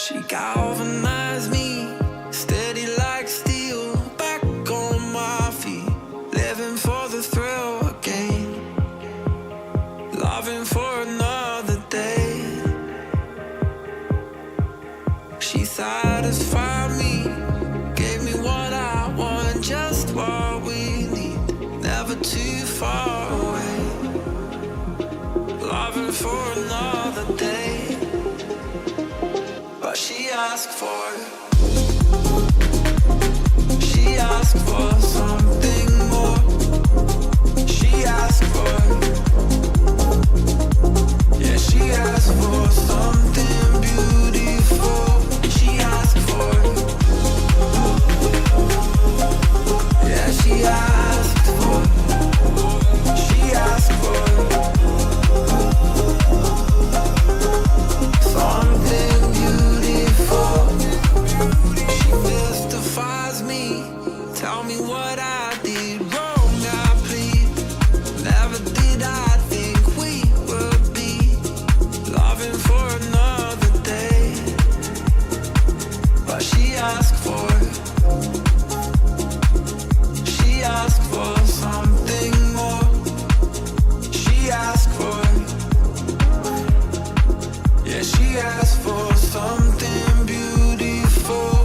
She galvanized me, steady like steel, back on my feet, living for the thrill again, loving for another day. She satisfied me, gave me what I want, just what we need, never too far away, loving for another day. But she asked for something more. She asked for, yeah, she asked for something beautiful. She asked for, yeah, she asked for, she asked for something beautiful. She mystifies me, tell me what I did wrong, I plead. Never did I think we would be loving for another day. But she asked for something more. She asked for, yeah, she asked for something beautiful.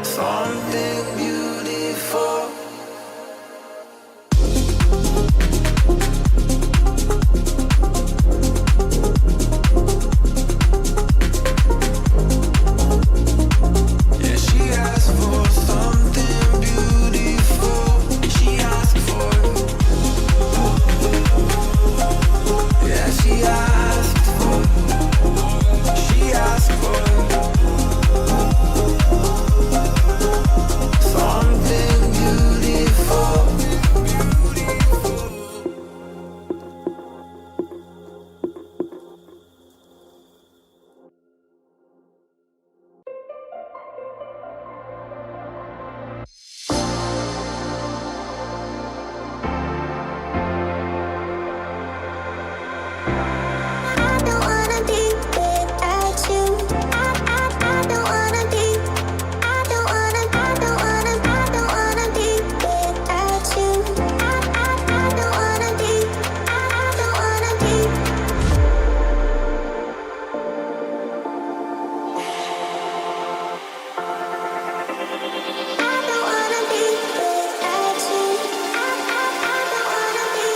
Something beautiful. Yeah, she asked for something beautiful. She asked for, yeah, she asked for, she asked for something beautiful. I don't wanna be without you. I don't wanna be. I don't wanna be without you. I don't wanna be. I don't wanna be. I don't wanna be without you. I don't wanna be.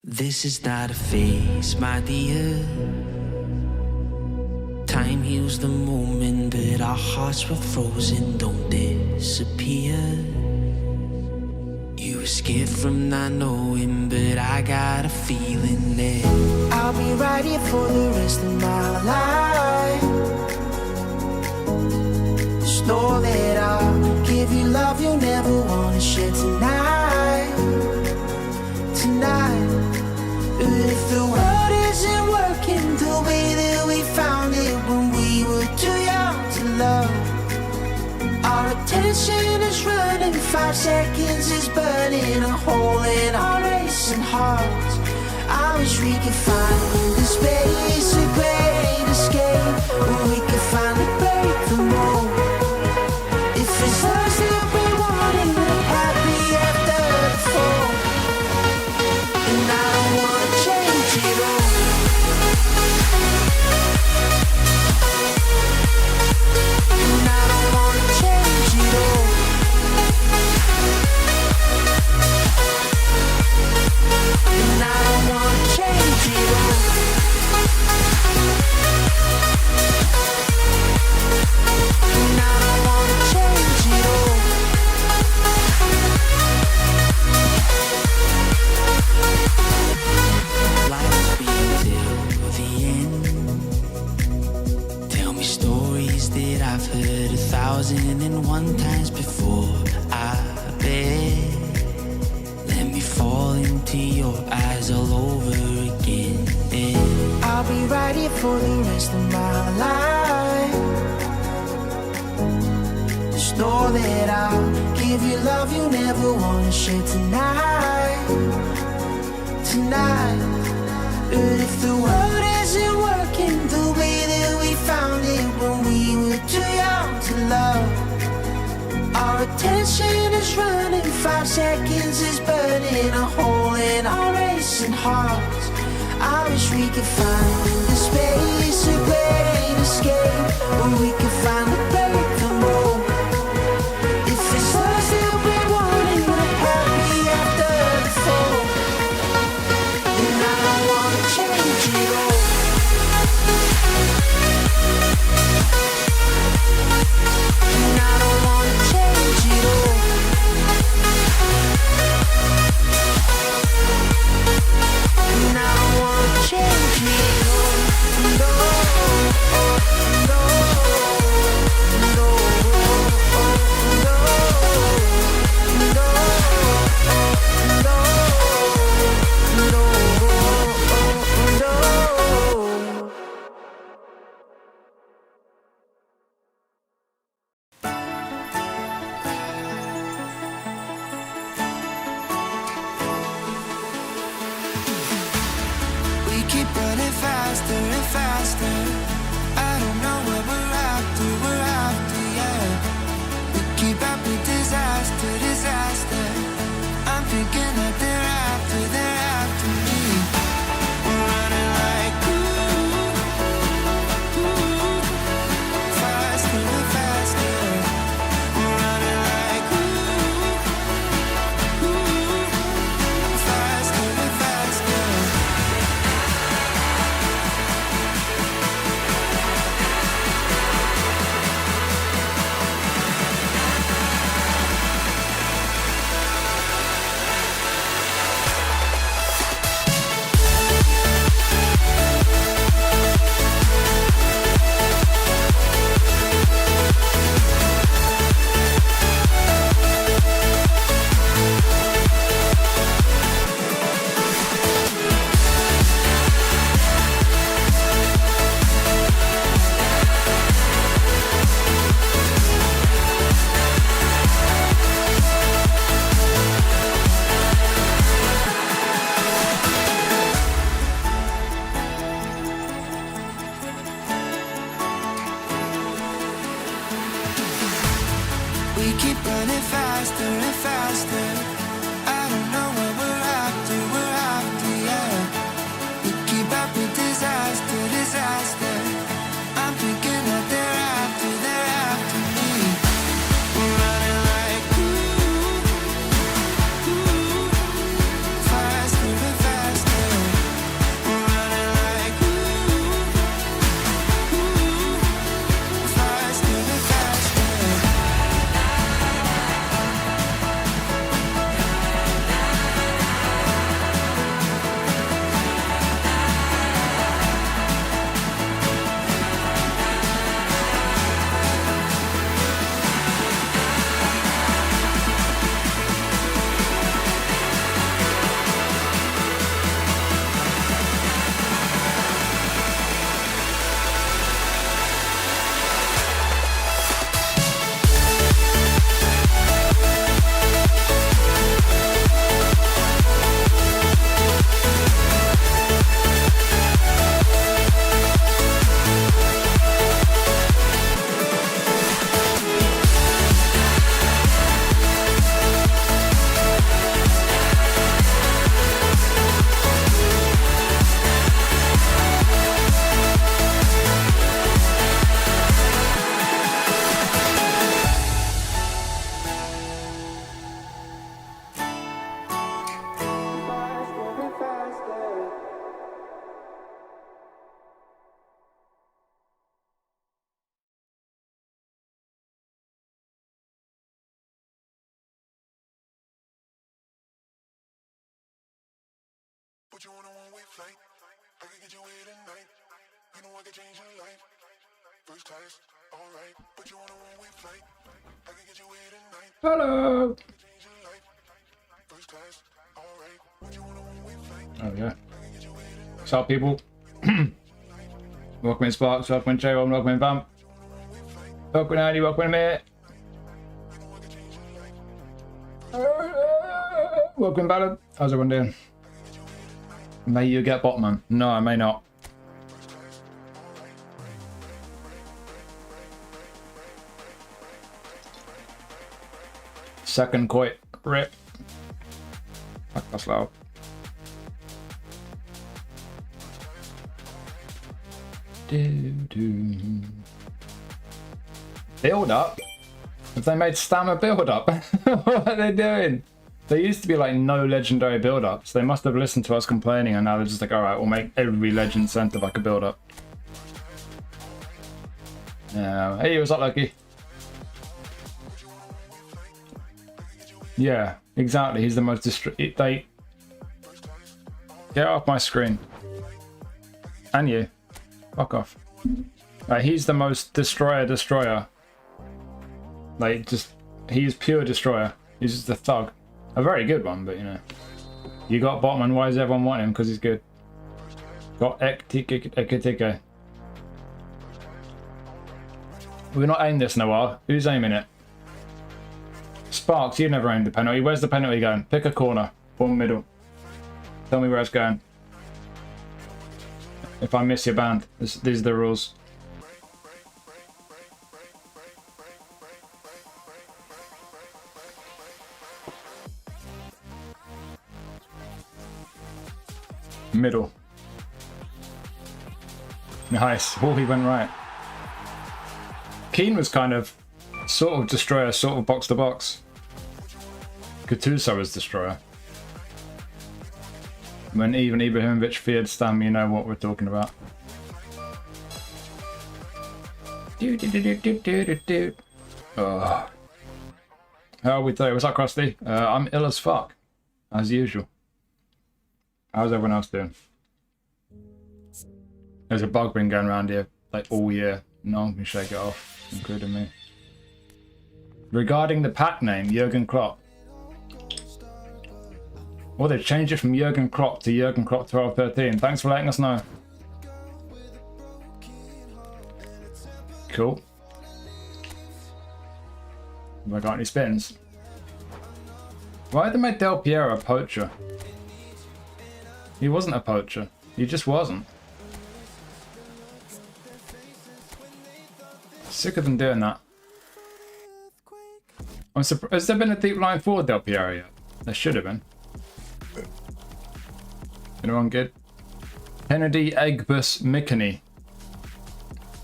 This is not a phase, my dear. Time heals the moment, but our hearts were frozen, don't disappear. You were scared from not knowing, but I got a feeling that I'll be right here for the rest of my life. Just know that I'll give you love you'll never wanna share tonight. Tonight. But if the world isn't working the way that we found it when we were too young to love, our attention is running, 5 seconds is burning a hole in our racing hearts. I wish we could find the space, a great escape, where we could finally break the mold. If it's us that we wanted, we're happy after the fall. And I don't wanna change it all. And I don't wanna change it all. And I don't wanna change it all. And I don't wanna change it all. life's been till the end. Tell me stories that I've heard 1,001 times before. I bet. Let me fall into your eyes all over again. I'll be right here for the rest of my life. Just know that I'll give you love you never wanna share tonight. Tonight. But if the world isn't working the way that we found it when we were too young to love, our attention is running, 5 seconds is burning a hole in our racing hearts. I wish we could find the space, a great escape, where we could finally break the mold. If it's us that we wanted, we're happy after the fall. And I don't wanna change it all. And I don't wanna change it all. And I don't wanna change it all. No, no, no, no, We keep running faster and faster. I don't know what we're after, yeah. We keep up with disaster, disaster. I'm thinking that they're after me. We're running like ooh, faster and faster. We're running like ooh, faster and faster. We keep running faster and faster. I don't know what we're after, yeah. We keep up with disaster, disaster. I'm thinking that they're after me. We're running like ooh, faster and faster. We're running like ooh, Put you on a one-way flight. I can get you here tonight. You know I can change your life. First class, alright. Put you on a one-way flight. I can get you here tonight. Hello. Change your life. First class, alright. Put you on a one-way flight. Oh yeah. What's up, people? Welcome in Sparks, welcome in Jay, welcome in Vamp. Welcome in Andy, welcome in Mate. Welcome in Ballad. How's everyone doing? May you get Botman? No, I may not. Second quite rip. Fuck, that's loud. Build up? Have they made Stam a build up? What are they doing? There used to be like no legendary build ups. They must have listened to us complaining and now they're just like, alright, we'll make every legend center like a build up. Hey, what's up, Lucky? Yeah, exactly. He's the most they get off my screen. And you. Fuck off. He's the most destroyer. Like, just, he's pure destroyer. He's just a thug. A very good one, but you know. You got Botman, why does everyone want him? Because he's good. Got Ekitike. We've not aimed this in a while. Who's aiming it? Sparks, you've never aimed the penalty. Where's the penalty going? Pick a corner. Ball middle. Tell me where it's going. If I miss your band, these are the rules. Middle. Nice. Oh, he went right. Keane was kind of sort of destroyer, sort of box to box. Gattuso was destroyer. When even Ibrahimovic feared Stam, you know what we're talking about. Oh. How are we today? What's up, Krusty? I'm ill as fuck, as usual. How's everyone else doing? There's a bug been going around here like all year. No one can shake it off, including me. Regarding the pack name, Jurgen Klopp. Well, they changed it from Jurgen Klopp to Jurgen Klopp 1213. Thanks for letting us know. Cool. Have I got any spins? Why did they make Del Piero a poacher? He wasn't a poacher. He just wasn't. Sicker than doing that. I'm surprised. Has there been a deep line for Del Piero yet? There should have been. Anyone good? Kennedy Egbus Mickney.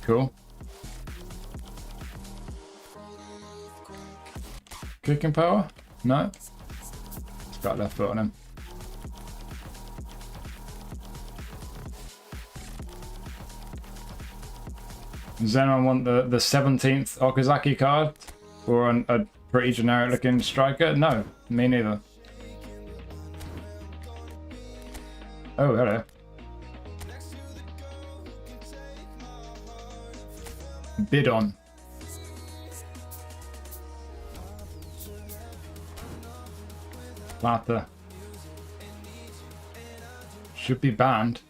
Cool. Kicking power? No. He's got left foot on him. Does anyone want the 17th Okazaki card? Or a pretty generic looking striker? No, me neither. Oh, hello. Bid on. Plata. Should be banned.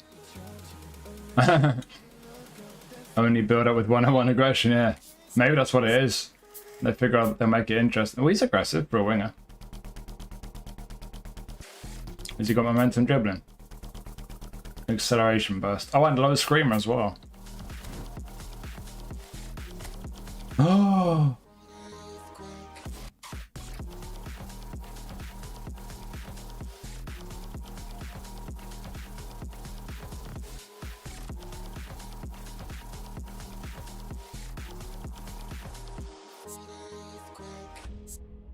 Only build up with 101 aggression, yeah. Maybe that's what it is. They figure out they'll make it interesting. Oh, he's aggressive for a winger. Has he got momentum dribbling? Acceleration burst. Oh, and low screamer as well. Oh!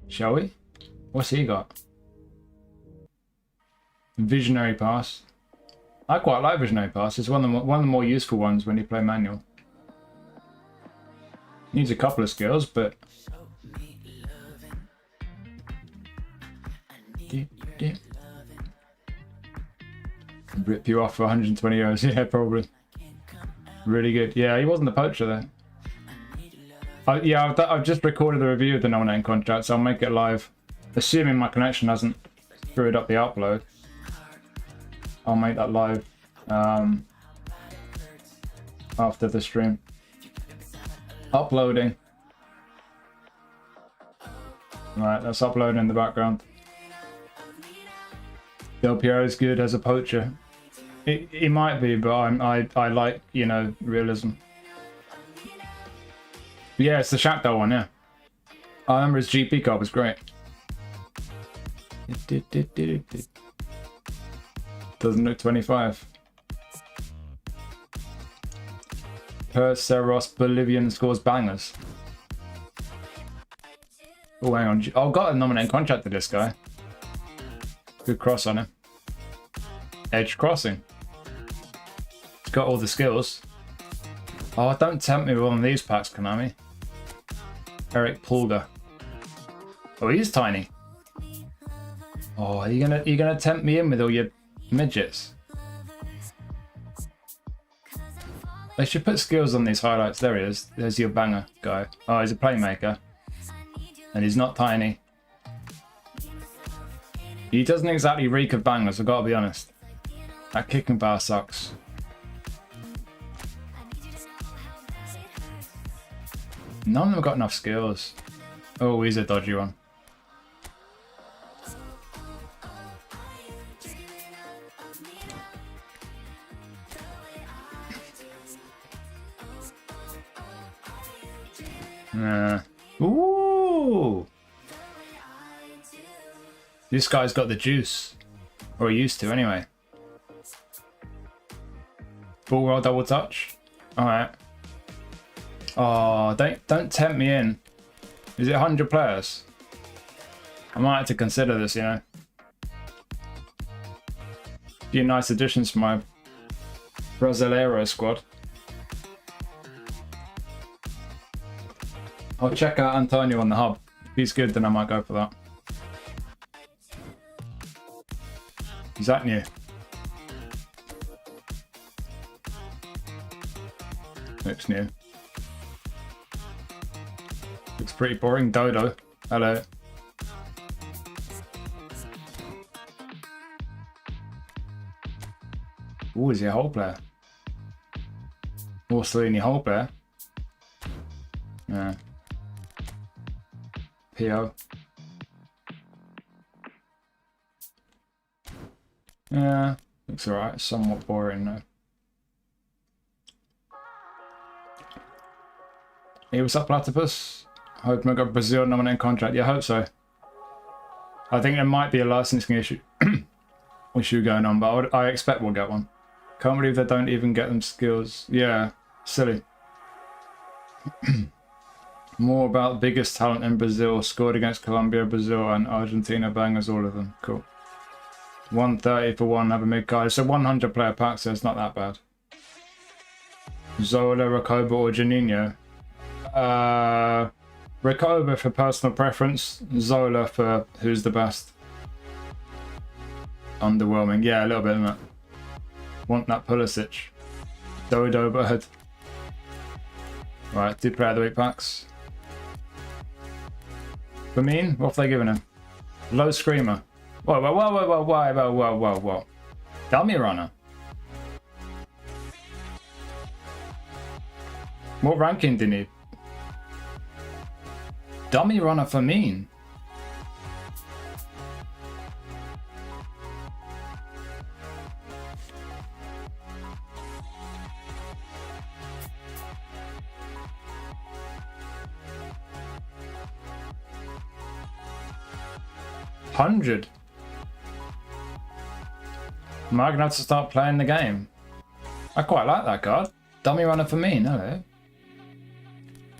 Shall we? What's he got? Visionary pass. I quite like visionary pass. It's one of the more useful ones when you play manual. Needs a couple of skills, but Rip you off for 120 euros. Yeah, probably. Really good. Yeah, he wasn't a poacher there. Yeah, I've just recorded the review of the nominating contract, so I'll make it live. Assuming my connection hasn't screwed up the upload, I'll make that live after the stream. Uploading. Right, that's uploading in the background. Del Piero is good as a poacher. He might be, but I like, you know, realism. Yeah, it's the Shakhtar one, yeah. I remember his GP card was great. Doesn't look 25. Perseros Bolivian scores bangers. Oh, hang on. Oh, got a nominating contract to this guy. Good cross on him. Edge crossing. He's got all the skills. Oh, don't tempt me with one of these packs, Konami. Eric Pulga. Oh, he's tiny. Oh, are you gonna tempt me in with all your midgets? They should put skills on these highlights. There he is. There's your banger guy. Oh, he's a playmaker. And he's not tiny. He doesn't exactly reek of bangers, I've got to be honest. That kicking power sucks. None of them got enough skills. Oh, he's a dodgy one. Ooh! This guy's got the juice. Or he used to, anyway. Ball roll double touch. Alright. Oh, don't tempt me in. Is it 100 players? I might have to consider this, you know. Few nice additions for my Brasileiro squad. I'll check out Antonio on the hub. If he's good, then I might go for that. Is that new? Looks new. Looks pretty boring. Dodo. Hello. Ooh, is he a whole player? Orsolini whole player? Yeah. PO. Yeah, looks alright. Somewhat boring though. Hey, what's up, Platypus? Hoping I got Brazil nominating contract. Yeah, I hope so. I think there might be a licensing issue going on, but I expect we'll get one. Can't believe they don't even get them skills. Yeah, silly. More about biggest talent in Brazil. Scored against Colombia, Brazil, and Argentina. Bangers, all of them. Cool. 130 for one, have a mid card. It's a 100 player pack, so it's not that bad. Zola, Recoba, or Juninho? Recoba for personal preference. Zola for who's the best. Underwhelming. Yeah, a little bit of that. Want that Pulisic. Dodo bird. Right, 2 player of the week packs. For me, what have they given him? Low Screamer. Whoa, whoa, whoa, whoa, whoa, whoa, whoa, whoa, whoa. Dummy runner. What ranking do you need? Dummy runner for mean. $100. Am I gonna have to start playing the game? I quite like that card. Dummy runner for me, no.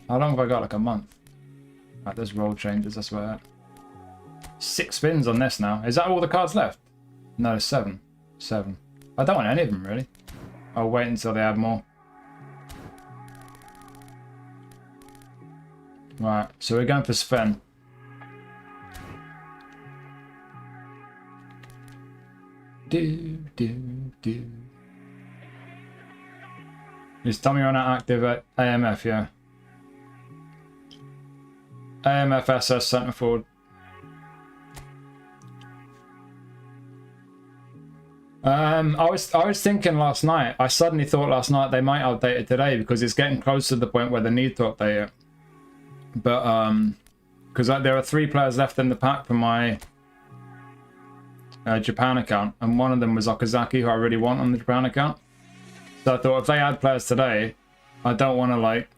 How long have I got? Like a month. Right, there's roll changes, I swear. 6 spins on this now. Is that all the cards left? No, 7. 7. I don't want any of them, really. I'll wait until they add more. Right, so we're going for Sven. Do, do, Is Tommy Runner active at AMF? Yeah. AMF SS centre forward. I was thinking last night. I suddenly thought last night they might update it today because it's getting close to the point where they need to update it. But because there are 3 players left in the pack from my Japan account, and one of them was Okazaki, who I really want on the Japan account. So I thought if they add players today, I don't want to like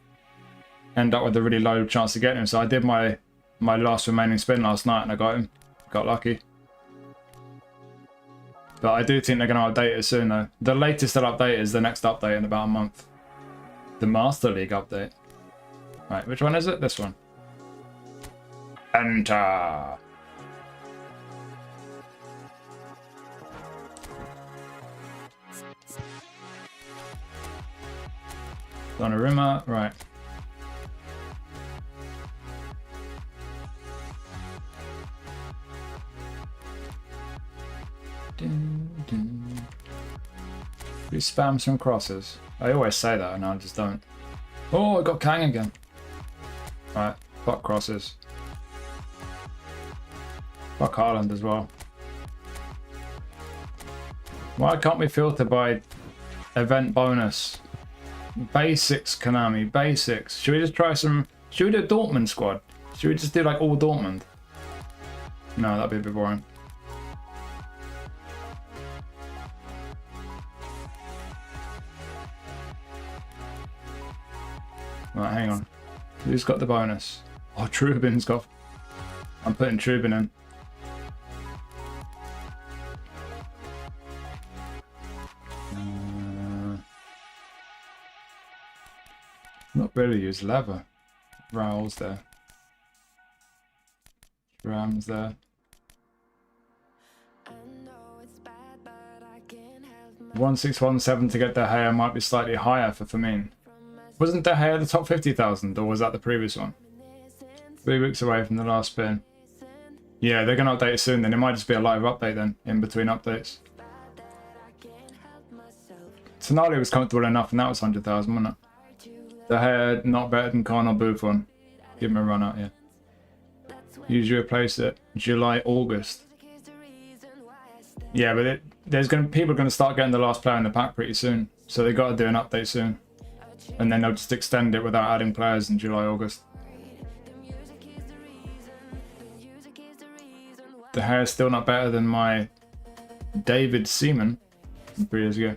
end up with a really low chance to get him. So I did my last remaining spin last night and I got him. Got lucky. But I do think they're going to update it soon though. The latest they'll update is the next update in about a month. The Master League update. Right, which one is it? This one. Enter. Donnarumma, right. We spam some crosses. I always say that and I just don't. Oh, I got Kang again. Right, fuck crosses. Fuck Haaland as well. Why can't we filter by event bonus? Basics, Konami, basics. Should we just try some... Should we do a Dortmund squad? Should we just do like all Dortmund? No, that'd be a bit boring. Right, hang on. Who's got the bonus? Oh, Trubin's got... I'm putting Trubin in. Not really use leather. Raul's there. Ram's there. 1617 to get De Gea might be slightly higher for Firmino. Wasn't De Gea the top 50,000 or was that the previous one? 3 weeks away from the last spin. Yeah, they're going to update it soon then. It might just be a live update then, in between updates. Tonali was comfortable enough and that was 100,000, wasn't it? De Gea not better than Khan or Buffon. Give him a run out, yeah. Usually replace it July, August. Yeah, but people are going to start getting the last player in the pack pretty soon. So they got to do an update soon. And then they'll just extend it without adding players in July, August. De Gea is still not better than my David Seaman from 3 years ago.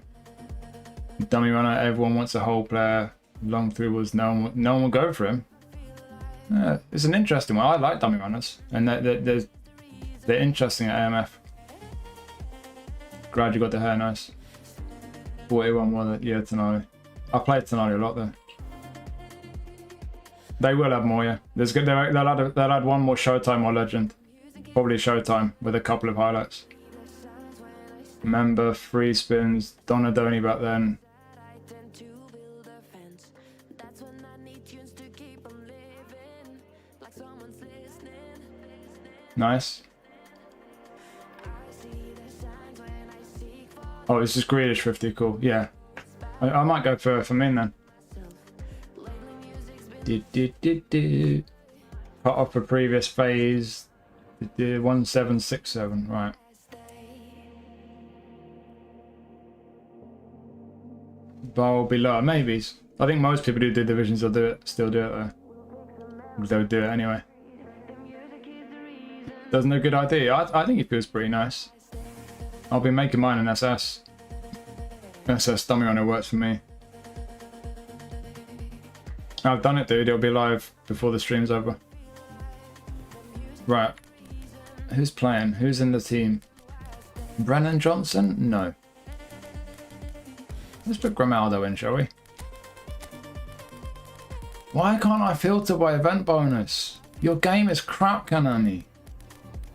Dummy runner, everyone wants a whole player. Long through was no one will go for him. It's an interesting one. I like dummy runners, and they're interesting at AMF. Glad you got the hair, nice. 41 was it? Yeah, Tonali. I played Tonali a lot though. They will have more, yeah. They'll add one more Showtime or Legend. Probably Showtime with a couple of highlights. Remember, free spins, Donadoni back then. Nice. Oh, this is Grealish 50, cool. Yeah. I might go for Min then. Cut off a previous phase. 1767, right. Bar will be lower, maybe. I think most people who do divisions will do it, still do it though. They'll do it anyway. Doesn't a good idea. I think it feels pretty nice. I'll be making mine an SS. SS dummy runner works for me. I've done it, dude. It'll be live before the stream's over. Right. Who's playing? Who's in the team? Brennan Johnson? No. Let's put Grimaldo in, shall we? Why can't I filter by event bonus? Your game is crap, Kanani.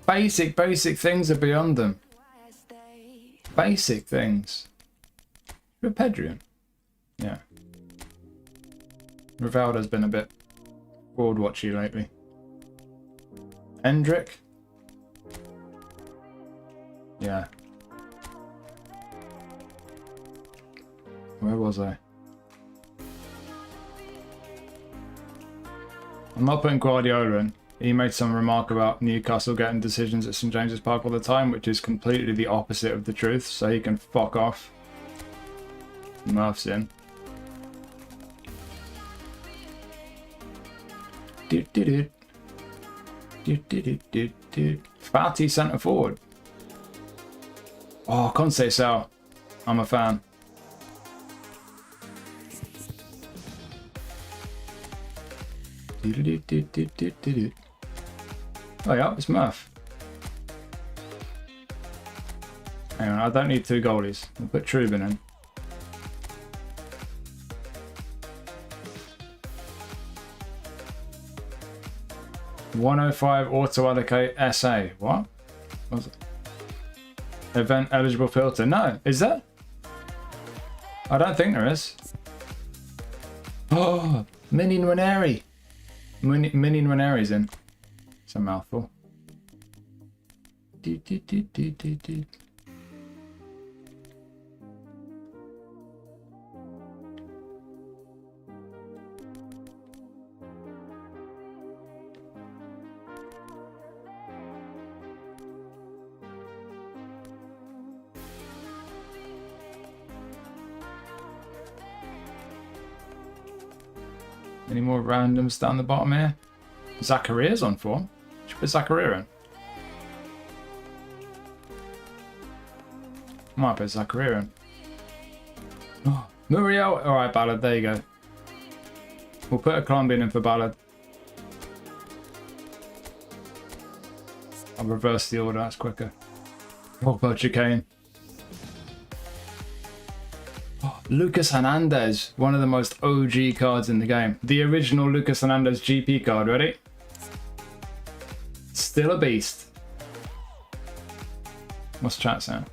Basic things are beyond them. Basic things. Pedrian. Yeah. Rivaldo's been a bit broad watchy lately. Endrick. Yeah. Where was I? I'm not putting Guardiola in. He made some remark about Newcastle getting decisions at St James's Park all the time, which is completely the opposite of the truth, so he can fuck off. Murph's in. Fatty centre forward. Oh, Conceição. I'm a fan. Oh yeah, it's Murph. Hang on, I don't need 2 goalies. We'll put Trubin in. $105 auto allocate SA. What? What's it? Event eligible filter. No, is there? I don't think there is. Oh, Mini Nwaneri. Mini Nwaneri's in. It's a mouthful. Any more randoms down the bottom here? Zacharia's on form. Should put Zacharia in. Might put Zacharia in. Oh, Muriel. Alright, Ballard. There you go. We'll put a Colombian in for Ballard. I'll reverse the order. That's quicker. What about Chicane? Lucas Hernandez, one of the most OG cards in the game. The original Lucas Hernandez GP card, ready? Still a beast. What's chat saying?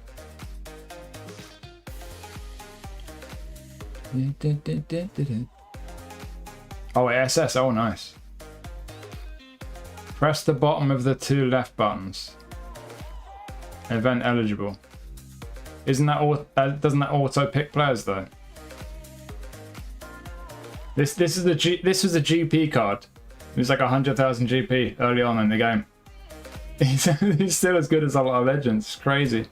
Oh, SS, oh nice. Press the bottom of the 2 left buttons. Event eligible. Isn't that doesn't that auto pick players though? This was a GP card. It was like 100,000 GP early on in the game. He's still as good as a lot of legends. It's crazy.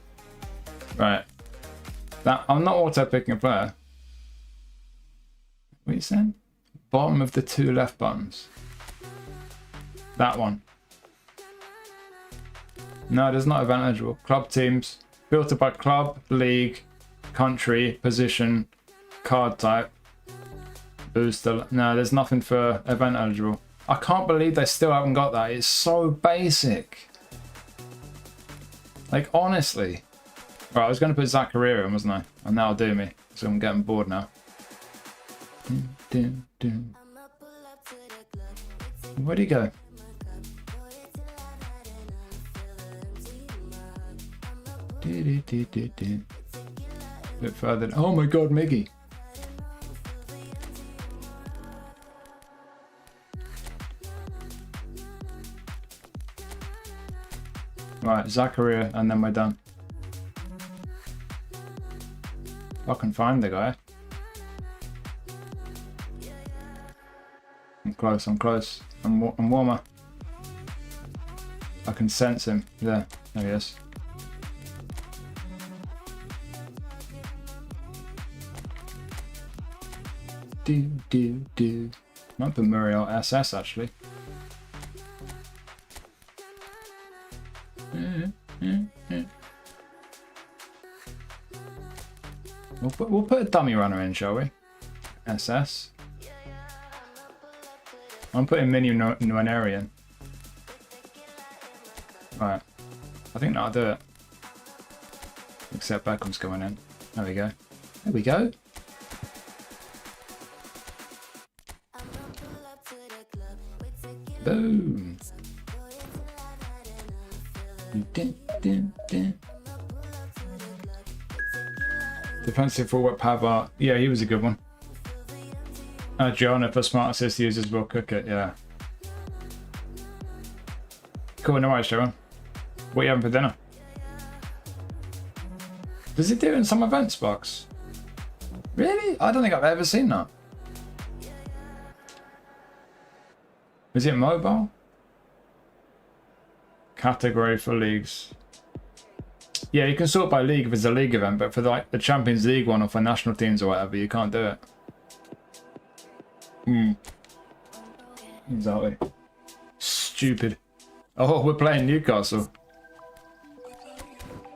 Right. I'm not auto picking a player. What are you saying? Bottom of the 2 left buttons. That one. No, it is not event eligible. Club teams. Filtered by club, league, country, position, card type, booster. No, there's nothing for event eligible. I can't believe they still haven't got that. It's so basic. Like, honestly. Right, I was going to put Zacharia in, wasn't I? And that'll do me. So I'm getting bored now. Where'd he go? Bit further. Oh my god, Miggy. Right, Zacharia, and then we're done. I can find the guy. I'm close, I'm close. I'm warmer. I can sense him. There he is. Might put Muriel SS actually. We'll put a dummy runner in, shall we? SS. I'm putting Mini Nwaneri in. Right. I think that'll do it. Except Beckham's going in. There we go. There we go. Boom. Defensive forward Pavard. Yeah, he was a good one. John, if a smart assist users will cook it, yeah. Cool, no worries, Sharon. What are you having for dinner? Does it do it in some events box? Really? I don't think I've ever seen that. Is it mobile? Category for leagues. Yeah, you can sort by league if it's a league event, but for like the Champions League one or for national teams or whatever, you can't do it. Exactly. Stupid. Oh, we're playing Newcastle.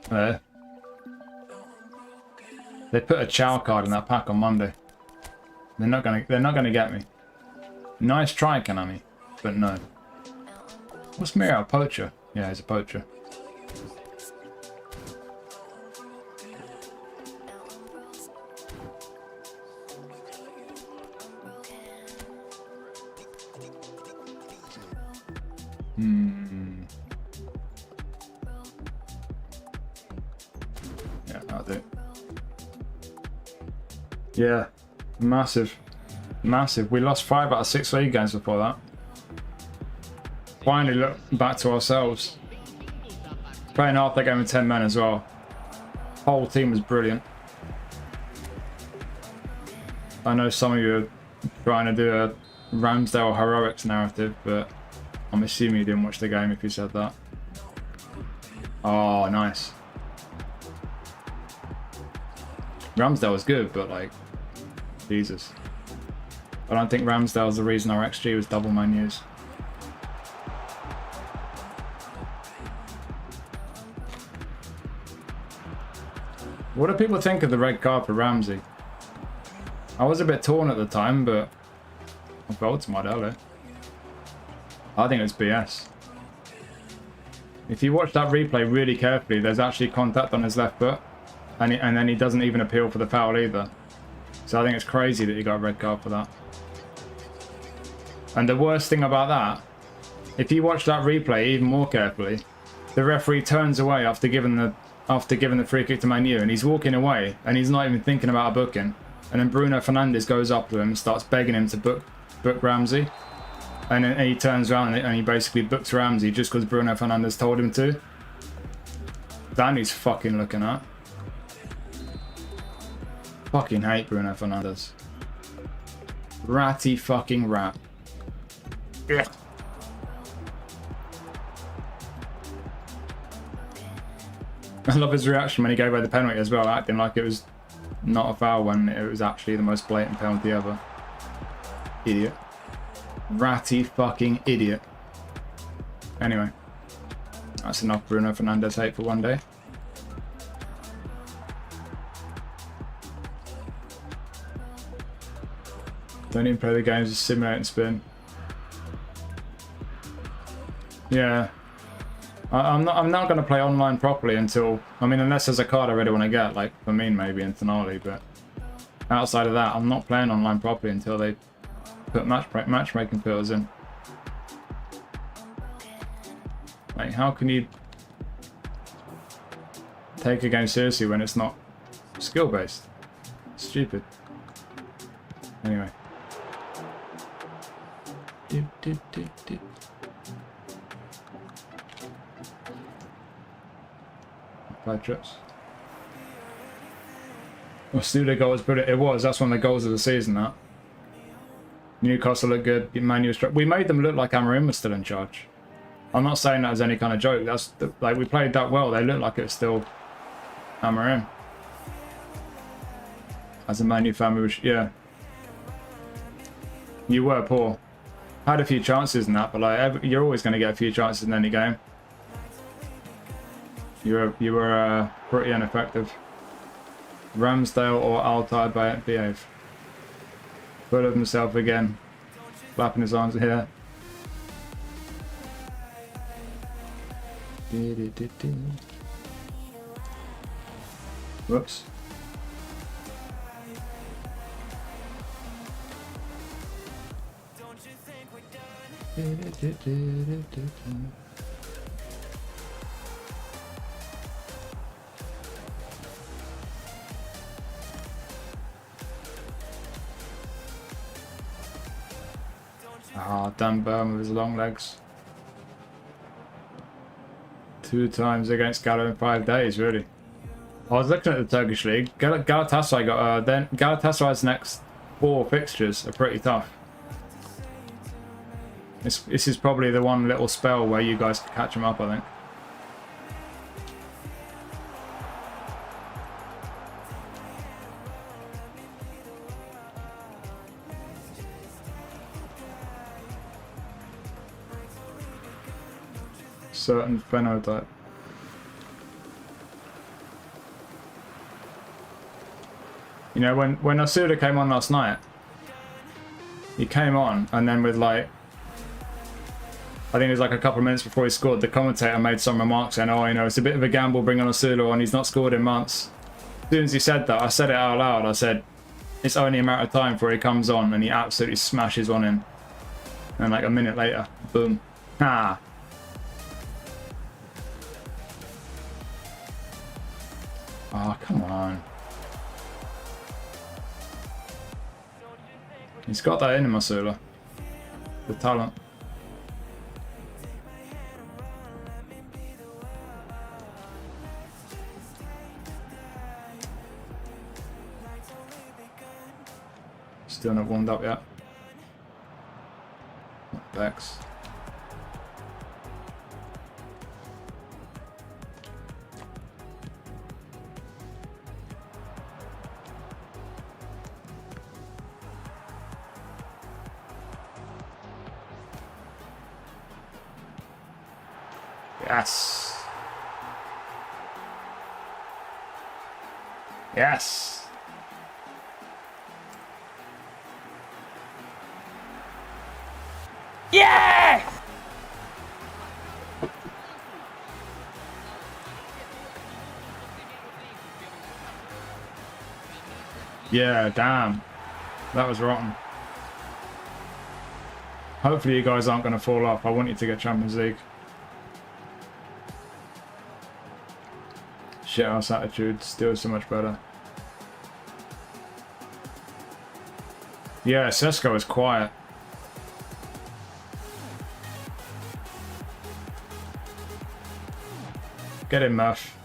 There. They put a chow card in that pack on Monday. They're not gonna get me. Nice try, Konami, but no. What's Miro? Poacher? Yeah, he's a poacher. Yeah, I'll do. Yeah, massive. Massive. We lost 5 out of 6 league games before that. Finally look back to ourselves. Playing half that game with 10 men as well. Whole team was brilliant. I know some of you are trying to do a Ramsdale heroics narrative, but I'm assuming you didn't watch the game if you said that. Oh, nice. Ramsdale was good, but like, Jesus. I don't think Ramsdale's the reason our XG was double menus. What do people think of the red card for Ramsey? I was a bit torn at the time, but I felt to my dollar. I think it's BS. If you watch that replay really carefully, there's actually contact on his left foot, and then he doesn't even appeal for the foul either. So I think it's crazy that he got a red card for that. And the worst thing about that, if you watch that replay even more carefully, the referee turns away after giving the free kick to Man U, and he's walking away, and he's not even thinking about a booking. And then Bruno Fernandes goes up to him and starts begging him to book Ramsey. And then he turns around and he basically books Ramsey just because Bruno Fernandes told him to. That he's fucking looking at. Fucking hate Bruno Fernandes. Ratty fucking rat. Ugh. I love his reaction when he gave away the penalty as well, acting like it was not a foul when it was actually the most blatant penalty ever. Idiot. Ratty fucking idiot. Anyway. That's enough Bruno Fernandes hate for one day. Don't even play the games, just simulate and spin. Yeah. I'm not going to play online properly until, I mean, unless there's a card I really want to get, like for me maybe in Tonali, but outside of that, I'm not playing online properly until they put matchmaking filters in. Like, how can you take a game seriously when it's not skill based? Stupid. Anyway. Five trips. Well, Studio goal was brilliant. It was. That's one of the goals of the season. That Newcastle looked good. Man U we made them look like Amarim was still in charge. I'm not saying that as any kind of joke. That's like we played that well. They looked like it was still Amarim. As a Man U fan, yeah. You were poor. Had a few chances in that, but like you're always going to get a few chances in any game. You were pretty ineffective. Ramsdale or Altai behave. Full of himself again. Flapping his arms here. Whoops. Ah, Dan Burn with his long legs. 2 times against Gallo in 5 days, really. I was looking at the Turkish league. Galatasaray got then Galatasaray's next 4 fixtures are pretty tough. This is probably the one little spell where you guys can catch them up, I think. Certain phenotype. You know, when Asuda came on last night, he came on and then with like, I think it was like a couple of minutes before he scored, the commentator made some remarks saying, oh, you know, it's a bit of a gamble bringing Asuda on, he's not scored in months. As soon as he said that, I said it out loud. I said, it's only a matter of time before he comes on, and he absolutely smashes one in. And like a minute later, boom. Ha! Oh, come on. He's got that in him, Masula. The talent. Still not warmed up yet. Bex. Yes. Yes. Yes! Yeah, damn. That was rotten. Hopefully you guys aren't going to fall off. I want you to get Champions League. Shit house attitude, still so much better. Yeah, Sesko is quiet. Get him, Murph.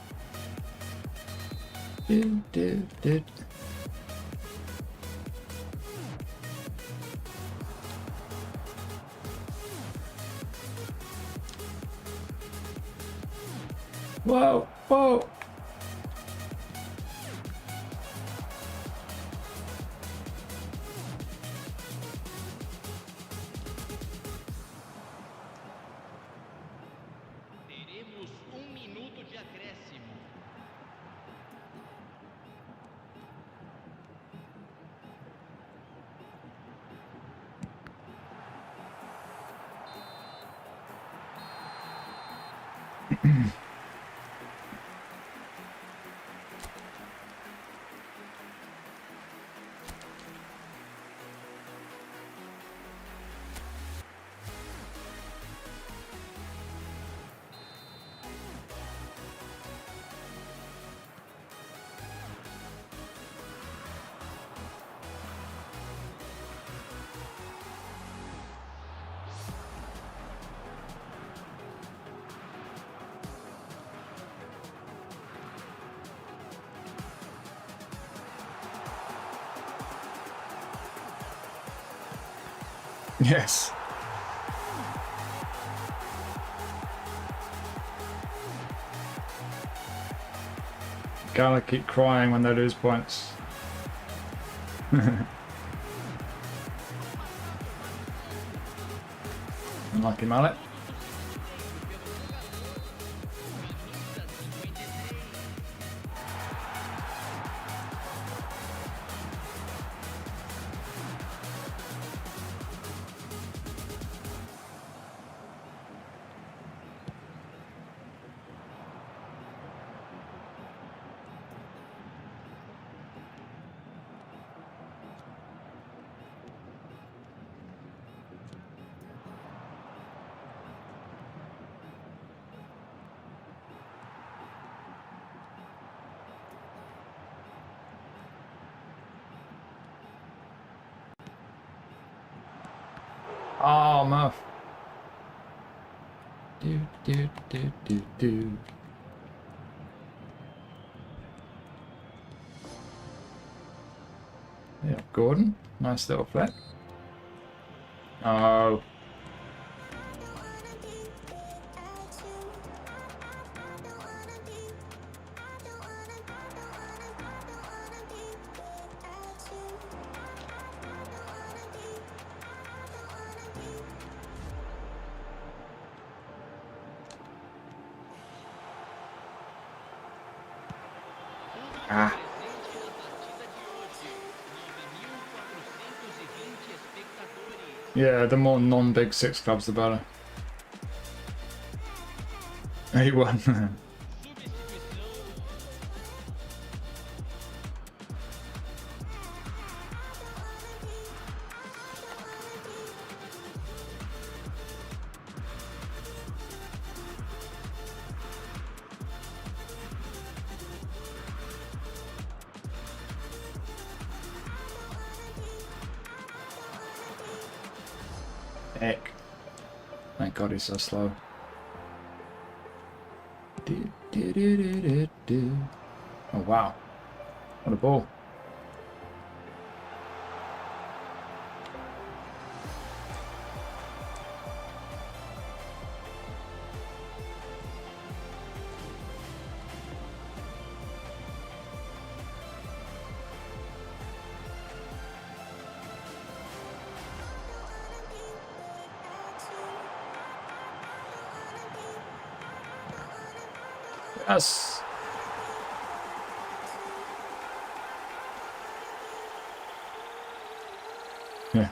Whoa, whoa. Yes. Gala keep crying when they lose points. Unlucky mallet. Oh, Muff. Do. Yeah, Gordon. Nice little flick. Oh. Ah. Yeah, the more non-Big Six clubs, the better. 8-1. Heck. Thank God he's so slow. Oh wow. What a ball. Yes. Yeah.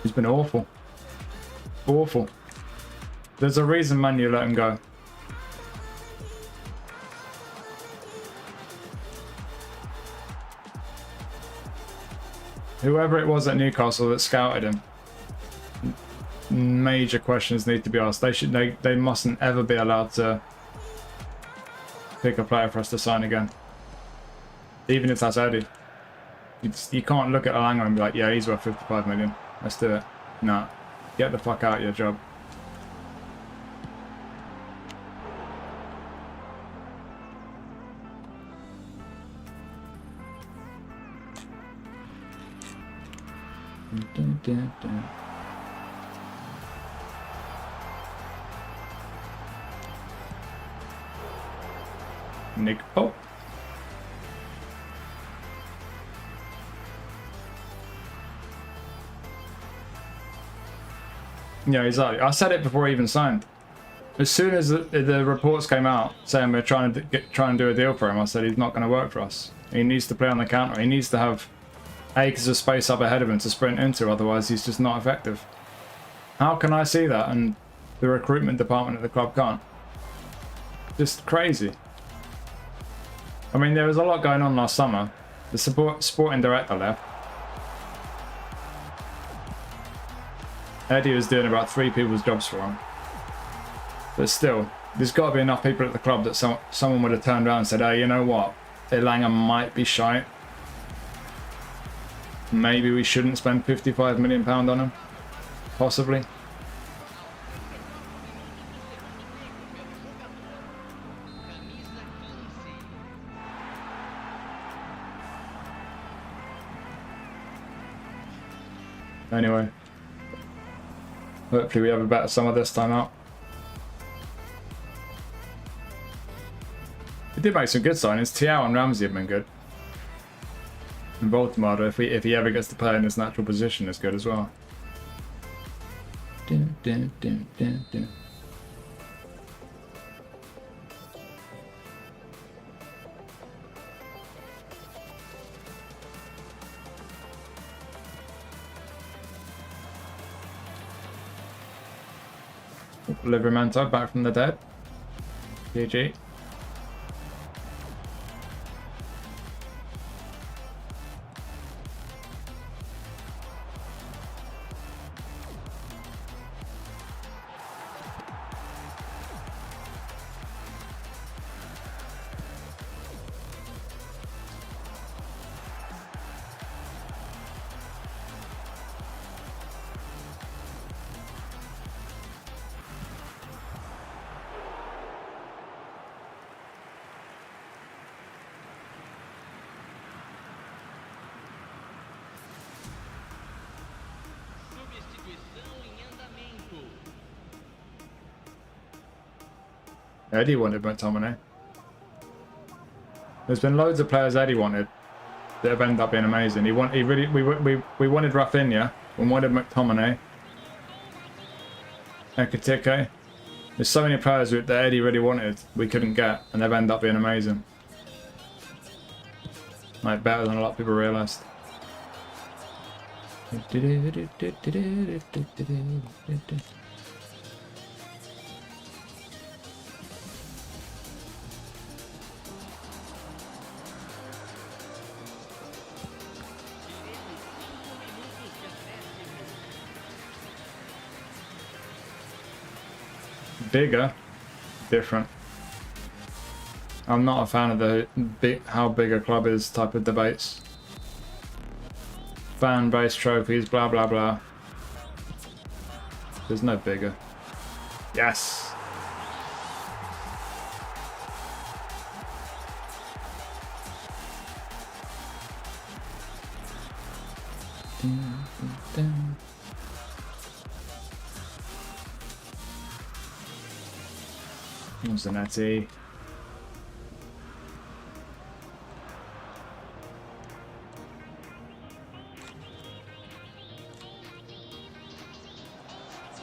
He's been awful. Awful. There's a reason, man, you let him go. Whoever it was at Newcastle that scouted him, major questions need to be asked. They mustn't ever be allowed to pick a player for us to sign again. Even if that's Eddie. You can't look at Alanga and be like, yeah, he's worth 55 million. Let's do it. Nah. Get the fuck out of your job. Dun, dun, dun. Nick Pope. Yeah, exactly. I said it before he even signed. As soon as the reports came out saying we're trying to do a deal for him, I said he's not going to work for us. He needs to play on the counter. He needs to have acres of space up ahead of him to sprint into, otherwise he's just not effective. How can I see that and the recruitment department at the club can't? Just crazy. I mean, there was a lot going on last summer. The sporting director left. Eddie was doing about 3 people's jobs for him. But still, there's got to be enough people at the club that someone would have turned around and said, hey, you know what? Elanga might be shite. Maybe we shouldn't spend £55 million on him. Possibly. Anyway. Hopefully we have a better summer this time out. We did make some good signings. Thiaw and Ramsey have been good. And Baltimore, if he ever gets to play in his natural position, is good as well. Dun, dun, dun, dun, dun. Livramento back from the dead. GG. Eddie wanted McTominay. There's been loads of players Eddie wanted that have ended up being amazing. We wanted Rafinha, we wanted McTominay, Ekitike. There's so many players that Eddie really wanted we couldn't get, and they've ended up being amazing. Like better than a lot of people realised. Bigger, different. I'm not a fan of the how big a club is type of debates. Fan base trophies, blah blah blah. There's no bigger. Yes. What's the natty?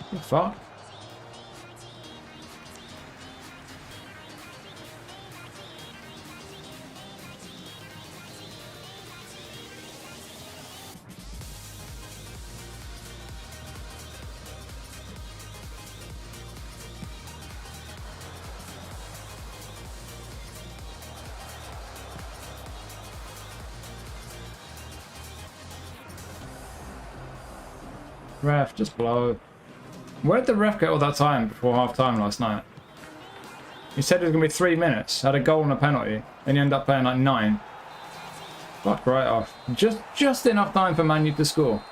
What the fuck? Ref, just blow. Where'd the ref get all that time before half time last night? He said it was going to be 3 minutes, had a goal and a penalty, and he ended up playing like 9. Fuck right off. Just enough time for Man U to score.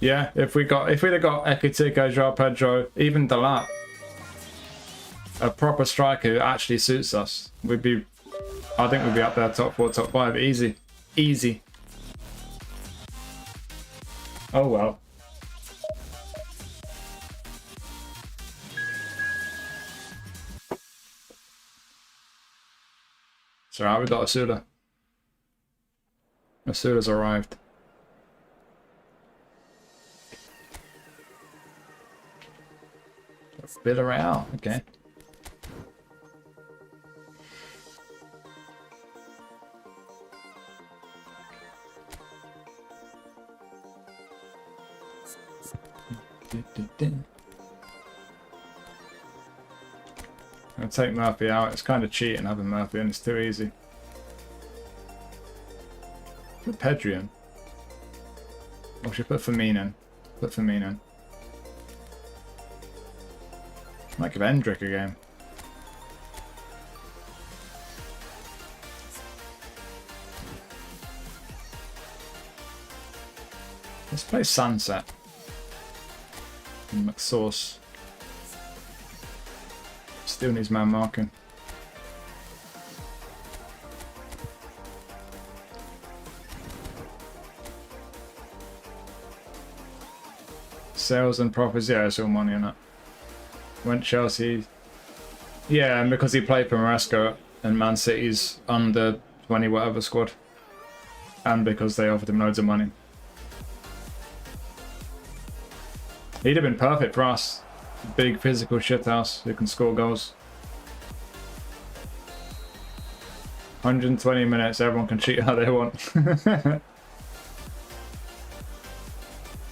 Yeah, if we'd have got Ekitike, Joao Pedro, even Delap, a proper striker who actually suits us, I think we'd be up there top 4, top 5, easy. Easy. Oh well. So we got Asula. Asula's arrived. Villarreal, okay. I'll take Murphy out. It's kind of cheating having Murphy in. It's too easy. Put Pedri in. Or should put Firmino in? Put Firmino in. Might give Endrick a game. Let's play Sunset. And McSauce. Still needs man marking. Sales and profits, yeah, it's all money on it. Went Chelsea. Yeah, and because he played for Maresca and Man City's under 20 whatever squad. And because they offered him loads of money. He'd have been perfect for us. Big physical shithouse who can score goals. 120 minutes, everyone can cheat how they want.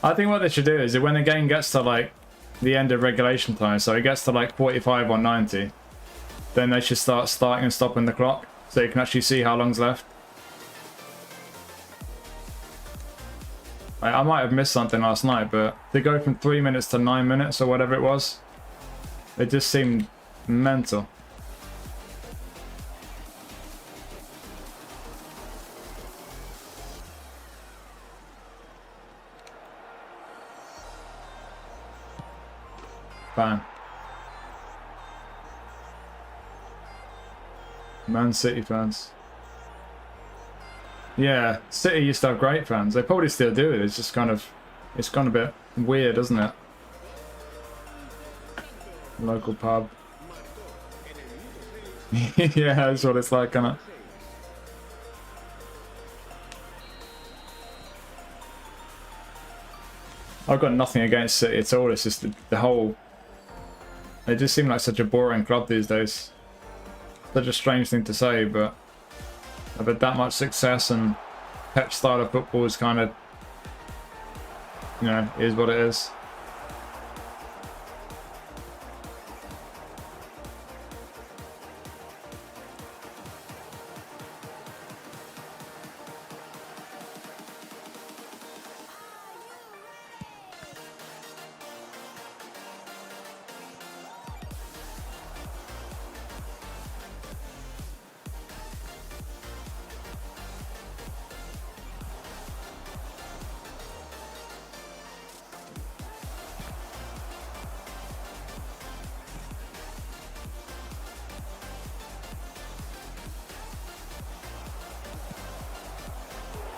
I think what they should do is that when the game gets to like the end of regulation time, so it gets to like 45 or 90, then they should start starting and stopping the clock so you can actually see how long's left. I might have missed something last night, but to go from 3 minutes to 9 minutes or whatever it was, it just seemed mental. Bam. Man City fans. Yeah, City used to have great fans. They probably still do. It's just kind of, it's gone a bit weird, isn't it? Local pub. Yeah, that's what it's like, isn't it? I've got nothing against City at all. It's just the whole... They just seem like such a boring club these days. Such a strange thing to say, but I've had that much success, and Pep's style of football is kind of, you know, is what it is.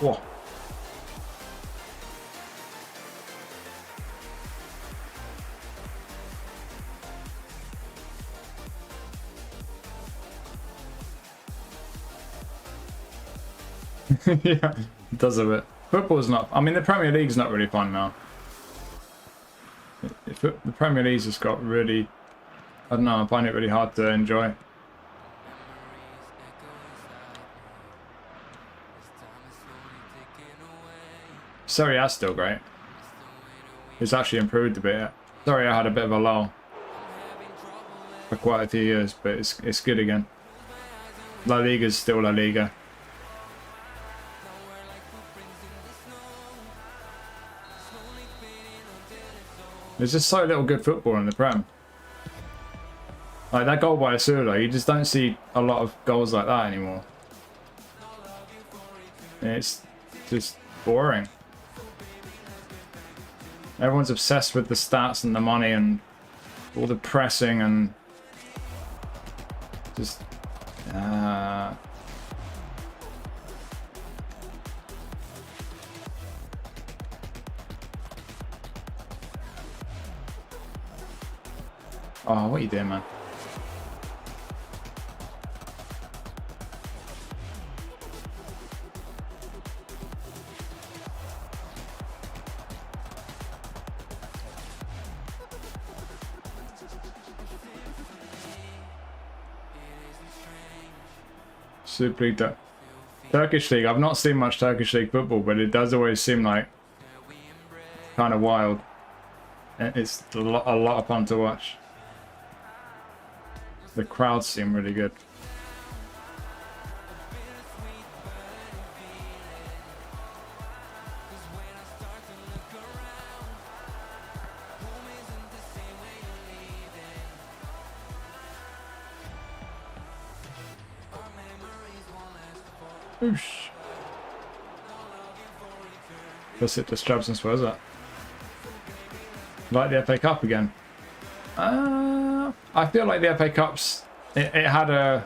Whoa. Yeah, it does a bit. Football's not... I mean, the Premier League's not really fun now. The Premier League's just got really... I don't know, I find it really hard to enjoy. Serie A's still great. It's actually improved a bit. Sorry, I had a bit of a lull for quite a few years, but it's good again. La Liga's still La Liga. There's just so little good football in the Prem. Like that goal by Asula, you just don't see a lot of goals like that anymore. It's just boring. Everyone's obsessed with the stats and the money and all the pressing and just... Oh, what are you doing, man? Super League, Turkish League. I've not seen much Turkish League football, but it does always seem like kind of wild. It's a lot of fun to watch. The crowds seem really good. Oosh. Guess it disturbs and Spurs that. Like the FA Cup again. I feel like the FA Cups, it had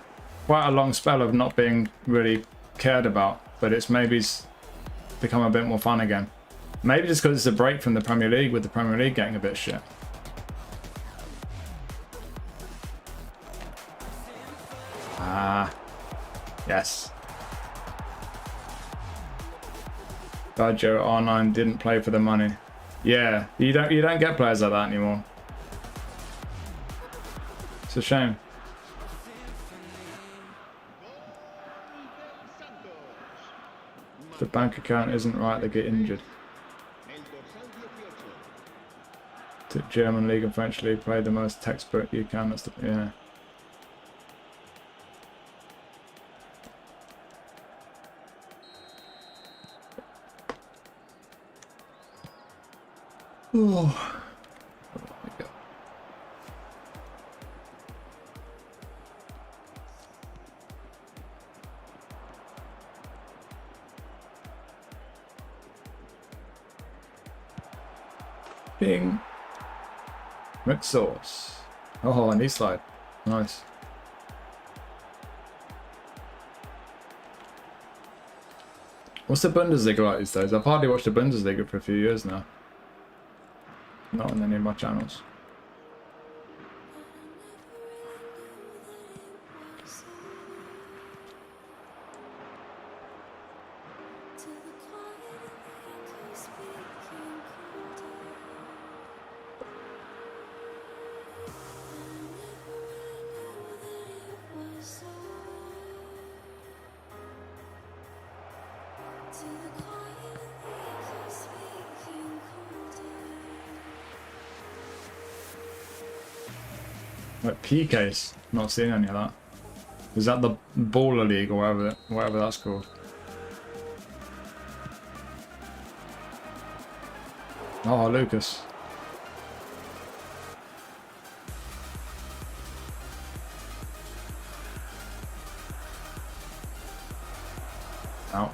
quite a long spell of not being really cared about, but it's maybe become a bit more fun again. Maybe just because it's a break from the Premier League, with the Premier League getting a bit shit. Yes. Baggio R9 didn't play for the money. Yeah, you don't get players like that anymore. It's a shame. If the bank account isn't right, they get injured. To German League and French League, play the most textbook you can. That's the, yeah. Oh. Bing. Red sauce. Oh, and knee slide. Nice. What's the Bundesliga like these days? I've hardly watched the Bundesliga for a few years now. Not on any of my channels. Like PKs, not seeing any of that. Is that the Baller League or whatever that's called? Oh, Lucas. Out.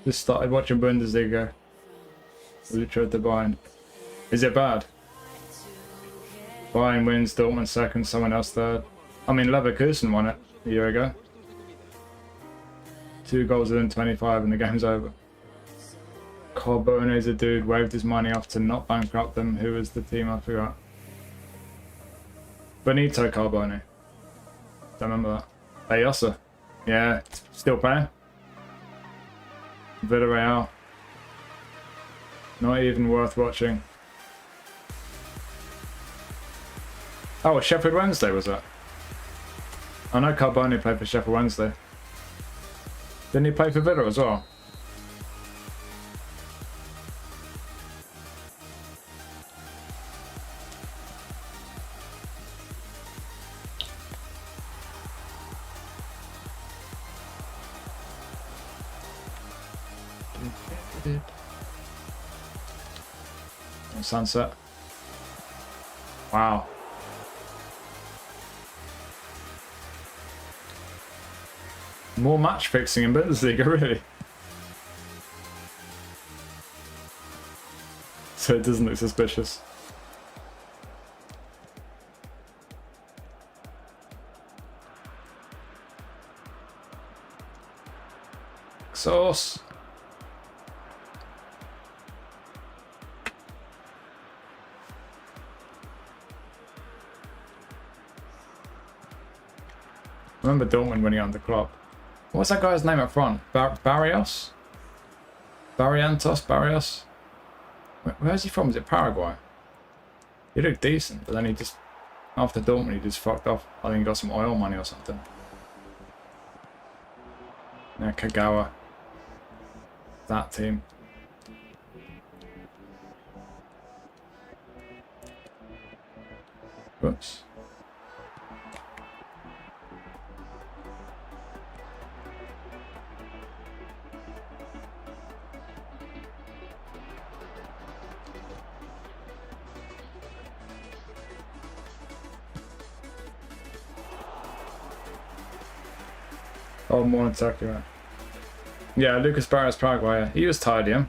Just started watching Bundesliga. Literally the Bayern. Is it bad? Bayern wins, Dortmund second, someone else third. I mean, Leverkusen won it a year ago. 2 goals within 25 and the game's over. Carbone's a dude, waved his money off to not bankrupt them. Who was the team? I forgot. Benito Carbone. Don't remember that. Ayosa. Yeah, still playing. Villarreal. Not even worth watching. Oh, Sheffield Wednesday was that? I know Carbone played for Sheffield Wednesday. Didn't he play for Villa as well? Sunset. Wow. More match fixing in Bundesliga, really. So it doesn't look suspicious. Sauce. I remember Dortmund winning on the clock. What's that guy's name up front? Barrios? Barrios? Where's he from? Is it Paraguay? He looked decent, but then he just, after Dortmund, he just fucked off. I think he got some oil money or something. Yeah, Kagawa. That team. Whoops. Oh, more exactly right. Yeah, Lucas Barrios, Paraguay. Yeah. He was tired, yeah.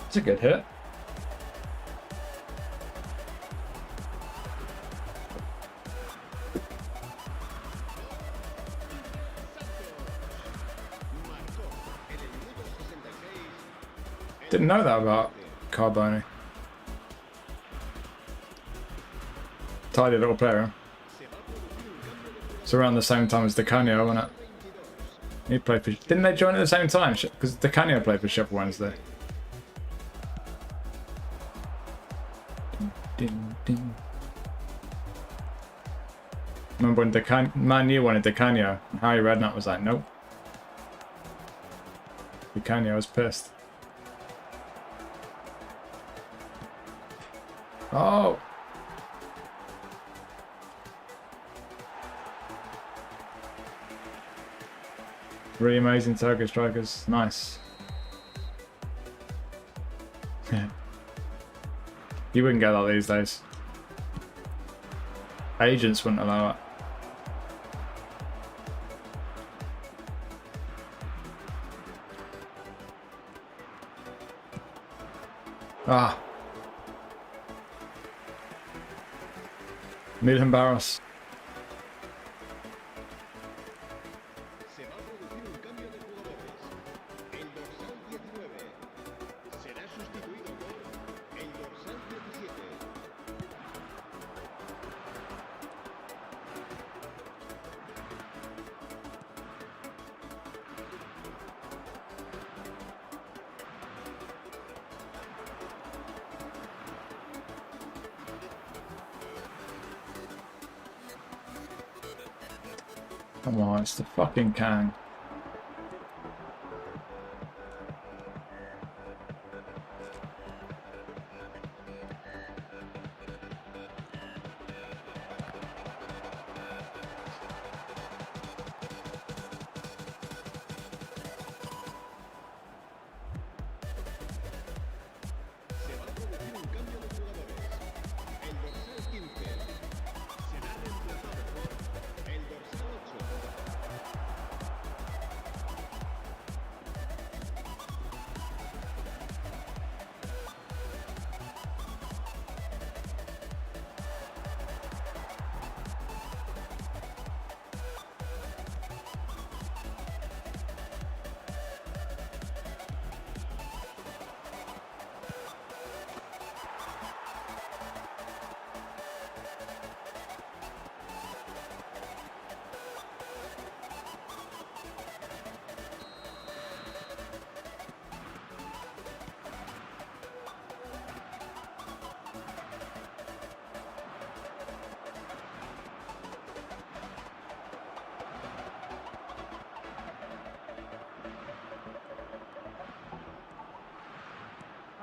It's a good hit. Didn't know that about Carboni. Tidy little player. It's around the same time as Di Canio, wasn't it? He played for... Didn't they join at the same time? Because Di Canio played for Sheffield Wednesday. Ding, ding. Remember when Man U wanted Di Canio, and Harry Redknapp was like, nope. Di Canio was pissed. Oh! Really amazing Turkish strikers. Nice. You wouldn't get that these days. Agents wouldn't allow it. Ah. Milton Barros. Come on, it's the fucking Kang.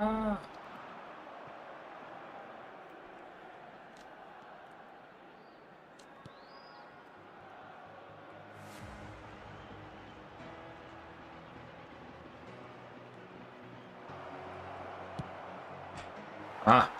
Ah. Ah.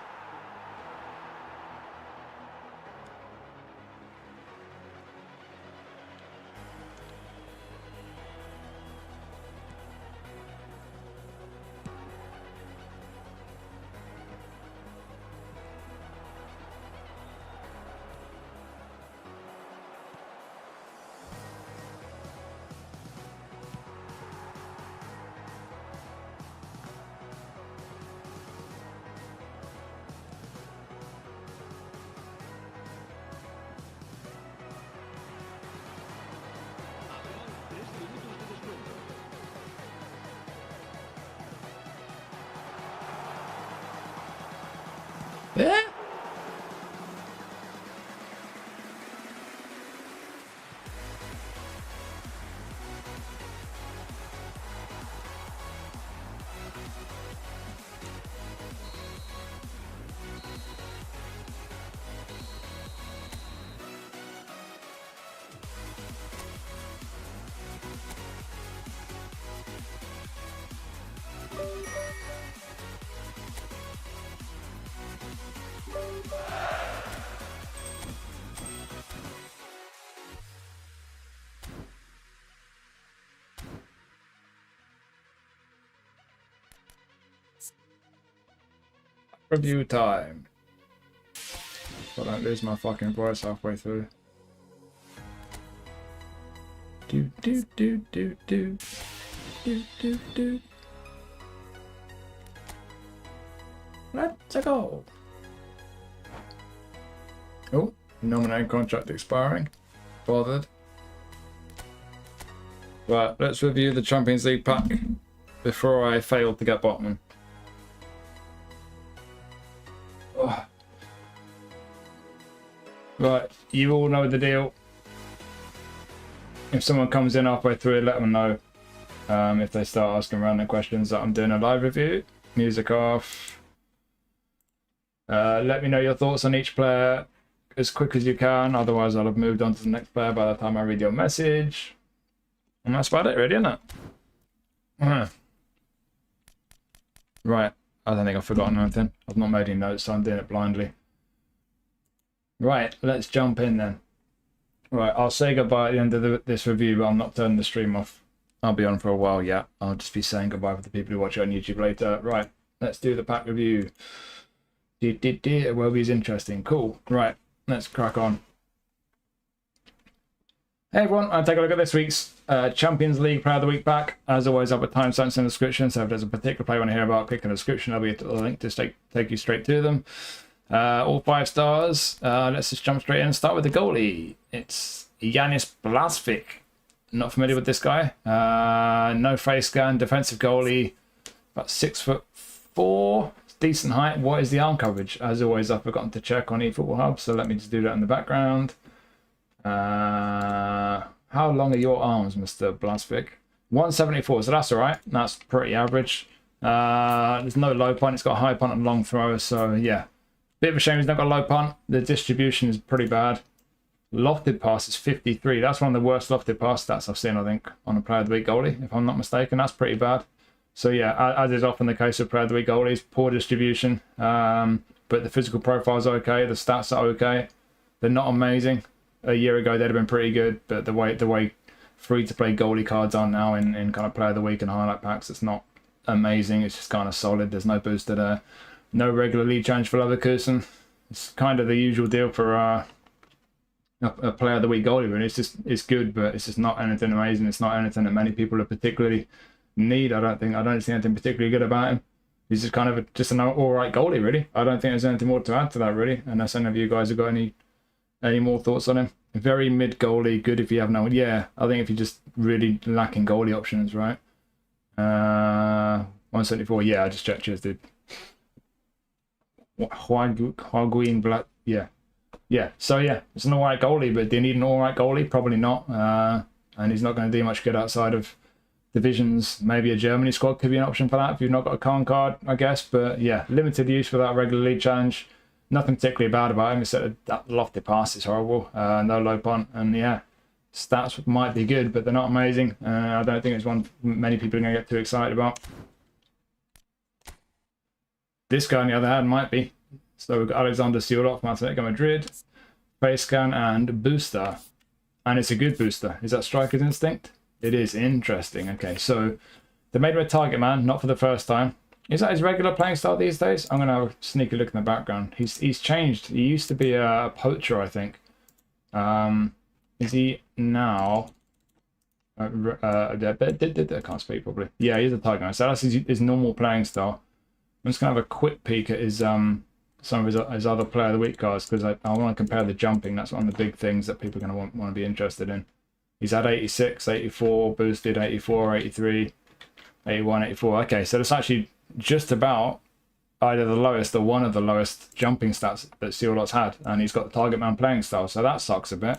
Yeah. Review time. So I don't lose my fucking voice halfway through. Do do do do do do do do. Let's go. Oh, nominating contract expiring. Bothered. Right, let's review the Champions League pack before I fail to get Botman. Oh. Right, you all know the deal. If someone comes in halfway through, let them know. If they start asking random questions that I'm doing a live review. Music off. Let me know your thoughts on each player as quick as you can. Otherwise, I'll have moved on to the next player by the time I read your message. And that's about it, really, isn't it? Right. I don't think I've forgotten anything. I've not made any notes, so I'm doing it blindly. Right. Let's jump in then. Right. I'll say goodbye at the end of this review, but I'm not turning the stream off. I'll be on for a while, yeah. I'll just be saying goodbye for the people who watch it on YouTube later. Right. Let's do the pack review. It will be interesting. Cool. Right. Let's crack on. Hey everyone, I'll take a look at this week's Champions League Player of the Week pack. As always, I'll put timestamps in the description, so if there's a particular player you want to hear about, click in the description. There'll be a link to take you straight to them. All 5 stars. Let's just jump straight in and start with the goalie. It's Yanis Blasvik. Not familiar with this guy. No face scan, defensive goalie, about 6'4". Decent height. What is the arm coverage? As always, I've forgotten to check on eFootball Hub, so let me just do that in the background. How long are your arms, Mr. Blasvik? 174, so that's all right. That's pretty average. There's no low punt. It's got a high punt and long thrower, so yeah. Bit of a shame he's not got a low punt. The distribution is pretty bad. Lofted pass is 53. That's one of the worst lofted pass stats I've seen, I think, on a Player of the Week goalie, if I'm not mistaken. That's pretty bad. So yeah, as is often the case with Player of the Week goalies, poor distribution. But the physical profile's okay. The stats are okay. They're not amazing. A year ago they'd have been pretty good, but the way free-to-play goalie cards are now in kind of Player of the Week and highlight packs, it's not amazing. It's just kind of solid. There's no booster there. No regular lead change for Leverkusen. It's kind of the usual deal for a Player of the Week goalie, really. It's good, but it's just not anything amazing. It's not anything that many people are particularly need. I don't see anything particularly good about him. He's just kind of just an all-right goalie, really. I don't think there's anything more to add to that, really, unless any of you guys have got any more thoughts on him. Very mid goalie, good if you have no one. Yeah, I think if you're just really lacking goalie options, right? 174, yeah, I just checked yours, dude. Huaguin Black, yeah. Yeah, so yeah, it's an alright goalie, but do you need an alright goalie? Probably not. And he's not going to do much good outside of divisions. Maybe a Germany squad could be an option for that if you've not got a Khan card, I guess. But yeah, limited use for that regular league challenge. Nothing particularly bad about him, except that lofted pass is horrible. No low punt, and yeah, stats might be good, but they're not amazing. I don't think it's one many people are going to get too excited about. This guy, on the other hand, might be. So we've got Alexander Siolov, Atletico Madrid, face scan and booster, and it's a good booster. Is that Striker's Instinct? It is. Interesting. Okay, so they made him a target man, not for the first time. Is that his regular playing style these days? I'm going to have a sneaky look in the background. He's changed. He used to be a poacher, I think. Is he now? I can't speak properly. Yeah, he's a target man. So that's his normal playing style. I'm just going to have a quick peek at his some of his other Player of the Week cards, because I want to compare the jumping. That's one of the big things that people are going to want to be interested in. He's had 86, 84, boosted 84, 83, 81, 84. Okay, so it's actually just about either the lowest or one of the lowest jumping stats that Sealot's had, and he's got the target man playing style, so that sucks a bit.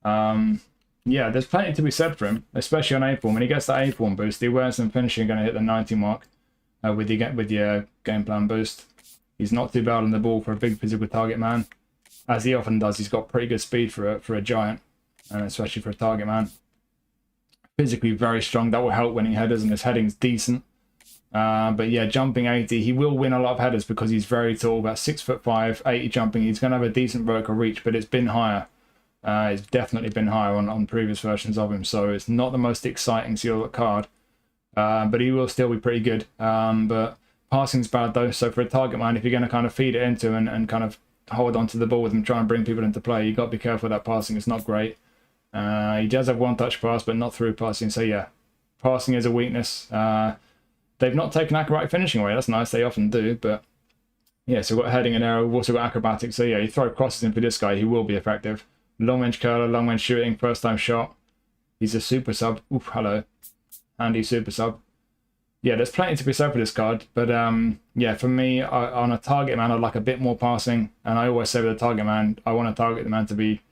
Yeah, there's plenty to be said for him, especially on A-form. When he gets that A-form boost, the awareness and finishing are going to hit the 90 mark with your game plan boost. He's not too bad on the ball for a big physical target man, as he often does. He's got pretty good speed for a giant, and especially for a target man. Physically very strong. That will help winning headers, and his heading's decent. But yeah, jumping 80, he will win a lot of headers because he's very tall, about 6'5", 80 jumping. He's going to have a decent vertical reach, but it's been higher. It's definitely been higher on previous versions of him, so it's not the most exciting Sealot card. But he will still be pretty good. But passing's bad though, so for a target man, if you're going to kind of feed it into him and kind of hold on to the ball with him, try and bring people into play, you've got to be careful with that passing. It's not great. He does have one-touch pass, but not through passing, so yeah, passing is a weakness. They've not taken acrobatic finishing away. That's nice. They often do, but Yeah, so we've got heading and aero. We've also got acrobatics. So yeah, you throw crosses in for this guy, he will be effective. Long range curler, long range shooting, first time shot. He's a super sub. Oof, hello. Handy super sub. Yeah, there's plenty to be said for this card, but yeah, for me, on a target man, I'd like a bit more passing, and I always say with a target man, I want a target man to be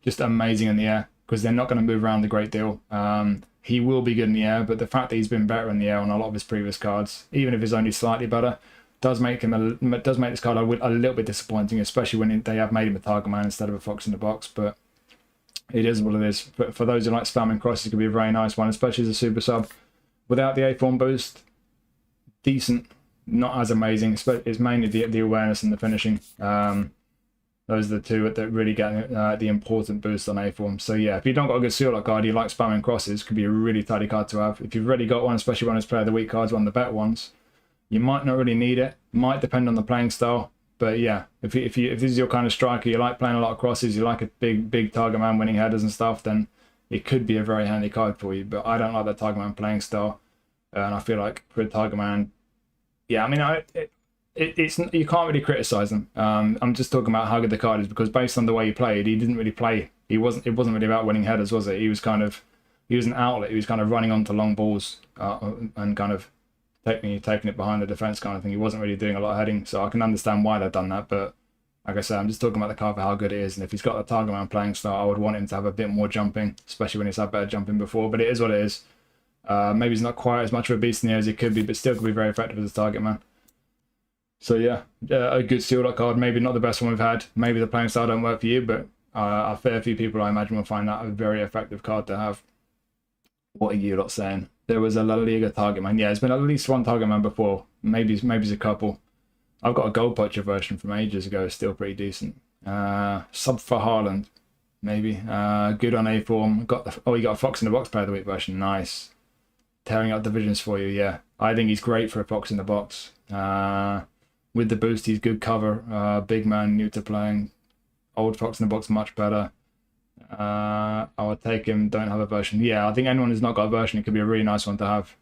just amazing in the air, because they're not going to move around a great deal. He will be good in the air, but the fact that he's been better in the air on a lot of his previous cards, even if he's only slightly better, does make this card a little bit disappointing, especially when they have made him a target man instead of a fox in the box. But it is what it is. But for those who like spamming crosses, it could be a very nice one, especially as a super sub. Without the A-form boost, decent, not as amazing. It's mainly the awareness and the finishing. Those are the two that really get the important boost on A-form. So yeah, if you don't got a good seal-lock card, you like spamming crosses, could be a really tidy card to have. If you've already got one, especially one of those Player of the Week cards, one of the better ones, you might not really need it. Might depend on the playing style. But yeah, if this is your kind of striker, you like playing a lot of crosses, you like a big target man winning headers and stuff, then it could be a very handy card for you. But I don't like that target man playing style, and I feel like for a target man, yeah, I mean, it's you can't really criticize them. I'm just talking about how good the card is, because based on the way he played, he didn't really play. It wasn't really about winning headers, was it? He was an outlet. He was kind of running onto long balls and kind of taking it behind the defense kind of thing. He wasn't really doing a lot of heading, so I can understand why they've done that. But like I said, I'm just talking about the card for how good it is, and if he's got the target man playing style, I would want him to have a bit more jumping, especially when he's had better jumping before. But it is what it is. Maybe he's not quite as much of a beast in the air as he could be, but still could be very effective as a target man. So yeah, a good seal-lock card. Maybe not the best one we've had. Maybe the playing style don't work for you, but a fair few people, I imagine, will find that a very effective card to have. What are you lot saying? There was a La Liga target man. Yeah, there's been at least one target man before. Maybe it's a couple. I've got a gold poacher version from ages ago. It's still pretty decent. Sub for Haaland, maybe. Good on A-form. You got a Fox in the Box Player of the Week version. Nice. Tearing up divisions for you. Yeah, I think he's great for a Fox in the Box. With the boost, he's good cover. Big man, new to playing. Old Fox in the Box, much better. I would take him. Don't have a version. Yeah, I think anyone who's not got a version, it could be a really nice one to have.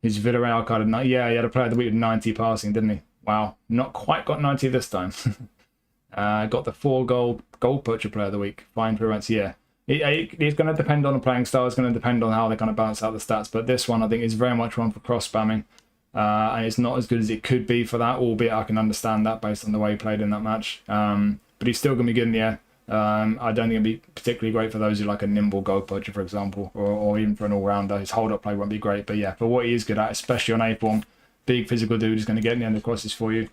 His Villarreal card, yeah, he had a Player of the Week with 90 passing, didn't he? Wow, not quite got 90 this time. Got the 4 gold poacher Player of the Week. Fine prevents, yeah. It's going to depend on the playing style. It's going to depend on how they kind of balance out the stats. But this one, I think, is very much one for cross spamming. And it's not as good as it could be for that, albeit I can understand that based on the way he played in that match. But he's still going to be good in the air. I don't think it'd be particularly great for those who like a nimble gold poacher, for example, or even for an all-rounder. His hold-up play won't be great. But yeah, for what he is good at, especially on A-form, big physical dude who's going to get in the end of crosses for you.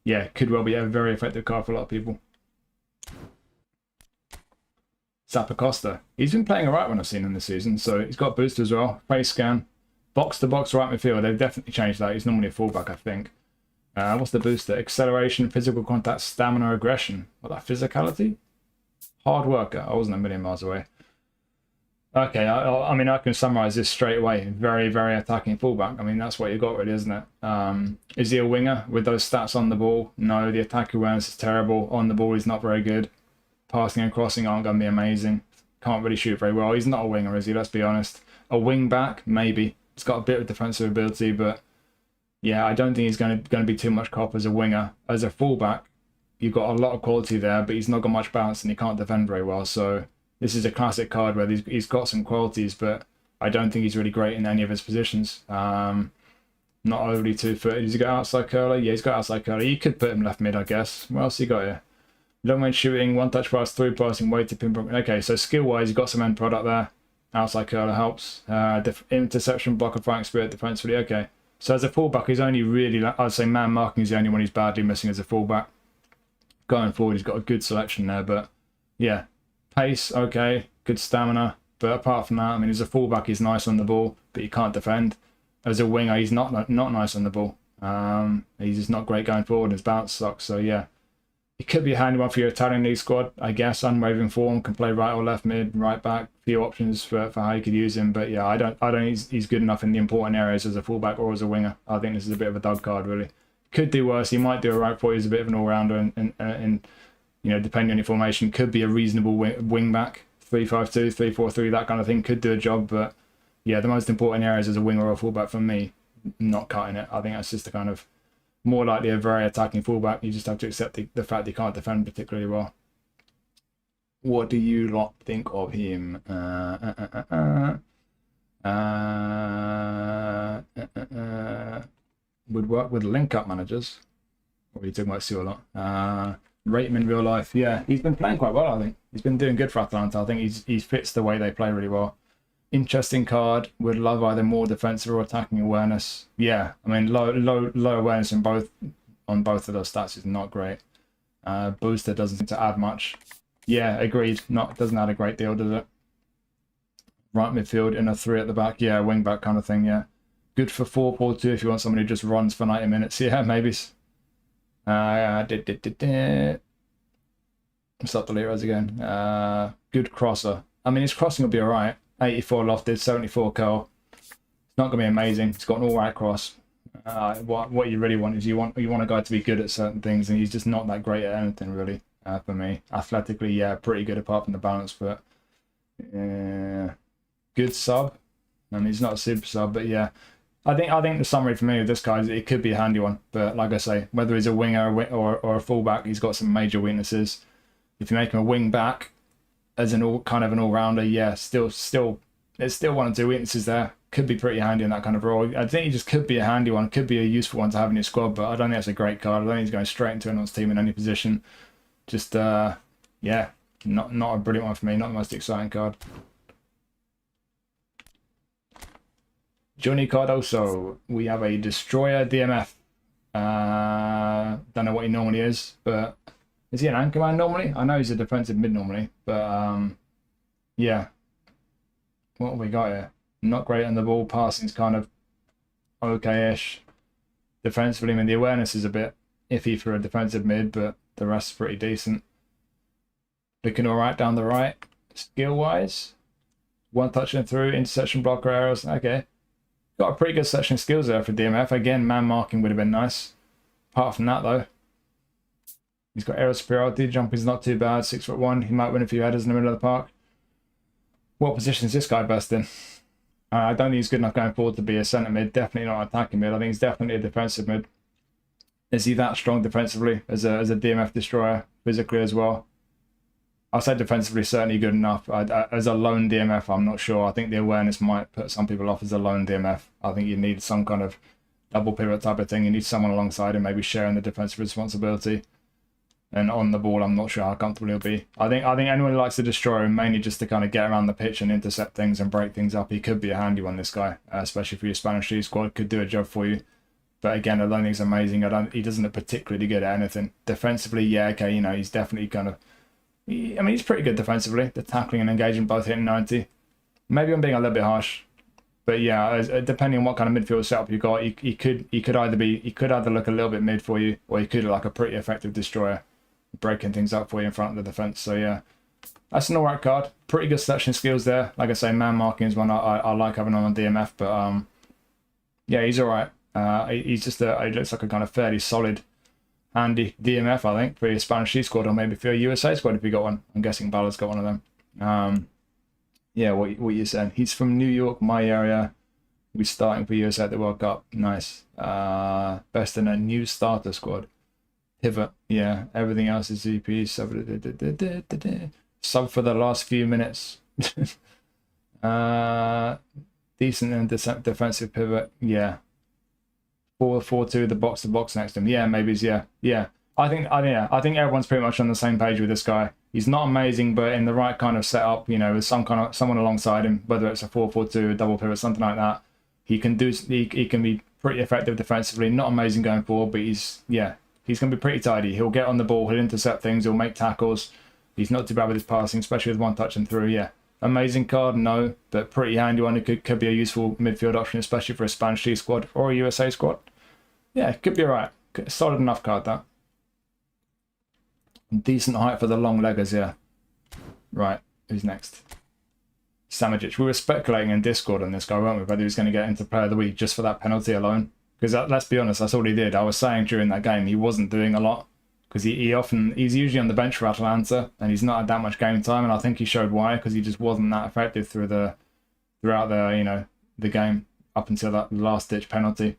Yeah, could well be a very effective card for a lot of people. Zappacosta. He's been playing alright when I've seen him this season, so he's got boost as well. Face scan. Box to box right midfield. They've definitely changed that. He's normally a fullback, I think. What's the booster? Acceleration, physical contact, stamina, aggression. What, that physicality? Hard worker. I wasn't a million miles away. Okay, I mean, I can summarize this straight away. Very, very attacking fullback. I mean, that's what you got, really, isn't it? Is he a winger with those stats on the ball? No, the attack awareness is terrible. On the ball, he's not very good. Passing and crossing aren't going to be amazing. Can't really shoot very well. He's not a winger, is he? Let's be honest. A wing back, maybe. He's got a bit of defensive ability, but yeah, I don't think he's going to be too much cop as a winger. As a fullback, you've got a lot of quality there, but he's not got much balance and he can't defend very well. So this is a classic card where he's got some qualities, but I don't think he's really great in any of his positions. Not overly 2-footed. Has he got outside curler? Yeah, he's got outside curler. You could put him left mid, I guess. What else he got here? Long range shooting, one touch pass, through passing, weighted pinpoint. Okay, so skill wise, you've got some end product there. Outside curler helps. Interception, blocker, fighting spirit, defensively. Okay. So as a fullback, he's only really, I'd say man marking is the only one he's badly missing as a fullback. Going forward, he's got a good selection there, but yeah. Pace, okay. Good stamina. But apart from that, I mean, as a fullback, he's nice on the ball, but he can't defend. As a winger, he's not nice on the ball. He's just not great going forward. His bounce sucks, so yeah. It could be a handy one for your Italian league squad, I guess. Unwavering form, can play right or left mid, right back. Few options for how you could use him, but yeah, I don't think he's good enough in the important areas as a fullback or as a winger. I think this is a bit of a dud card, really. Could do worse. He might do it right for you. He's a bit of an all-rounder, and you know, depending on your formation, could be a reasonable wing back, 3-5-2, 3-4-3, that kind of thing. Could do a job, but yeah, the most important areas as a winger or a fullback for me, not cutting it. I think that's just a kind of more likely a very attacking fullback. You just have to accept the fact he can't defend particularly well. What do you lot think of him? Would work with link-up managers. What are you talking about, Sue a lot? Rate him in real life. Yeah, he's been playing quite well, I think. He's been doing good for Atalanta. I think he fits the way they play really well. Interesting card. Would love either more defensive or attacking awareness. Yeah, I mean low awareness on both of those stats is not great. Booster doesn't seem to add much. Yeah, agreed. Doesn't add a great deal, does it? Right midfield in a 3 at the back. Yeah, wing back kind of thing. Yeah, good for 4-4-2 if you want somebody who just runs for 90 minutes. Yeah, maybe. Start the leaders again. Good crosser. I mean, his crossing will be alright. 84 lofted, 74 curl. It's not gonna be amazing. It's got an alright cross. What you really want is you want a guy to be good at certain things, and he's just not that great at anything really. For me, athletically, yeah, pretty good apart from the balance, but good sub. I mean, he's not a super sub, but yeah. I think the summary for me of this guy is it could be a handy one, but like I say, whether he's a winger or a fullback, he's got some major weaknesses. If you make him a wing back as an all-rounder, yeah, there's still 1 or 2 weaknesses there. Could be pretty handy in that kind of role. I think he just could be a handy one, could be a useful one to have in your squad, but I don't think that's a great card. I don't think he's going straight into anyone's team in any position. Just yeah, not a brilliant one for me. Not the most exciting card. Johnny Cardoso, we have a Destroyer DMF. Don't know what he normally is, but is he an anchor man normally? I know he's a defensive mid normally, but yeah. What have we got here? Not great on the ball. Passing's kind of okay-ish. Defensively, I mean, the awareness is a bit iffy for a defensive mid, but the rest is pretty decent. Looking all right down the right. Skill-wise, 1 touching through, interception blocker errors. Okay. Got a pretty good section of skills there for DMF. Again, man marking would have been nice. Apart from that, though, he's got aerial superiority. Jumping's not too bad. 6'1". He might win a few headers in the middle of the park. What position is this guy best in? I don't think he's good enough going forward to be a centre mid. Definitely not an attacking mid. I think he's definitely a defensive mid. Is he that strong defensively as a DMF destroyer physically as well? I'll say defensively certainly good enough. As a lone DMF, I'm not sure. I think the awareness might put some people off as a lone DMF. I think you need some kind of double pivot type of thing. You need someone alongside him, maybe sharing the defensive responsibility. And on the ball, I'm not sure how comfortable he'll be. I think anyone who likes to destroy him, mainly just to kind of get around the pitch and intercept things and break things up, he could be a handy one, this guy. Especially for your Spanish League squad, could do a job for you. But again, I don't think he's amazing. He doesn't look particularly good at anything. Defensively, yeah, okay, you know, he's definitely kind of... I mean, he's pretty good defensively. The tackling and engaging both hitting 90. Maybe I'm being a little bit harsh, but yeah, depending on what kind of midfield setup you got, he could either look a little bit mid for you, or he could look like a pretty effective destroyer, breaking things up for you in front of the defense. So yeah, that's an alright card. Pretty good selection skills there. Like I say, man marking is one I like having on DMF, but yeah, he's alright. He's just he looks like a kind of fairly solid, handy DMF, I think, for your Spanish League squad, or maybe for your USA squad if you got one. I'm guessing Ballard's got one of them. Yeah, what you said. He's from New York, my area. We're starting for USA at the World Cup. Nice. Best in a new starter squad. Pivot. Yeah, everything else is ZP. Sub for the last few minutes. Decent and defensive pivot. Yeah. 4-4-2, the box to box next to him. Yeah, maybe. Yeah. I think everyone's pretty much on the same page with this guy. He's not amazing, but in the right kind of setup, you know, with someone alongside him, whether it's a 4-4-2, a double pivot, something like that, he can be pretty effective defensively. Not amazing going forward, but he's going to be pretty tidy. He'll get on the ball, he'll intercept things, he'll make tackles. He's not too bad with his passing, especially with one touch and through. Yeah, amazing card, no, but pretty handy one. It could be a useful midfield option, especially for a Spanish League squad or a USA squad. Yeah, it could be alright. Solid enough card, that. Decent height for the long leggers, yeah. Right, who's next? Samajic. We were speculating in Discord on this guy, weren't we? Whether he was going to get into Player of the Week just for that penalty alone. Because let's be honest, that's all he did. I was saying during that game he wasn't doing a lot. Because he's usually on the bench for Atalanta, and he's not had that much game time, and I think he showed why, because he just wasn't that effective throughout the game up until that last ditch penalty.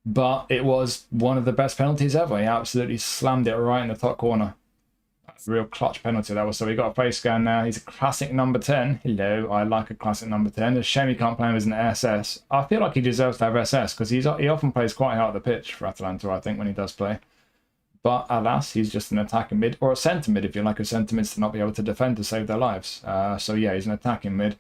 but it was one of the best penalties ever. He absolutely slammed it right in the top corner. That's a real clutch penalty that was. So we got a face scan now. He's a classic number 10. Hello, I like a classic number 10. It's a shame he can't play him as an SS. I feel like he deserves to have SS because he often plays quite high up the pitch for Atalanta, I think, when he does play. But alas, he's just an attacking mid, or a centre mid if you like a centre mid to not be able to defend to save their lives. So yeah, he's an attacking mid.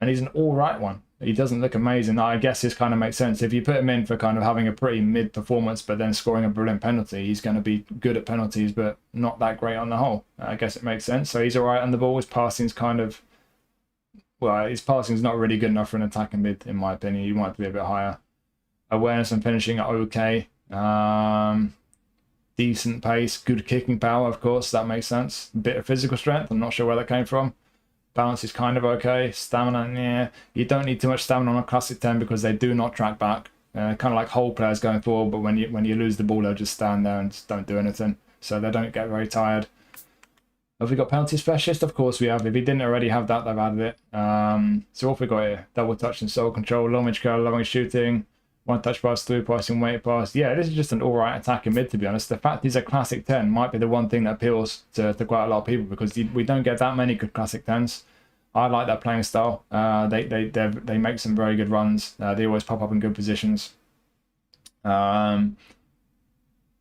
And he's an all-right one. He doesn't look amazing. I guess this kind of makes sense. If you put him in for kind of having a pretty mid performance but then scoring a brilliant penalty, he's going to be good at penalties but not that great on the whole. I guess it makes sense. So he's all right on the ball. His passing's kind of... Well, his passing's not really good enough for an attacking mid, in my opinion. You want it to be a bit higher. Awareness and finishing are okay. Decent pace, good kicking power, of course, that makes sense. A bit of physical strength, I'm not sure where that came from. Balance is kind of okay. Stamina, yeah. You don't need too much stamina on a classic 10 because they do not track back. Kind of like whole players going forward, but when you lose the ball, they'll just stand there and just don't do anything. So they don't get very tired. Have we got penalty specialist? Of course we have. If he didn't already have that, they've added it. So what have we got here? Double touch and soul control, long range curl, long range shooting. One touch pass, through passing, weight pass. Yeah, this is just an alright attacking mid, to be honest. The fact he's a classic 10 might be the one thing that appeals to quite a lot of people because we don't get that many good classic 10s. I like that playing style. They make some very good runs. They always pop up in good positions. And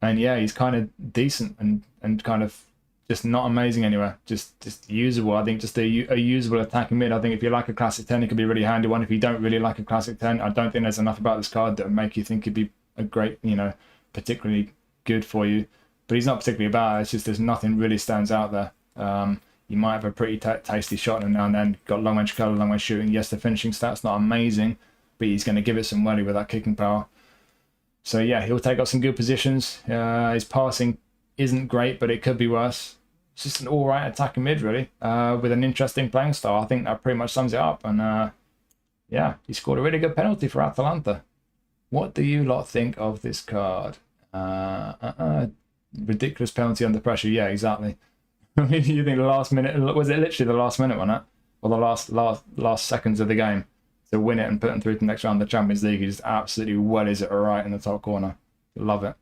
yeah, he's kind of decent and kind of just not amazing anywhere. Just usable. I think just a usable attacking mid. I think if you like a classic 10, it could be a really handy one. If you don't really like a classic 10, I don't think there's enough about this card that would make you think it'd be a great, particularly good for you. But he's not particularly bad. It's just there's nothing really stands out there. You might have a pretty tasty shot now and then. Got long range curl, long range shooting. Yes, the finishing stat's not amazing, but he's going to give it some welly with that kicking power. So yeah, he'll take up some good positions. His passing isn't great, but it could be worse. It's just an all-right attacking mid, really, with an interesting playing style. I think that pretty much sums it up. And yeah, he scored a really good penalty for Atalanta. What do you lot think of this card? Ridiculous penalty under pressure. Yeah, exactly. I mean, you think the last minute, was it literally the last minute, wasn't it? Or the last seconds of the game to win it and put them through to the next round of the Champions League? He just absolutely wellies it right in the top corner. Love it.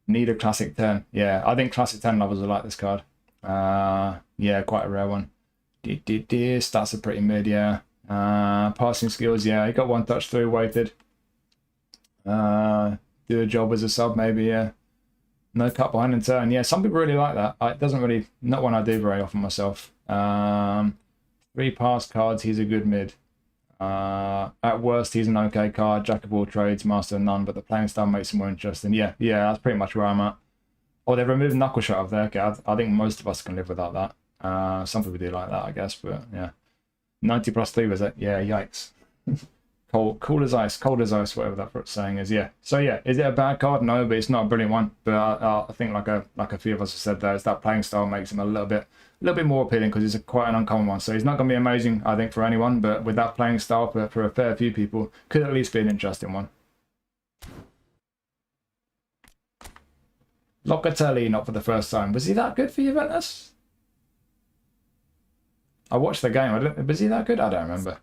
Need a classic 10. Yeah, I think classic 10 lovers will like this card. Yeah, quite a rare one. Stats are pretty mid, yeah. Passing skills, yeah. He got one touch through, weighted. Do a job as a sub, maybe, yeah. No cut behind and turn. Yeah, some people really like that. It doesn't really, not one I do very often myself. 3 pass cards, he's a good mid. At worst, he's an okay card. Jack of all trades, master of none, but the playing style makes him more interesting. Yeah, that's pretty much where I'm at. Oh, they've removed knuckle shot of there. Okay, I think most of us can live without that. Some people do like that, I guess, but yeah. 90 plus 3 was it? Yeah, yikes. Cold as ice, whatever that saying is. Yeah. So yeah, is it a bad card? No, but it's not a brilliant one. But I think like a few of us have said there, is that playing style makes him a little bit more appealing because it's quite an uncommon one. So he's not going to be amazing, I think, for anyone. But with that playing style, for a fair few people, could at least be an interesting one. Locatelli, not for the first time. Was he that good for Juventus? I watched the game. Was he that good? I don't remember.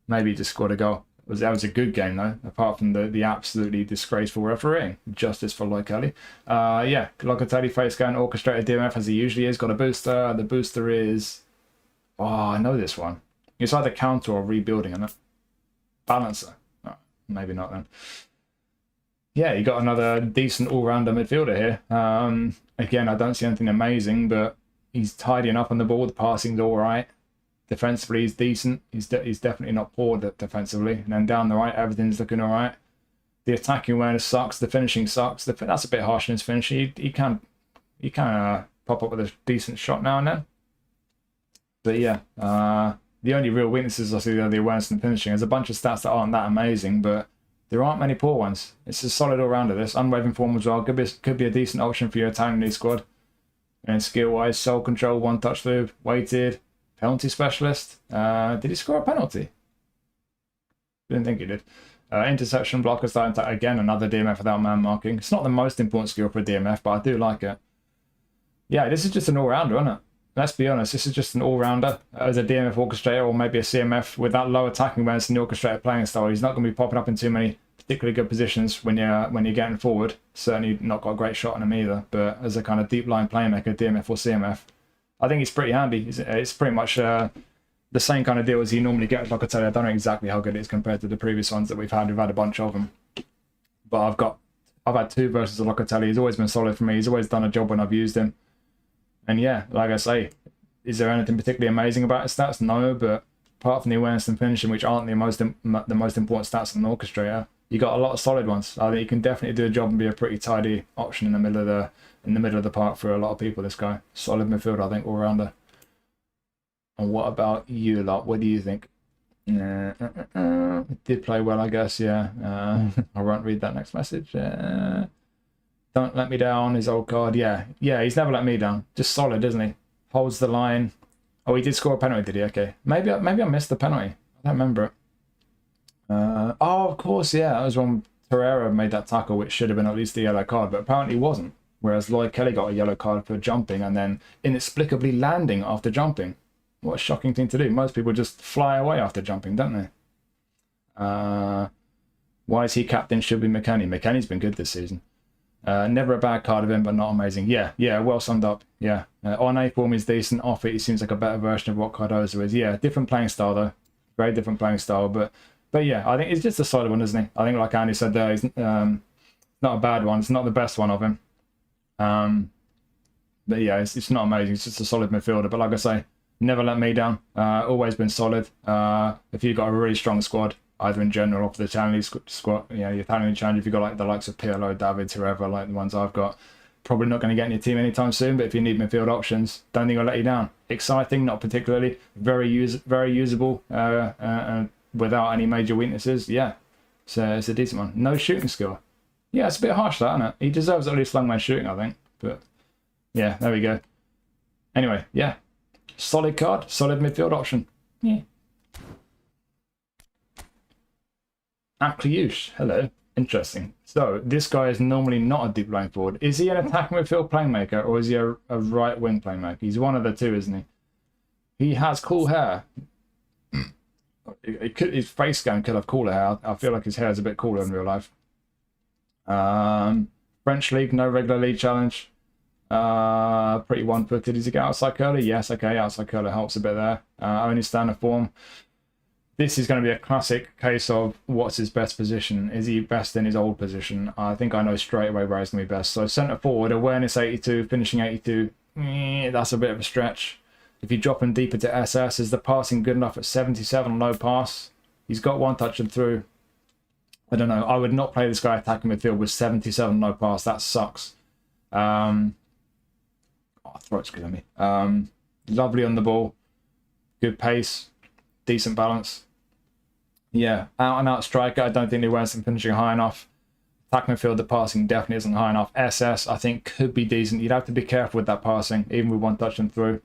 Maybe he just scored a goal. That was a good game though, apart from the absolutely disgraceful refereeing. Justice for Locatelli. Yeah, Locatelli face scan, orchestrated DMF as he usually is. Got a booster. The booster is... Oh, I know this one. It's either counter or rebuilding, isn't it? Balancer. Oh, maybe not then. Yeah, you got another decent all-rounder midfielder here. Again, I don't see anything amazing, but he's tidying up on the ball. The passing's all right. Defensively, he's decent. He's definitely not poor defensively. And then down the right, everything's looking all right. The attacking awareness sucks. The finishing sucks. That's a bit harsh in his finishing. He can pop up with a decent shot now and then. But yeah, the only real weaknesses I see are the awareness and finishing. There's a bunch of stats that aren't that amazing, but there aren't many poor ones. It's a solid all-rounder, this. Unwavering form as well. Could be a decent option for your Italian league squad. And skill-wise, soul control, one touch through, weighted, penalty specialist. Did he score a penalty? Didn't think he did. Interception, blocker, starting attack. Again, another DMF without man marking. It's not the most important skill for a DMF, but I do like it. Yeah, this is just an all-rounder, isn't it? Let's be honest, this is just an all-rounder. As a DMF orchestrator or maybe a CMF with that low attacking awareness and the orchestrator playing style, he's not going to be popping up in too many particularly good positions when you're getting forward. Certainly not got a great shot on him either. But as a kind of deep line playmaker, DMF or CMF, I think he's pretty handy. It's pretty much the same kind of deal as you normally get with Locatelli. I don't know exactly how good it is compared to the previous ones that we've had. We've had a bunch of them, but I've had 2 versions of Locatelli. He's always been solid for me. He's always done a job when I've used him. And yeah, like I say, is there anything particularly amazing about his stats? No, but apart from the awareness and finishing, which aren't the most important stats in an orchestrator, you got a lot of solid ones. I think he can definitely do a job and be a pretty tidy option in the middle of the park for a lot of people. This guy, solid midfielder, I think, all rounder. And what about you lot? What do you think? Did play well, I guess. Yeah. I won't read that next message. Don't let me down. His old card. Yeah. He's never let me down. Just solid, isn't he? Holds the line. Oh, he did score a penalty, did he? Okay. Maybe I missed the penalty. I don't remember it. Oh, of course, yeah. That was when Torreira made that tackle, which should have been at least a yellow card, but apparently wasn't. Whereas Lloyd Kelly got a yellow card for jumping and then inexplicably landing after jumping. What a shocking thing to do. Most people just fly away after jumping, don't they? Why is he captain? Should be McKennie. McKennie's been good this season. Never a bad card of him, but not amazing. Yeah, well summed up. Yeah. On A form he's decent. Off it, he seems like a better version of what Cardozo is. Yeah, different playing style though. Very different playing style. But yeah, I think he's just a solid one, isn't he? I think like Andy said there, he's not a bad one. It's not the best one of him. But yeah, it's not amazing. It's just a solid midfielder. But like I say, never let me down. Always been solid. If you've got a really strong squad, either in general or for the Italian squad, you know, your Italian challenge, if you've got like the likes of Pirlo, David, whoever, like the ones I've got, probably not going to get in your team anytime soon. But if you need midfield options, don't think I'll let you down. Exciting, not particularly. Very usable, without any major weaknesses. Yeah, so it's a decent one. No shooting skill. Yeah, it's a bit harsh, that, isn't it? He deserves at least long man shooting, I think. But yeah, there we go. Anyway, yeah, solid card, solid midfield option. Yeah. Akliush, hello. Interesting. So this guy is normally not a deep line forward. Is he an attacking midfield playmaker or is he a right wing playmaker? He's one of the two, isn't he? He has cool hair. His face scan could have cooler hair. I feel like his hair is a bit cooler in real life. French league, no regular league challenge. Pretty one-footed. Is he get outside curler? Yes, okay, outside curler helps a bit there. Only standard form. This is going to be a classic case of what's his best position. Is he best in his old position? I think I know straight away where he's going to be best. So centre forward, awareness 82, finishing 82. That's a bit of a stretch. If you drop him deeper to SS, is the passing good enough at 77 low pass? He's got one touch and through. I don't know. I would not play this guy attacking midfield with 77 low pass. That sucks. Throat's killing me. Lovely on the ball. Good pace. Decent balance. Yeah, out and out striker. I don't think they weren't finishing high enough. Attack midfield, the passing definitely isn't high enough. SS, I think, could be decent. You'd have to be careful with that passing, even with one touch and through.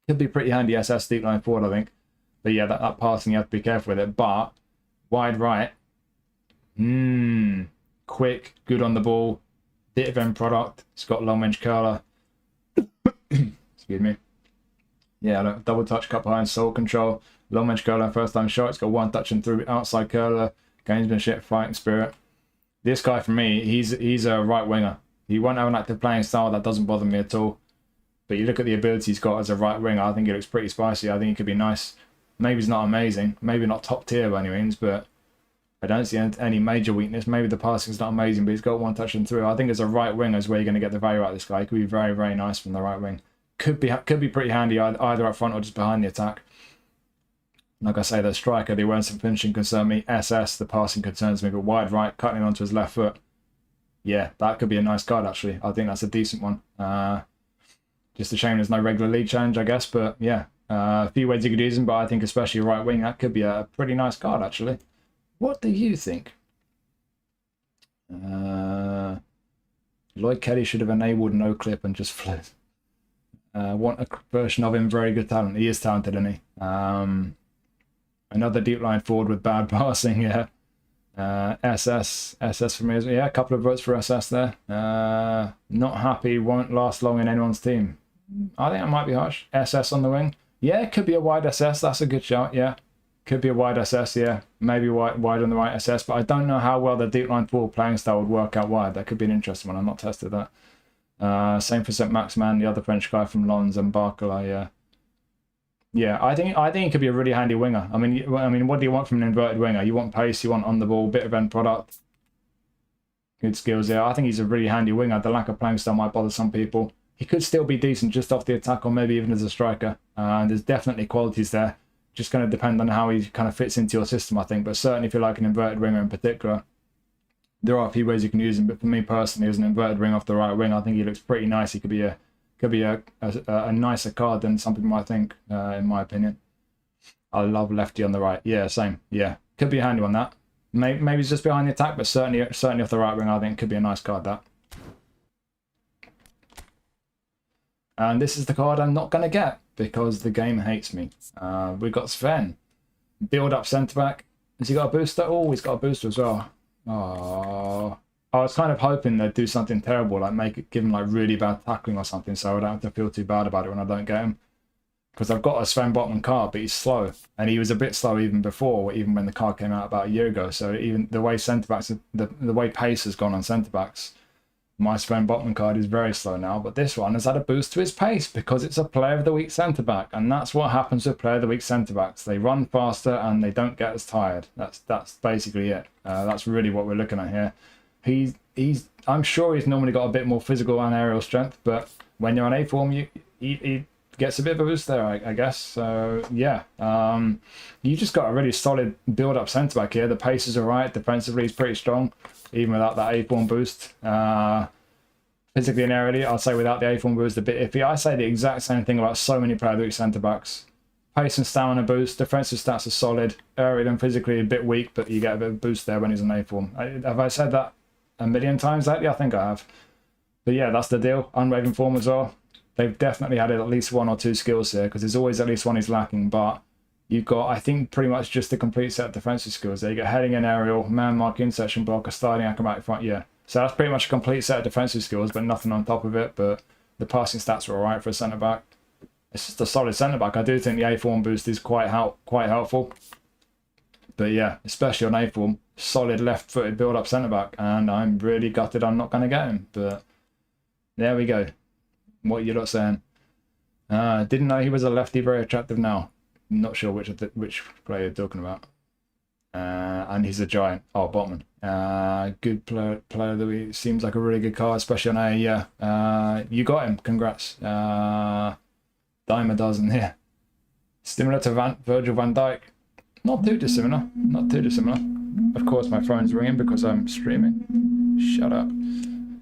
Could be pretty handy SS deep line forward, I think. But yeah, that passing, you have to be careful with it. But wide right, quick, good on the ball, bit of end product. It's got long range curler. Excuse me. Yeah, look, double touch, cup behind, soul control, long range curler, first time shot. It's got one touch and through, outside curler, gamesmanship, fighting spirit. This guy for me, he's a right winger. He won't have an active playing style. That doesn't bother me at all. But you look at the ability he's got as a right winger, I think he looks pretty spicy. I think he could be nice. Maybe he's not amazing. Maybe not top tier by any means, but I don't see any major weakness. Maybe the passing's not amazing, but he's got one touch and through. I think as a right winger is where you're going to get the value out of this guy. He could be very, very nice from the right wing. Could be pretty handy either up front or just behind the attack. Like I say, the striker, the awareness and finishing concern me. SS, the passing concerns me, but wide right, cutting onto his left foot. Yeah, that could be a nice card, actually. I think that's a decent one. Just a shame there's no regular league challenge, I guess. But yeah, a few ways you could use him, but I think especially right wing, that could be a pretty nice card, actually. What do you think? Lloyd Kelly should have enabled no clip and just flew. Want a version of him, very good talent. He is talented, isn't he? Another deep line forward with bad passing, yeah. SS for me, yeah, a couple of votes for SS there. Not happy, won't last long in anyone's team. I think that might be harsh. SS on the wing. Yeah, it could be a wide SS, that's a good shot, yeah. Could be a wide SS, yeah. Maybe wide on the right SS, but I don't know how well the deep line forward playing style would work out wide. That could be an interesting one. I've not tested that. Same for St. Maximan, the other French guy from Lens, and Barcola, yeah. Yeah, I think he could be a really handy winger. I mean, what do you want from an inverted winger? You want pace, you want on the ball, bit of end product, good skills there. I think he's a really handy winger. The lack of playing style might bother some people. He could still be decent just off the attack, or maybe even as a striker. There's definitely qualities there. Just going to depend on how he kind of fits into your system, I think. But certainly, if you like an inverted winger in particular, there are a few ways you can use him. But for me personally, as an inverted wing off the right wing, I think he looks pretty nice. He could be a nicer card than some people might think, in my opinion. I love lefty on the right. Yeah, same. Yeah, could be a handy one, that. Maybe it's just behind the attack, but certainly off the right wing, I think could be a nice card, that. And this is the card I'm not going to get because the game hates me. We got Sven. Build up centre back. Has he got a booster? Oh, he's got a booster as well. Oh, I was kind of hoping they'd do something terrible, like give him like really bad tackling or something, so I don't have to feel too bad about it when I don't get him. Because I've got a Sven Botman card, but he's slow, and he was a bit slow even before, even when the card came out about a year ago. So even the way centre backs, the way pace has gone on centre backs, my Sven Botman card is very slow now. But this one has had a boost to his pace because it's a Player of the Week centre back, and that's what happens with Player of the Week centre backs. They run faster and they don't get as tired. That's basically it. That's really what we're looking at here. I'm sure he's normally got a bit more physical and aerial strength, but when you're on A form, he gets a bit of a boost there, I guess. So yeah, you just got a really solid build-up centre back here. The pace is alright. Defensively, he's pretty strong, even without that A form boost. Physically and aerially, I'll say without the A form boost, a bit iffy. I say the exact same thing about so many Player of the Week centre backs. Pace and stamina boost. Defensive stats are solid. Aerial and physically a bit weak, but you get a bit of boost there when he's on A form. Have I said that a million times lately? I think I have. But yeah, that's the deal. Unwavering form as well. They've definitely had at least one or two skills here, because there's always at least one he's lacking. But you've got, I think, pretty much just a complete set of defensive skills there. You got heading and aerial, man mark, intersection block, a sliding acrobatic front. Yeah. So that's pretty much a complete set of defensive skills, but nothing on top of it. But the passing stats are alright for a centre back. It's just a solid centre back. I do think the A form boost is quite helpful. But yeah, especially on A form, solid left-footed build-up centre back, and I'm really gutted I'm not going to get him. But there we go. What are you lot saying? Didn't know he was a lefty. Very attractive now. Not sure which player you're talking about. And he's a giant. Oh, Botman. Good player of the week. Seems like a really good card, especially on A. Yeah. You got him. Congrats. Dime a dozen here. Similar to Virgil van Dijk. Not too dissimilar. Not too dissimilar. Of course, my phone's ringing because I'm streaming. Shut up.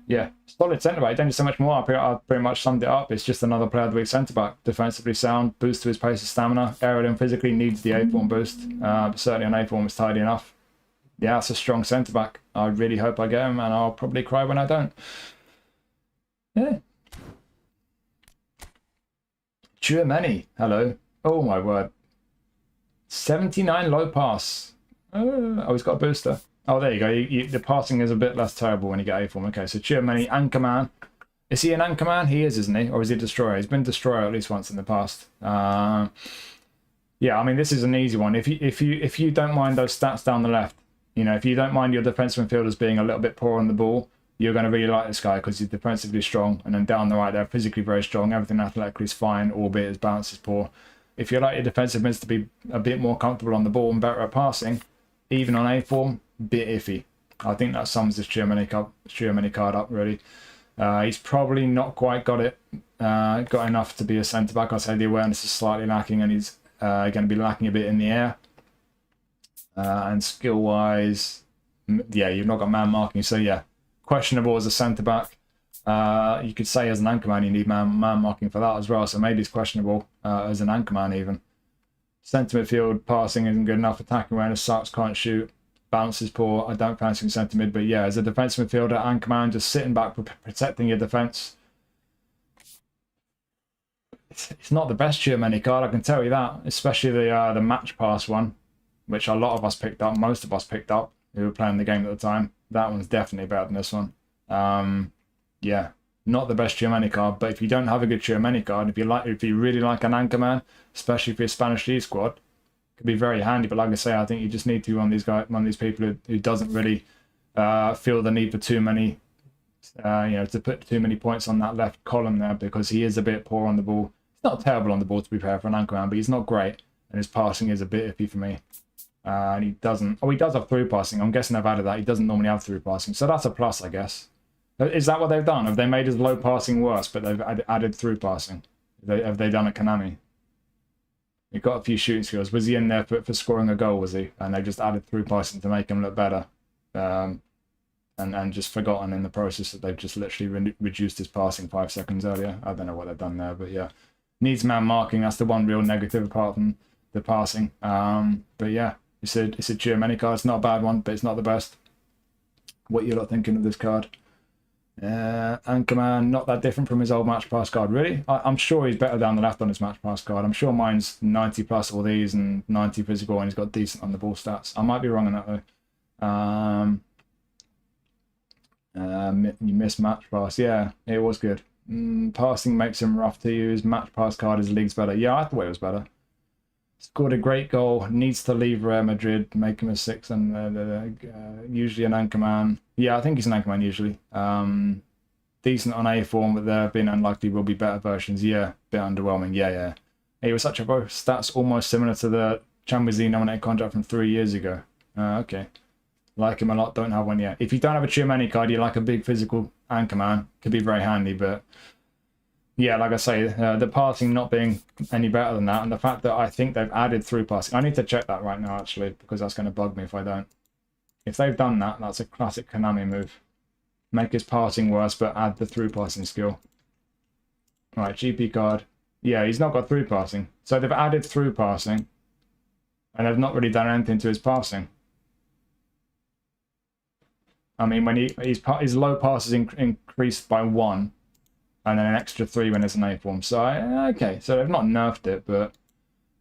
Yeah, solid centre back. Don't need so much more. I pretty much summed it up. It's just another Player of the Week centre back. Defensively sound, boost to his pace and stamina. Aerial and physically needs the A form boost. But certainly on A form is tidy enough. Yeah, it's a strong centre back. I really hope I get him, and I'll probably cry when I don't. Yeah. Germany. Hello. Oh my word. 79 low pass. Oh, he's got a booster. Oh, there you go. The passing is a bit less terrible when you get A form. Okay, so Germany, Anchorman. Is he an Anchorman? He is, isn't he? Or is he a Destroyer? He's been Destroyer at least once in the past. Yeah, I mean, this is an easy one. If you don't mind those stats down the left, you know, if you don't mind your defensive midfielders being a little bit poor on the ball, you're going to really like this guy because he's defensively strong. And then down the right, they're physically very strong. Everything athletically is fine, albeit his balance is poor. If you like your defensive mids to be a bit more comfortable on the ball and better at passing, even on A form, bit iffy. I think that sums this Germany card up really. He's probably not quite got enough to be a centre back. I'd say the awareness is slightly lacking, and he's going to be lacking a bit in the air. And skill wise, yeah, you've not got man marking, so yeah, questionable as a centre back. You could say as an anchorman you need man marking for that as well, so maybe it's questionable as an anchorman even. Centre midfield passing isn't good enough. Attacking awareness sucks, can't shoot. Balance is poor. I don't fancy him centre mid, but yeah, as a defensive midfielder, anchorman, just sitting back, protecting your defence. It's not the best Germany card, I can tell you that. Especially the match pass one, which a lot of us picked up, most of us picked up who were playing the game at the time. That one's definitely better than this one. Yeah, not the best Germany card, but if you don't have a good Germany card, if you really like an anchorman, especially for your Spanish League squad, Could be very handy, but like I say, I think you just need to be one of these people who doesn't really feel the need for too many, to put too many points on that left column there, because he is a bit poor on the ball. He's not terrible on the ball, to be fair, for an anchorman, but he's not great, and his passing is a bit iffy for me. And he doesn't. Oh, he does have through passing. I'm guessing they've added that. He doesn't normally have through passing, so that's a plus, I guess. Is that what they've done? Have they made his low passing worse, but they've added through passing? Have they done a Konami? He got a few shooting skills. Was he in there for scoring a goal, was he? And they just added through passing to make him look better. And just forgotten in the process that they've just literally reduced his passing 5 seconds earlier. I don't know what they've done there, but yeah. Needs man marking. That's the one real negative apart from the passing. But yeah, it's a Giameni card. It's not a bad one, but it's not the best. What you lot thinking of this card? Anchorman, not that different from his old match pass card, really. I'm sure he's better down the left on his match pass card. I'm sure mine's 90 plus all these and 90 physical, and he's got decent on the ball stats. I might be wrong on that though. You missed match pass. Yeah, it was good. Passing makes him rough to use. Match pass card is league's better. Yeah, I thought it was better. Scored a great goal. Needs to leave Real Madrid. Make him a 6 and usually an anchorman. Yeah, I think he's an anchorman usually. Decent on A form, but there have been unlikely will be better versions. Yeah, bit underwhelming. Yeah. He was such a both stats almost similar to the Champions League nominated contract from 3 years ago. Okay. Like him a lot, don't have one yet. If you don't have a Giameni card, you like a big physical anchorman. Could be very handy, but yeah, like I say, the passing not being any better than that, and the fact that I think they've added through passing. I need to check that right now, actually, because that's going to bug me if I don't. If they've done that, that's a classic Konami move. Make his passing worse, but add the through passing skill. Right, GP card. Yeah, he's not got through passing. So they've added through passing, and they've not really done anything to his passing. I mean, when his low pass is increased by 1, and then an extra 3 when it's an A form. So okay, so they've not nerfed it, but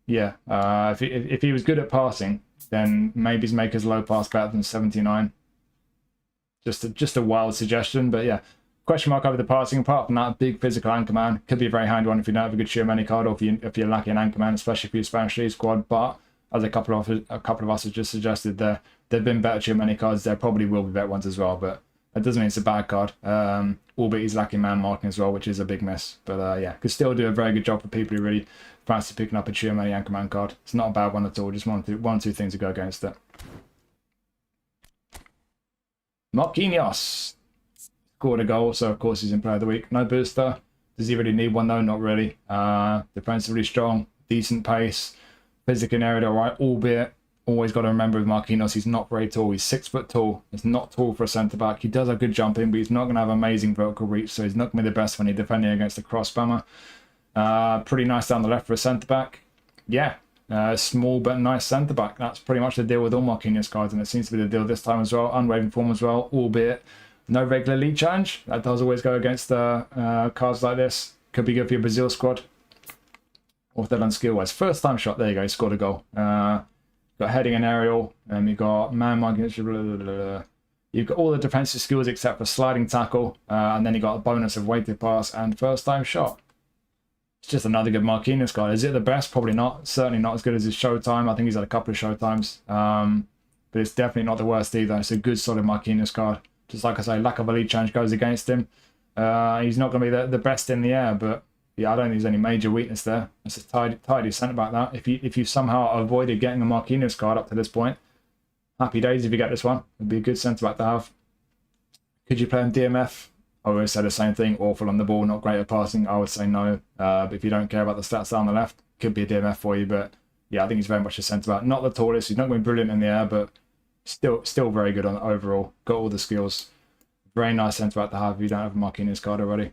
yeah, if he was good at passing, then maybe make his low pass better than 79. Just a wild suggestion, but yeah. Question mark over the passing. Apart from that, big physical anchorman could be a very handy one if you don't have a good Giameni card, or if you're lacking an anchorman, especially for your Spanish League squad. But as a couple of us have just suggested, there've been better Giameni cards. There probably will be better ones as well, but that doesn't mean it's a bad card. Albeit he's lacking man marking as well, which is a big miss. But yeah, could still do a very good job for people who really fancy picking up a Giameni anchorman card. It's not a bad one at all. Just one, two things to go against it. Marquinhos scored a goal, so of course he's in player of the week. No booster. Does he really need one though? Not really. Defensively strong, decent pace, physical in area, alright, albeit always got to remember with Marquinhos, he's not very tall. He's 6 foot tall. It's not tall for a centre back. He does have good jumping, but he's not going to have amazing vertical reach, so he's not going to be the best when he's defending against a cross spammer. Pretty nice down the left for a centre back. Yeah, small but nice centre back. That's pretty much the deal with all Marquinhos cards, and it seems to be the deal this time as well. Unwavering form as well, albeit no regular league challenge. That does always go against cards like this. Could be good for your Brazil squad. Or if they're done skill wise. First time shot, there you go, he scored a goal. Got heading and aerial, and you've got man marking. You've got all the defensive skills except for sliding tackle, and then you got a bonus of weighted pass and first time shot. It's just another good Marquinhos card. Is it the best? Probably not. Certainly not as good as his Showtime. I think he's had a couple of Showtimes, but it's definitely not the worst either. It's a good solid Marquinhos card. Just like I say, lack of a lead challenge goes against him. He's not going to be the best in the air, but yeah, I don't think there's any major weakness there. It's a tidy centre back that. If you somehow avoided getting a Marquinhos card up to this point, happy days if you get this one. It'd be a good centre back to have. Could you play him DMF? I always say the same thing. Awful on the ball, not great at passing. I would say no. But if you don't care about the stats down the left, could be a DMF for you. But yeah, I think he's very much a centre back. Not the tallest. He's not going to be brilliant in the air, but still very good on overall. Got all the skills. Very nice centre back to have if you don't have a Marquinhos card already.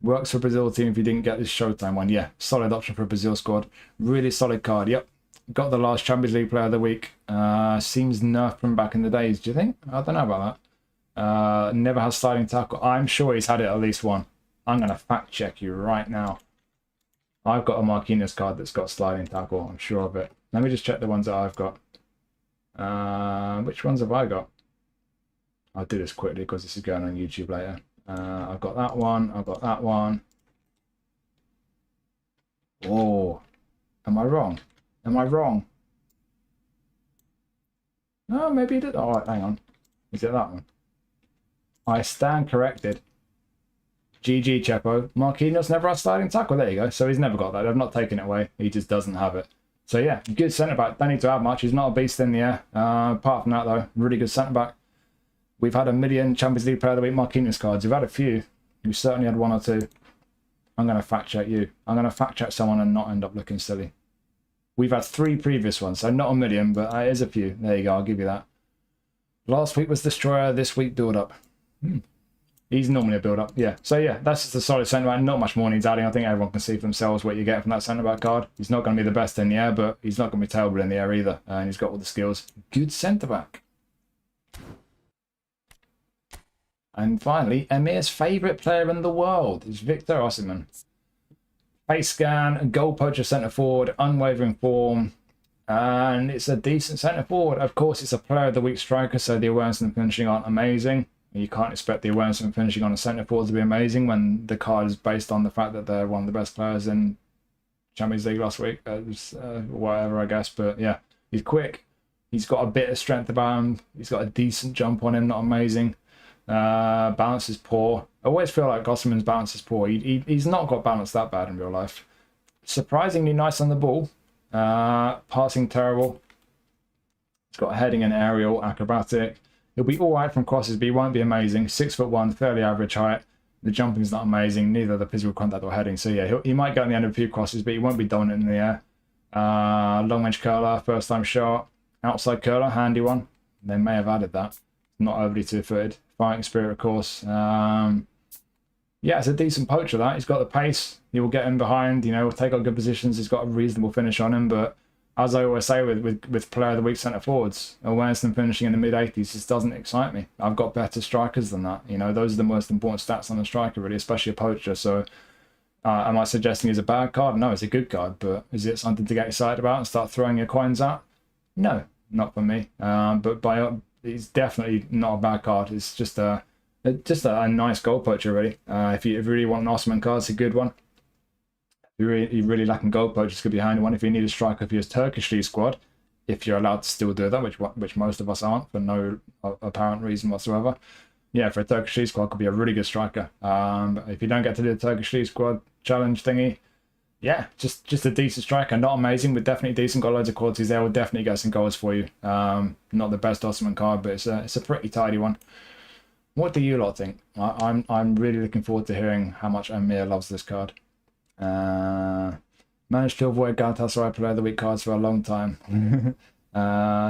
Works for Brazil team if you didn't get this Showtime one. Yeah, solid option for a Brazil squad. Really solid card. Yep. Got the last Champions League player of the week. Seems nerfed from back in the days. Do you think? I don't know about that. Never has sliding tackle. I'm sure he's had it at least one. I'm going to fact check you right now. I've got a Marquinhos card that's got sliding tackle. I'm sure of it. Let me just check the ones that I've got. Which ones have I got? I'll do this quickly because this is going on YouTube later. I've got that one. I've got that one. Oh, am I wrong? Am I wrong? No, maybe it did. Oh, hang on. Is it that one? I stand corrected. GG, Chepo. Marquinhos never had sliding tackle. There you go. So he's never got that. I've not taken it away. He just doesn't have it. So yeah, good centre-back. Don't need to add much. He's not a beast in the air. Apart from that, though, really good centre-back. We've had a million Champions League Player of the Week Marquinhos cards. We've had a few. We've certainly had one or two. I'm going to fact-check you. I'm going to fact-check someone and not end up looking silly. We've had 3 previous ones, so not a million, but it is a few. There you go. I'll give you that. Last week was Destroyer. This week, Build-Up. He's normally a build-up, yeah. So yeah, that's just a solid centre-back. Not much more needs adding. I think everyone can see for themselves what you get from that centre-back card. He's not going to be the best in the air, but he's not going to be terrible in the air either. And he's got all the skills. Good centre-back. And finally, Emir's favourite player in the world is Victor Osimhen. Face scan, goal poacher centre-forward, unwavering form. And it's a decent centre-forward. Of course, it's a player of the week striker, so the awareness and finishing aren't amazing. You can't expect the awareness and finishing on a centre forward to be amazing when the card is based on the fact that they're one of the best players in Champions League last week. Whatever, I guess. But yeah, he's quick. He's got a bit of strength about him. He's got a decent jump on him, not amazing. Balance is poor. I always feel like Osimhen's balance is poor. He's not got balance that bad in real life. Surprisingly nice on the ball. Passing terrible. He's got heading and aerial, acrobatic. He'll be all right from crosses, but he won't be amazing. 6'1", fairly average height. The jumping's not amazing, neither the physical contact or heading. So yeah, he might get on the end of a few crosses, but he won't be dominant in the air. Long range curler, first time shot. Outside curler, handy one. They may have added that. Not overly two-footed. Fighting spirit, of course. Yeah, it's a decent poacher, that. He's got the pace. He will get in behind, will take on good positions. He's got a reasonable finish on him, but as I always say with player of the week centre forwards, awareness and finishing in the mid-80s just doesn't excite me. I've got better strikers than that. Those are the most important stats on a striker, really, especially a poacher. So am I suggesting it's a bad card? No, it's a good card, but is it something to get excited about and start throwing your coins at? No, not for me. But it's definitely not a bad card. It's just a nice goal poacher, really. If you really want an Osimhen card, it's a good one. You're really lacking goal poachers, could be a handy one. If you need a striker for your Turkish League squad, if you're allowed to still do that, which most of us aren't for no apparent reason whatsoever. Yeah, for a Turkish League squad, could be a really good striker. If you don't get to do the Turkish League squad challenge thingy, yeah, just a decent striker. Not amazing, but definitely decent. Got loads of qualities there. Will definitely get some goals for you. Not the best Osimhen card, but it's a pretty tidy one. What do you lot think? I'm really looking forward to hearing how much Emir loves this card. Managed to avoid Galatasaray Player of the Week cards for a long time.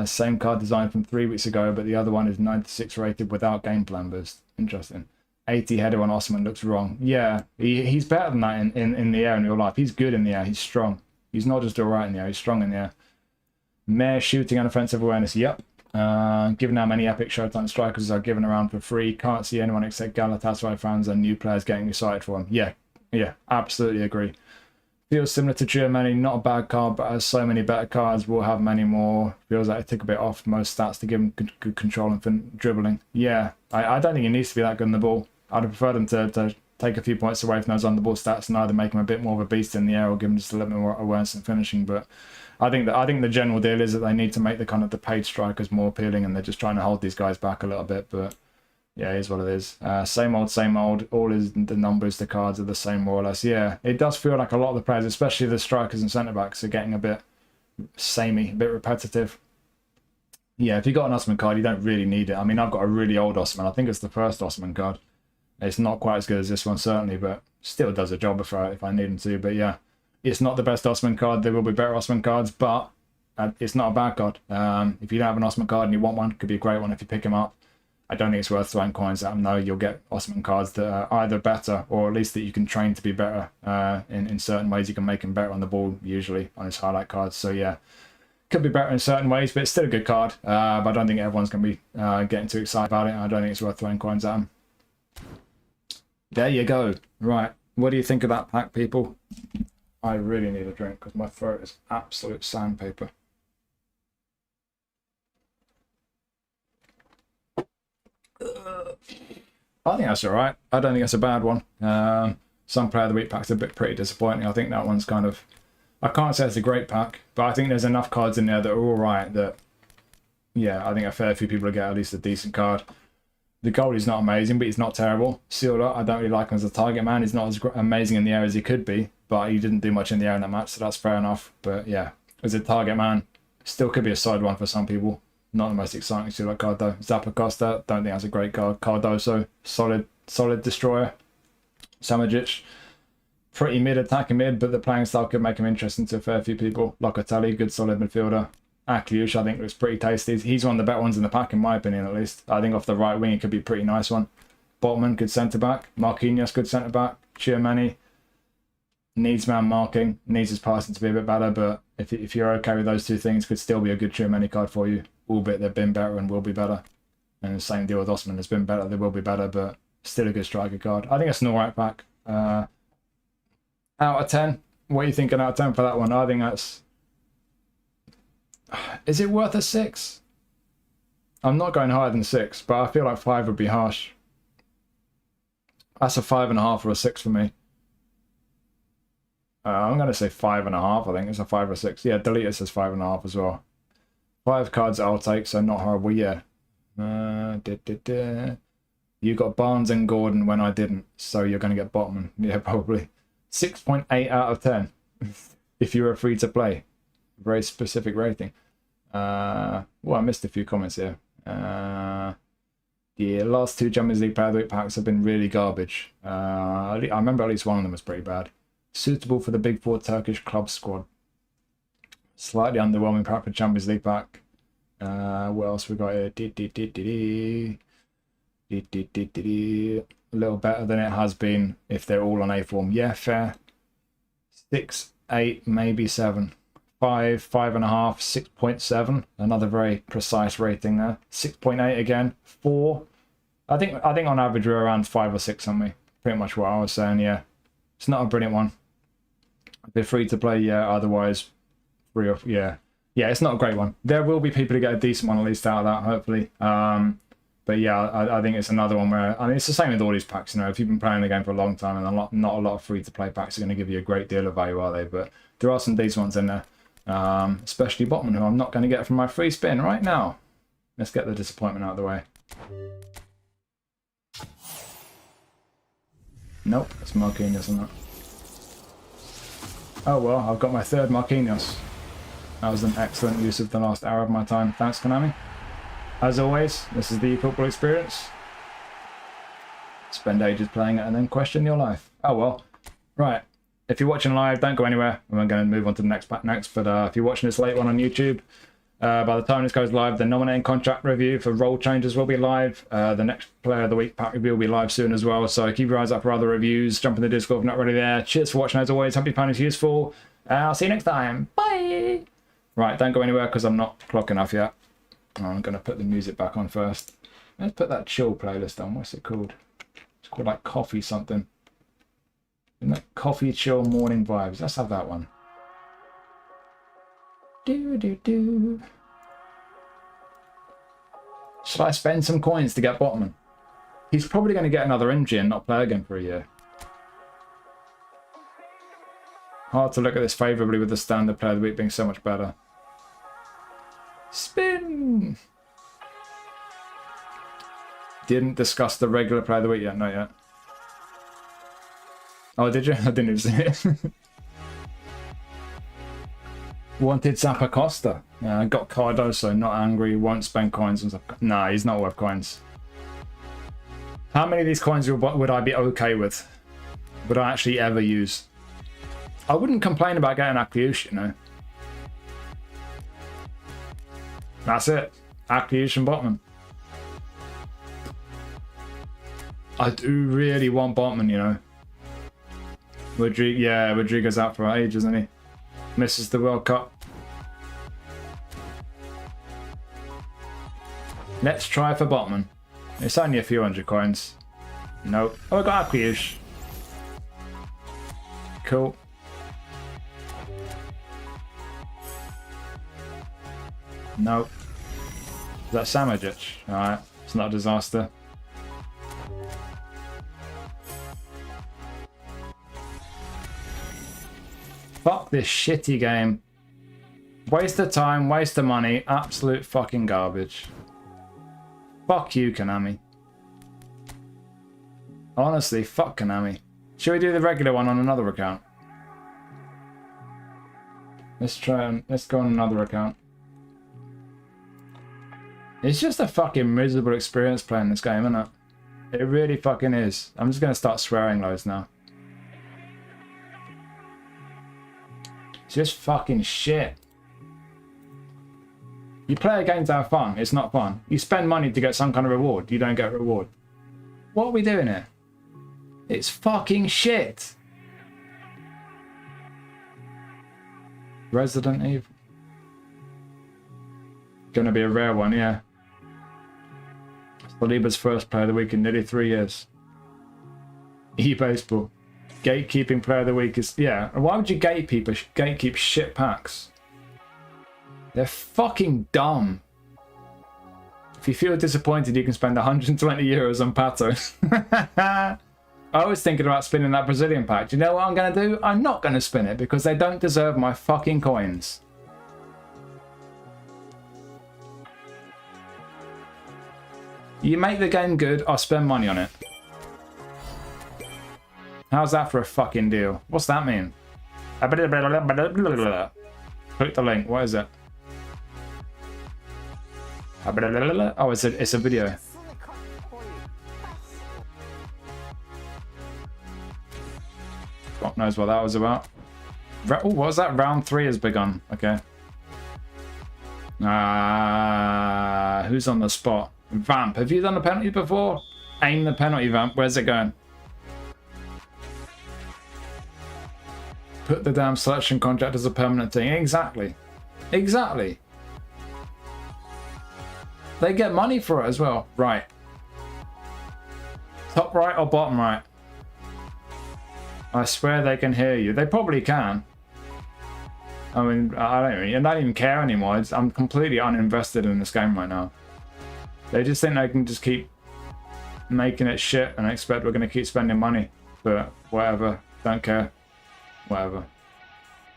Same card design from 3 weeks ago, but the other one is 96 rated without game plan boost. Interesting. 80 header on Osimhen looks wrong. Yeah, he's better than that in the air in real life. He's good in the air. He's strong. He's not just alright in the air. He's strong in the air. Mere shooting and offensive awareness. Yep. Given how many epic Showtime strikers are given around for free, can't see anyone except Galatasaray fans and new players getting excited for him. Yeah, absolutely agree. Feels similar to Germany, not a bad card, but as so many better cards, will have many more. Feels like it took a bit off most stats to give him good control and dribbling. Yeah, I don't think he needs to be that good in the ball. I'd have preferred him to take a few points away from those on the ball stats and either make him a bit more of a beast in the air or give him just a little bit more awareness and finishing. But I think the general deal is that they need to make the paid strikers more appealing, and they're just trying to hold these guys back a little bit. But yeah, it is what it is. Same old. All is the numbers, the cards are the same more or less. Yeah, it does feel like a lot of the players, especially the strikers and centre backs, are getting a bit samey, a bit repetitive. Yeah, if you got an Osimhen card, you don't really need it. I mean, I've got a really old Osimhen. I think it's the first Osimhen card. It's not quite as good as this one, certainly, but still does a job if I need him to. But yeah, it's not the best Osimhen card. There will be better Osimhen cards, but it's not a bad card. If you don't have an Osimhen card and you want one, it could be a great one if you pick him up. I don't think it's worth throwing coins at him. No, you'll get Osimhen cards that are either better or at least that you can train to be better. In certain ways, you can make him better on the ball, usually, on his highlight cards. So yeah, could be better in certain ways, but it's still a good card. But I don't think everyone's going to be getting too excited about it. I don't think it's worth throwing coins at him. There you go. Right. What do you think of that pack, people? I really need a drink because my throat is absolute sandpaper. I think that's all right. I don't think that's a bad one. Some player of the week packs are pretty disappointing. I think that one's kind of, I can't say it's a great pack, but I think there's enough cards in there that are all right that, yeah, I think a fair few people will get at least a decent card. The goalie's not amazing, but he's not terrible. Sealer, I don't really like him as a target man. He's not as amazing in the air as he could be, but he didn't do much in the air in that match, so that's fair enough. But yeah, as a target man, still could be a side one for some people. Not the most exciting Sealer card though. Zappa Costa, don't think that's a great card. Cardoso, solid destroyer. Samajic, pretty mid attacking mid, but the playing style could make him interesting to a fair few people. Locatelli, good solid midfielder. Akliush, I think looks pretty tasty. He's one of the better ones in the pack in my opinion at least. I think off the right wing it could be a pretty nice one. Botman, good centre back. Marquinhos, good centre back. Chiamani needs man marking, needs his passing to be a bit better, but if you're okay with those two things, could still be a good Chiamani card for you. Albeit they've been better and will be better. And the same deal with Osman, has been better, they will be better, but still a good striker card. I think it's an alright pack. Out of 10, what are you thinking out of 10 for that one? I think that's... Is it worth a 6? I'm not going higher than 6, but I feel like 5 would be harsh. That's a 5.5 or a 6 for me. I'm going to say 5.5, I think. It's a 5 or 6. Yeah, delete it says 5.5 as well. 5 cards I'll take, so not horrible, yeah. You got Barnes and Gordon when I didn't, so you're going to get Botman. Yeah, probably. 6.8 out of 10 if you were free to play. Very specific rating. Well, I missed a few comments here. Yeah, last 2 Champions League Player of the Week packs have been really garbage. I remember at least one of them was pretty bad. Suitable for the Big 4 Turkish club squad. Slightly underwhelming pack for Champions League pack. What else we got here? A little better than it has been if they're all on A form. Yeah, fair. 6, 8, maybe 7. 5, 5.5, 6.7. Another very precise rating there. 6.8 again. 4. I think on average we're around 5 or 6 on me. Pretty much what I was saying. Yeah, it's not a brilliant one. If they're free to play, yeah. Otherwise, yeah, it's not a great one. There will be people who get a decent one at least out of that, hopefully. But yeah, I think it's another one where, I mean, it's the same with all these packs. You know, if you've been playing the game for a long time, and not a lot of free-to-play packs are going to give you a great deal of value, are they? But there are some decent ones in there, especially Botman, who I'm not going to get from my free spin right now. Let's get the disappointment out of the way. Nope, it's Marquinhos on that. Oh well, I've got my 3rd Marquinhos. That was an excellent use of the last hour of my time. Thanks, Konami. As always, this is the eFootball experience. Spend ages playing it and then question your life. Oh well. Right. If you're watching live, don't go anywhere. We're going to move on to the next pack next. But if you're watching this late one on YouTube, by the time this goes live, the nominating contract review for role changes will be live. The next Player of the Week pack review will be live soon as well. So keep your eyes up for other reviews. Jump in the Discord if you're not already there. Cheers for watching as always. Hope you found this useful. I'll see you next time. Bye. Right, don't go anywhere because I'm not clock enough yet. I'm going to put the music back on first. Let's put that chill playlist on. What's it called? It's called like Coffee something. Isn't that Coffee Chill Morning Vibes? Let's have that one. Do. Should I spend some coins to get Botman? He's probably going to get another MG and not play again for a year. Hard to look at this favourably with the standard Player of the Week being so much better. Spin! Didn't discuss the regular Player of the Week yet, not yet. Oh, did you? I didn't even see it. Wanted Zappa Costa. Got Cardoso, not angry, won't spend coins and stuff. Nah, he's not worth coins. How many of these coins would I be okay with? Would I actually ever use? I wouldn't complain about getting Akliush, you know. That's it. Akliush and Botman. I do really want Botman, you know. Rodrigo's out for ages, isn't he? Misses the World Cup. Let's try for Botman. It's only a few hundred coins. Nope. Oh, I got Akliush. Cool. Nope. Is that Samajic? Alright. It's not a disaster. Fuck this shitty game. Waste of time, waste of money, absolute fucking garbage. Fuck you, Konami. Honestly, fuck Konami. Should we do the regular one on another account? Let's go on another account. It's just a fucking miserable experience playing this game, isn't it? It really fucking is. I'm just gonna start swearing loads now. It's just fucking shit. You play a game to have fun. It's not fun. You spend money to get some kind of reward. You don't get a reward. What are we doing here? It's fucking shit. Resident Evil. Gonna be a rare one, yeah. Saliba's first player of the week in nearly 3 years. eBaseball. Gatekeeping player of the week is... Yeah, why would you gatekeep shit packs? They're fucking dumb. If you feel disappointed, you can spend 120 euros on Pato. I was thinking about spinning that Brazilian pack. Do you know what I'm going to do? I'm not going to spin it because they don't deserve my fucking coins. You make the game good, I'll spend money on it. How's that for a fucking deal? What's that mean? Click the link. What is it? Oh, it's a video. God knows what that was about. Oh, what was that? Round 3 has begun. Okay. Who's on the spot? Vamp. Have you done a penalty before? Aim the penalty, Vamp. Where's it going? Put the damn selection contract as a permanent thing. Exactly. Exactly. They get money for it as well. Right. Top right or bottom right? I swear they can hear you. They probably can. I mean, I don't even care anymore. I'm completely uninvested in this game right now. They just think they can just keep making it shit and expect we're going to keep spending money. But whatever. Don't care. Whatever.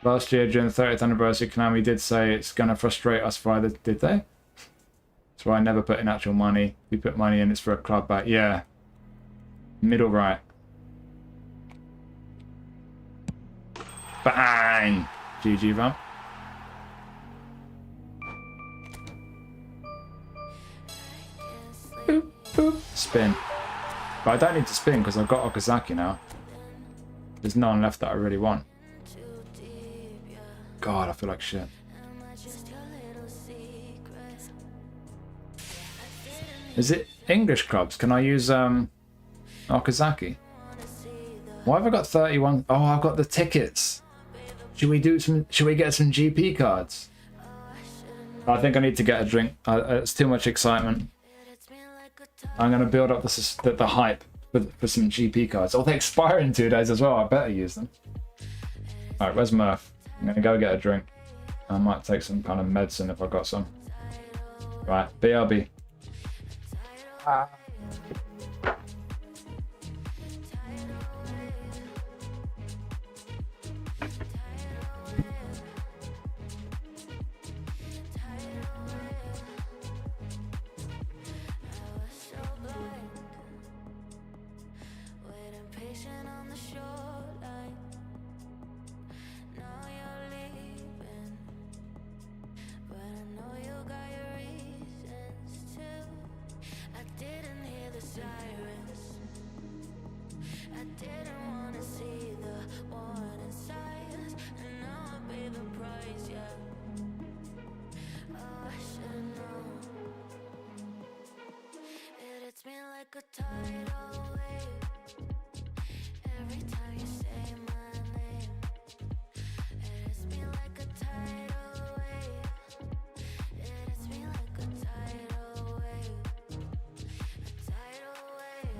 Last year during the 30th anniversary, Konami did say it's going to frustrate us via the... Did they? That's why I never put in actual money. We put money in, it's for a club back. Yeah. Middle right. Bang! GG, Vamp. Boop, boop. Spin. But I don't need to spin because I've got Okazaki now. There's no one left that I really want. God, I feel like shit. Is it English clubs? Can I use Okazaki? Why have I got 31? Oh, I've got the tickets. Should we get some GP cards? I think I need to get a drink. It's too much excitement. I'm gonna build up the hype for some GP cards. Oh, they expire in 2 days as well. I better use them. Alright, where's Murph? I'm gonna go get a drink. I might take some kind of medicine if I've got some. Right, BRB. It's been like a tidal wave. Every time you say my name, it's been like a tidal wave. It's been like a tidal wave. A tidal wave.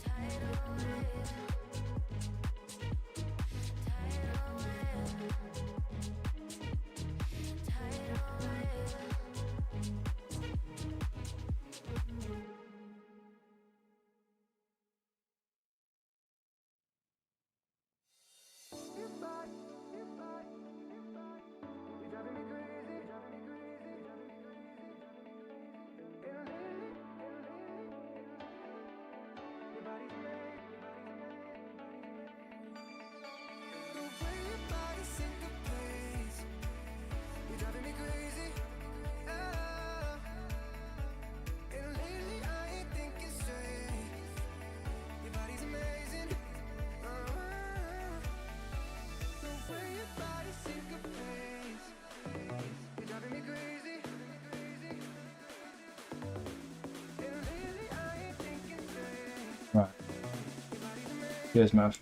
Tidal wave. Tidal wave. Tidal wave. Right. Cheers, Merv.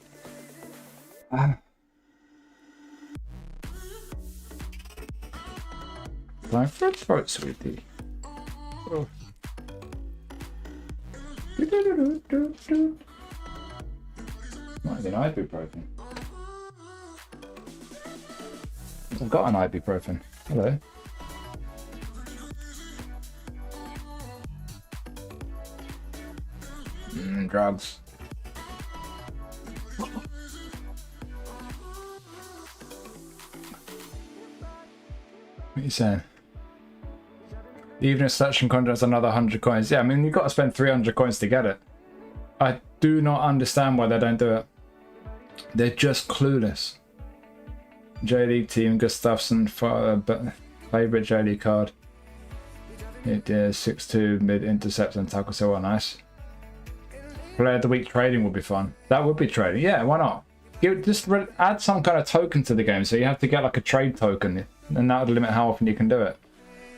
Going for a throat, sweetie. Oh. Might be an ibuprofen. I've got an ibuprofen. Hello. Drugs. What are you saying? Even if selection contract's another 100 coins. Yeah, I mean, you've got to spend 300 coins to get it. I do not understand why they don't do it. They're just clueless. J-League team, Gustafsson, favourite J-League card. It is 6'2", mid intercept and tackle, so nice. Player of the week trading would be fun. That would be trading. Yeah, why not? Just add some kind of token to the game, so you have to get like a trade token, and that would limit how often you can do it.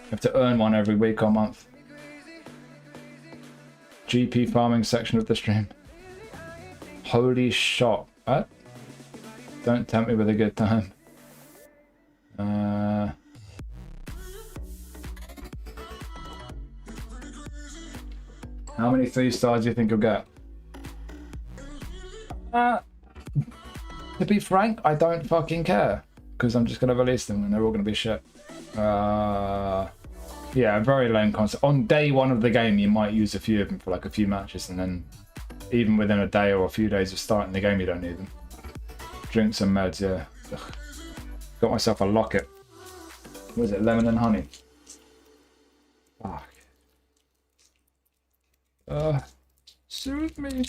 You have to earn one every week or month. GP farming section of the stream. Holy shot. What? Don't tempt me with a good time. How many 3 stars do you think you'll get? To be frank, I don't fucking care. Because I'm just going to release them and they're all going to be shit. Yeah, very lame concept. On day 1 of the game, you might use a few of them for like a few matches, and then even within a day or a few days of starting the game, you don't need them. Drink some meds, yeah. Ugh. Got myself a locket. What is it, lemon and honey? Fuck. Soothe me.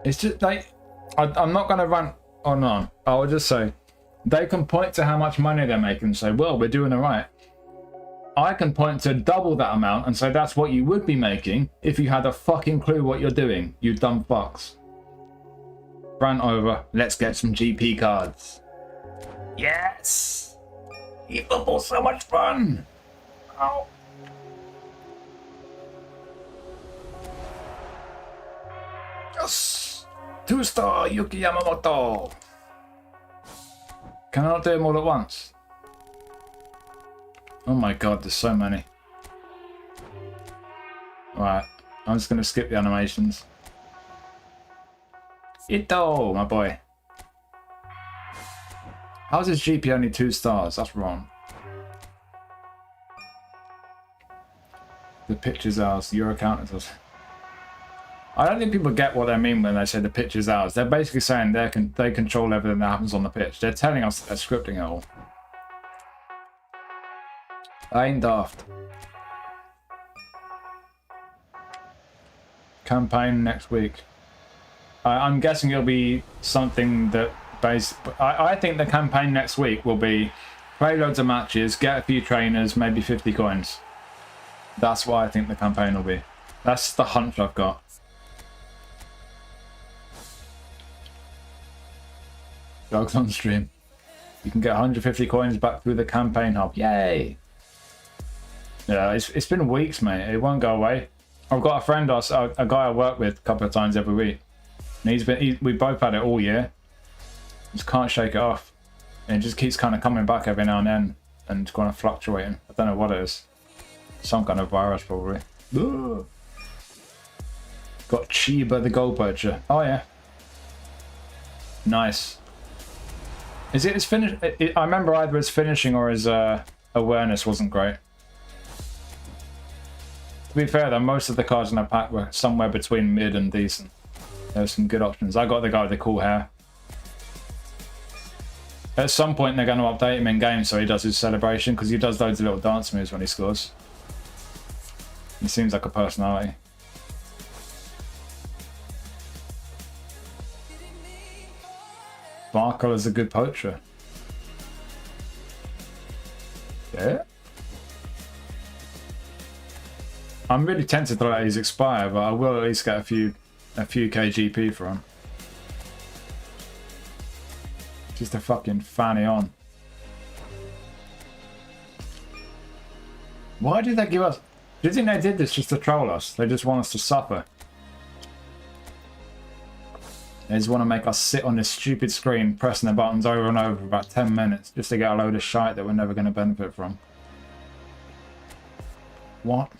It's just like, I'm not going to rant on. I will just say, they can point to how much money they're making and say, well, we're doing it right. I can point to double that amount and say that's what you would be making if you had a fucking clue what you're doing, you dumb fucks. Rant over. Let's get some GP cards. Yes! eFootball's so much fun! Ow. Yes! 2-star Yuki Yamamoto! Can I not do them all at once? Oh my god, there's so many. Right, I'm just going to skip the animations. Ito, my boy. How's his GP only 2 stars? That's wrong. The pitch is ours. Your account is ours. I don't think people get what they mean when they say the pitch is ours. They're basically saying they control everything that happens on the pitch. They're telling us that they're scripting it all. I ain't daft. Campaign next week. I'm guessing it'll be something that I think the campaign next week will be play loads of matches, get a few trainers, maybe 50 coins. That's what I think the campaign will be. That's the hunch I've got. Dogs on stream. You can get 150 coins back through the campaign hub. Yay! Yeah, it's been weeks, mate. It won't go away. I've got a friend, a guy I work with a couple of times every week. And we both had it all year. Just can't shake it off. And it just keeps kind of coming back every now and then and kind of fluctuating. I don't know what it is. Some kind of virus, probably. Ugh. Got Chiba the goal poacher. Oh, yeah. Nice. Is it his finish? I remember either his finishing or his awareness wasn't great. To be fair, though, most of the cards in that pack were somewhere between mid and decent. There's some good options. I got the guy with the cool hair. At some point they're going to update him in game so he does his celebration, because he does loads of little dance moves when he scores. He seems like a personality. Barkle is a good poacher. Yeah. I'm really tempted to let these expire, but I will at least get a few KGP for him. Just a fucking fanny on. Why did they give us... Do you think they did this just to troll us? They just want us to suffer. They just want to make us sit on this stupid screen pressing the buttons over and over for about 10 minutes just to get a load of shite that we're never going to benefit from. What?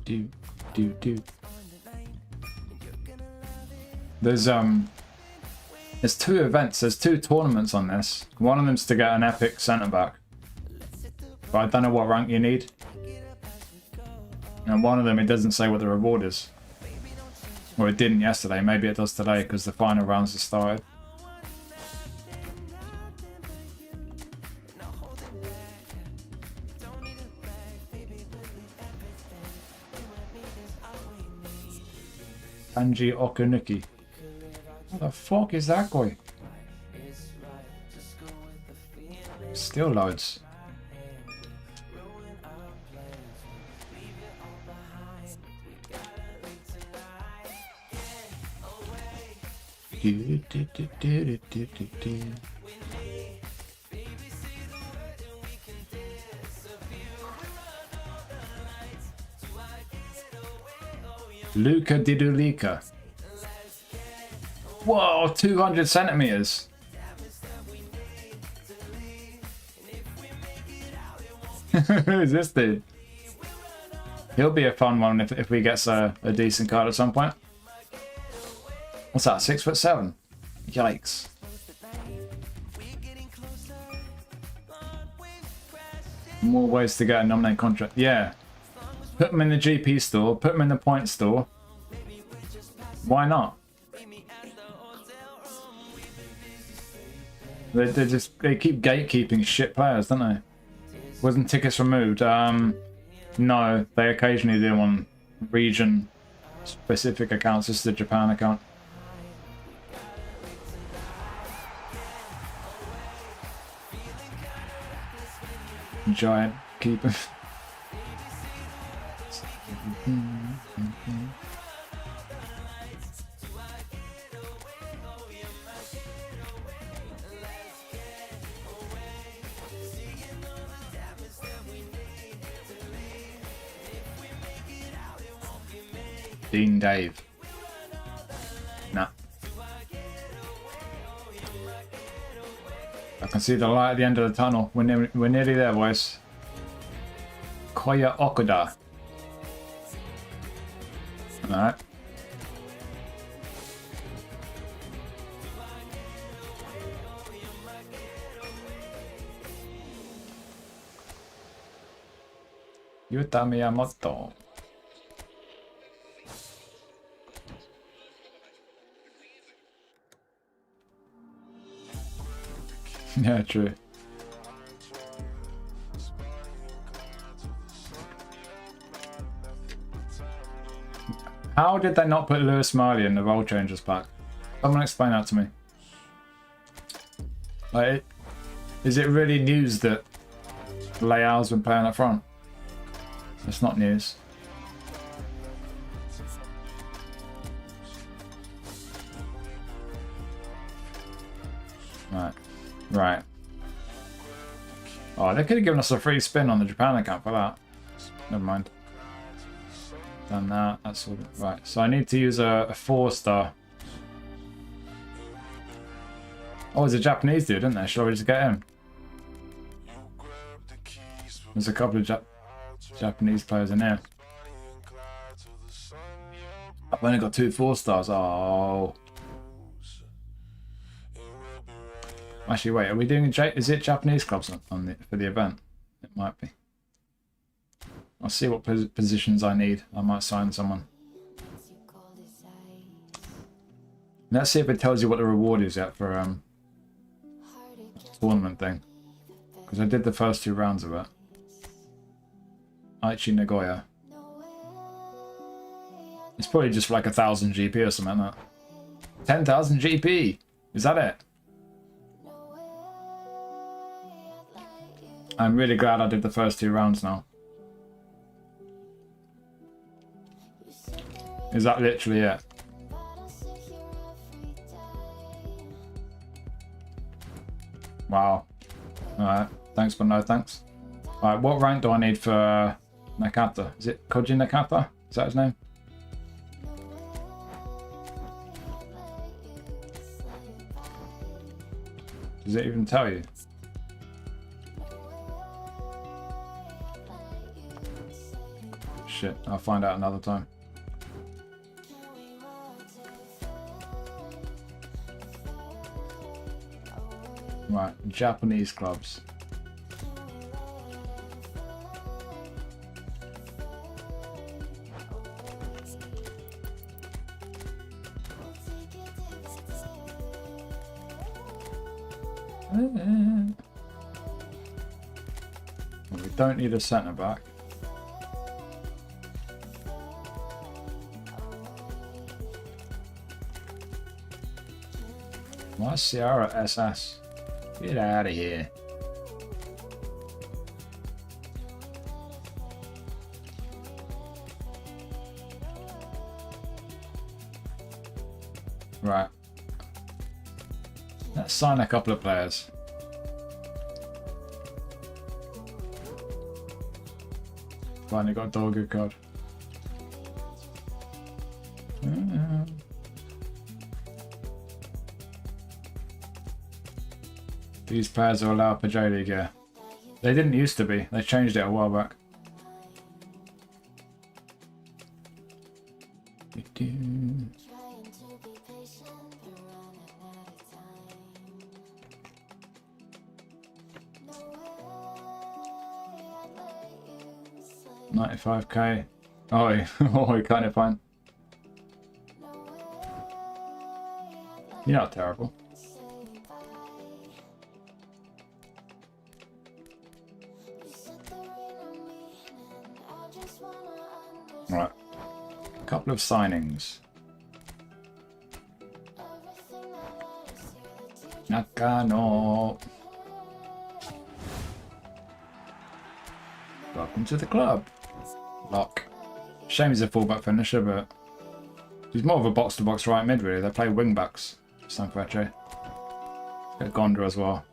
Do. There's two events, there's two tournaments on this. One of them's to get an epic centre back, but I don't know what rank you need. And one of them, it doesn't say what the reward is. Well, it didn't yesterday. Maybe it does today because the final rounds have started. Anji Okunuki. What the fuck is that guy? Still loads. Luca Didulika. Whoa, 200 centimeters. Who is this dude? He'll be a fun one if we get a decent card at some point. What's that? 6'7"? Yikes. More ways to get a nominate contract. Yeah. Put them in the GP store, put them in the point store. Why not? They keep gatekeeping shit players, don't they? Wasn't tickets removed? No, they occasionally do on region specific accounts. This is the Japan account. Giant keeper. Dean Dave. Nah. I can see the light at the end of the tunnel. We're nearly there, boys. Koya Okuda. Alright. Yuta Miyamoto. Yeah, true. How did they not put Lewis Miley in the Role Changers pack? Someone explain that to me. Like, is it really news that Leao's been playing up front? It's not news. Right. Oh, they could have given us a free spin on the Japan account for that. Never mind. Done that. That's all. Right. So I need to use a 4-star. Oh, there's a Japanese dude, isn't there? Should I just get him? There's a couple of Japanese players in there. I've only got 2 4-stars. Oh. Actually, wait. Are we doing is it Japanese clubs for the event? It might be. I'll see what positions I need. I might sign someone. Let's see if it tells you what the reward is yet for tournament thing. Because I did the first 2 rounds of it. Aichi Nagoya. It's probably just like 1,000 GP or something like that. 10,000 GP! Is that it? I'm really glad I did the first 2 rounds now. Is that literally it? Wow. Alright, thanks but no thanks. Alright, what rank do I need for Nakata? Is it Koji Nakata? Is that his name? Does it even tell you? Shit, I'll find out another time. Right, Japanese clubs. Well, we don't need a centre back. Why Sierra SS? Get out of here. Right. Let's sign a couple of players. Finally got a Dogu card. These players are allowed for J League, yeah. They didn't used to be. They changed it a while back. $95k. Oh, he kind of fine. You're not terrible. Right, a couple of signings. Nakano. Welcome to the club. Lock. Shame he's a fullback finisher, but he's more of a box-to-box right mid, really. They play wing-backs. Sanfrecce. Got Gondra as well.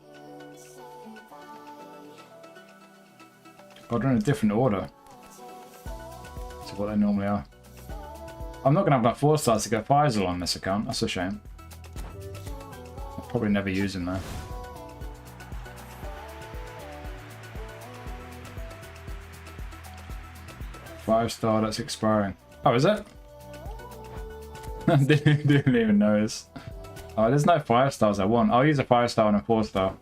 Gondra in a different order to what they normally are. I'm not going to have enough 4-stars to get Faisal on this account. That's a shame. I'll probably never use him there. Five-star that's expiring. Oh, is it? I didn't even notice. Oh, there's no 5-stars I want. I'll use a 5-star and a 4-star.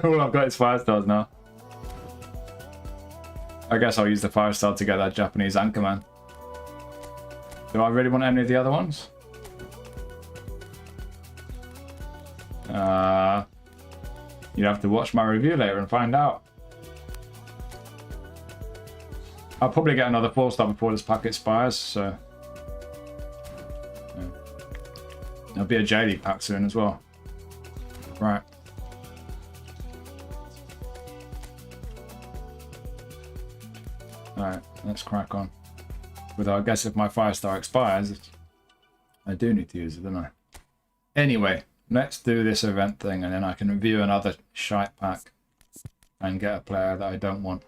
All I've got is 5-stars now. I guess I'll use the 5-star to get that Japanese Anchorman. Do I really want any of the other ones? You'll have to watch my review later and find out. I'll probably get another 4-star before this pack expires, so... yeah. There'll be a J-League pack soon as well. Right. Alright, let's crack on. But I guess if my 5-star expires, I do need to use it, don't I? Anyway, let's do this event thing and then I can review another shite pack and get a player that I don't want.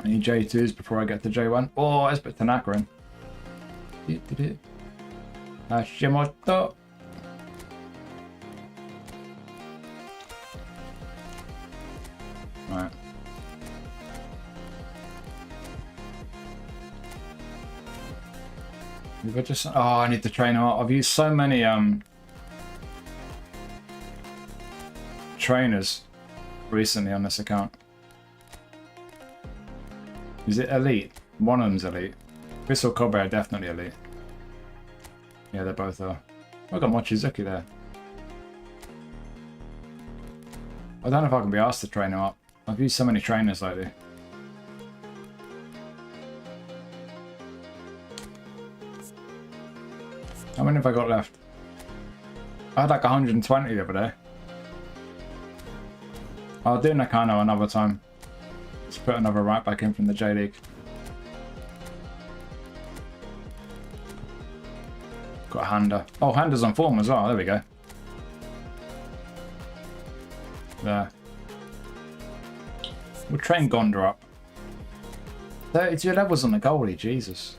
I need J2s before I get to J1. Oh, let's put Tanaka in. Hashimoto. Right. We've got just... Oh, I need to train him up. I've used so many trainers recently on this account. Is it elite? One of them's elite. This or Kobe are definitely elite. Yeah, they both are. I've got Mochizuki there. I don't know if I can be asked to train him up. I've used so many trainers lately. How many have I got left? I had like 120 the other day. I'll do Nakano another time. Let's put another right back in from the J League. Got a Handa. Oh, Handa's on form as well. There we go. There. We'll train Gondra up. 32 levels on the goalie, Jesus.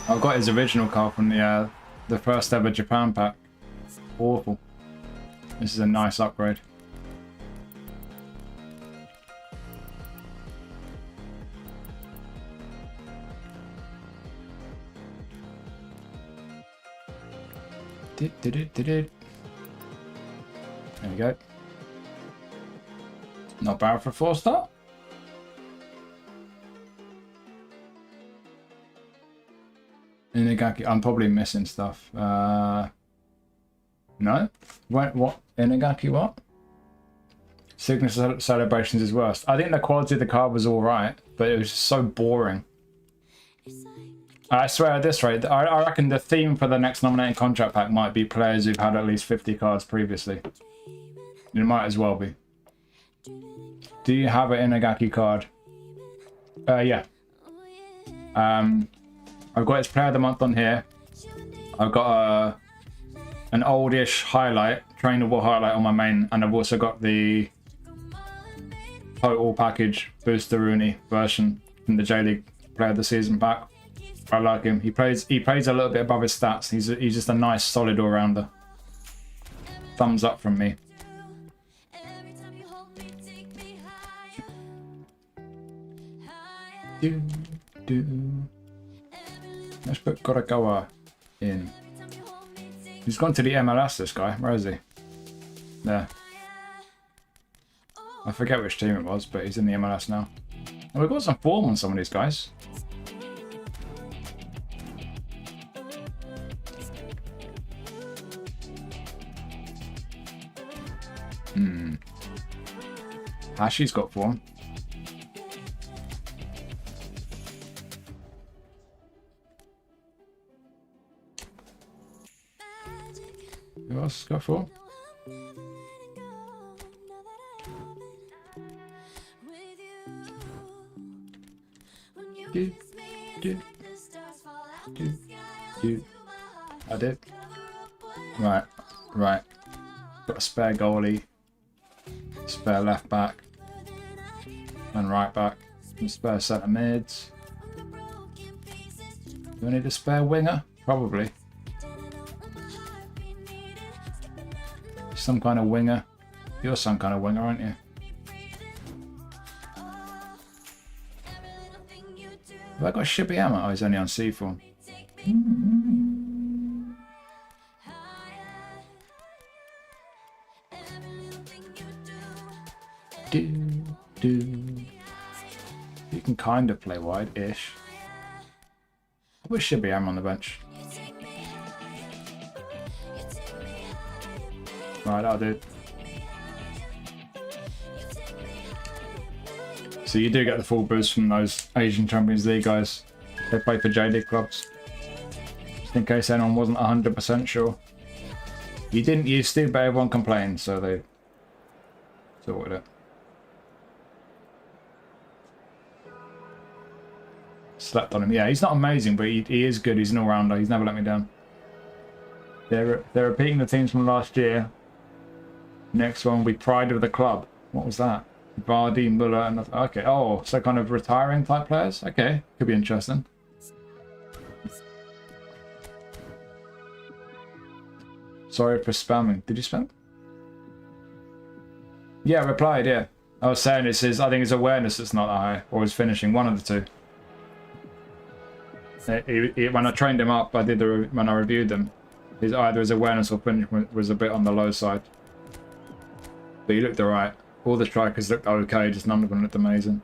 I've got his original card from the first ever Japan pack. Awful. This is a nice upgrade. There we go. Not bad for a 4-star. Inagaki, I'm probably missing stuff. No? What? Inagaki what? Signature Celebrations is worst. I think the quality of the card was alright, but it was just so boring. I swear at this rate, I reckon the theme for the next nominating contract pack might be players who've had at least 50 cards previously. It might as well be. Do you have an Inagaki card? Yeah. I've got his Player of the Month on here. I've got an oldish highlight, trainable highlight on my main, and I've also got the total package Booster Rooney version from the J League Player of the Season pack. I like him. He plays a little bit above his stats. He's just a nice, solid all-rounder. Thumbs up from me. Let's put Goragawa in. He's gone to the MLS, this guy. Where is he? There. I forget which team it was, but he's in the MLS now. And we've got some form on some of these guys. Hashi's got form. Who else got form? I did. Right. Got a spare goalie, spare left back, and right back, and spare centre mids. Do I need a spare winger? Probably. Some kind of winger. You're some kind of winger, aren't you? Have I got Shibayama? Oh, he's only on C form. You can kind of play wide-ish. I wish Shibayama on the bench. Right, that'll do. So you do get the full boost from those Asian Champions League guys. They play for J League clubs. Just in case anyone wasn't 100% sure. You didn't used to, but everyone complained, so they sorted it. Slept on him. Yeah, he's not amazing, but he is good. He's an all-rounder. He's never let me down. They're repeating the teams from last year. Next one will be Pride of the Club. What was that? Vardy, Muller, and... Okay, oh, so kind of retiring type players? Okay, could be interesting. Sorry for spamming. Did you spam? Yeah, I replied, yeah. I was saying it's his, I think his awareness that's not that high, or his finishing, one of the two. When I trained him up, when I reviewed them, either his awareness or finishing was a bit on the low side. But he looked alright. All the strikers looked okay, just none of them looked amazing.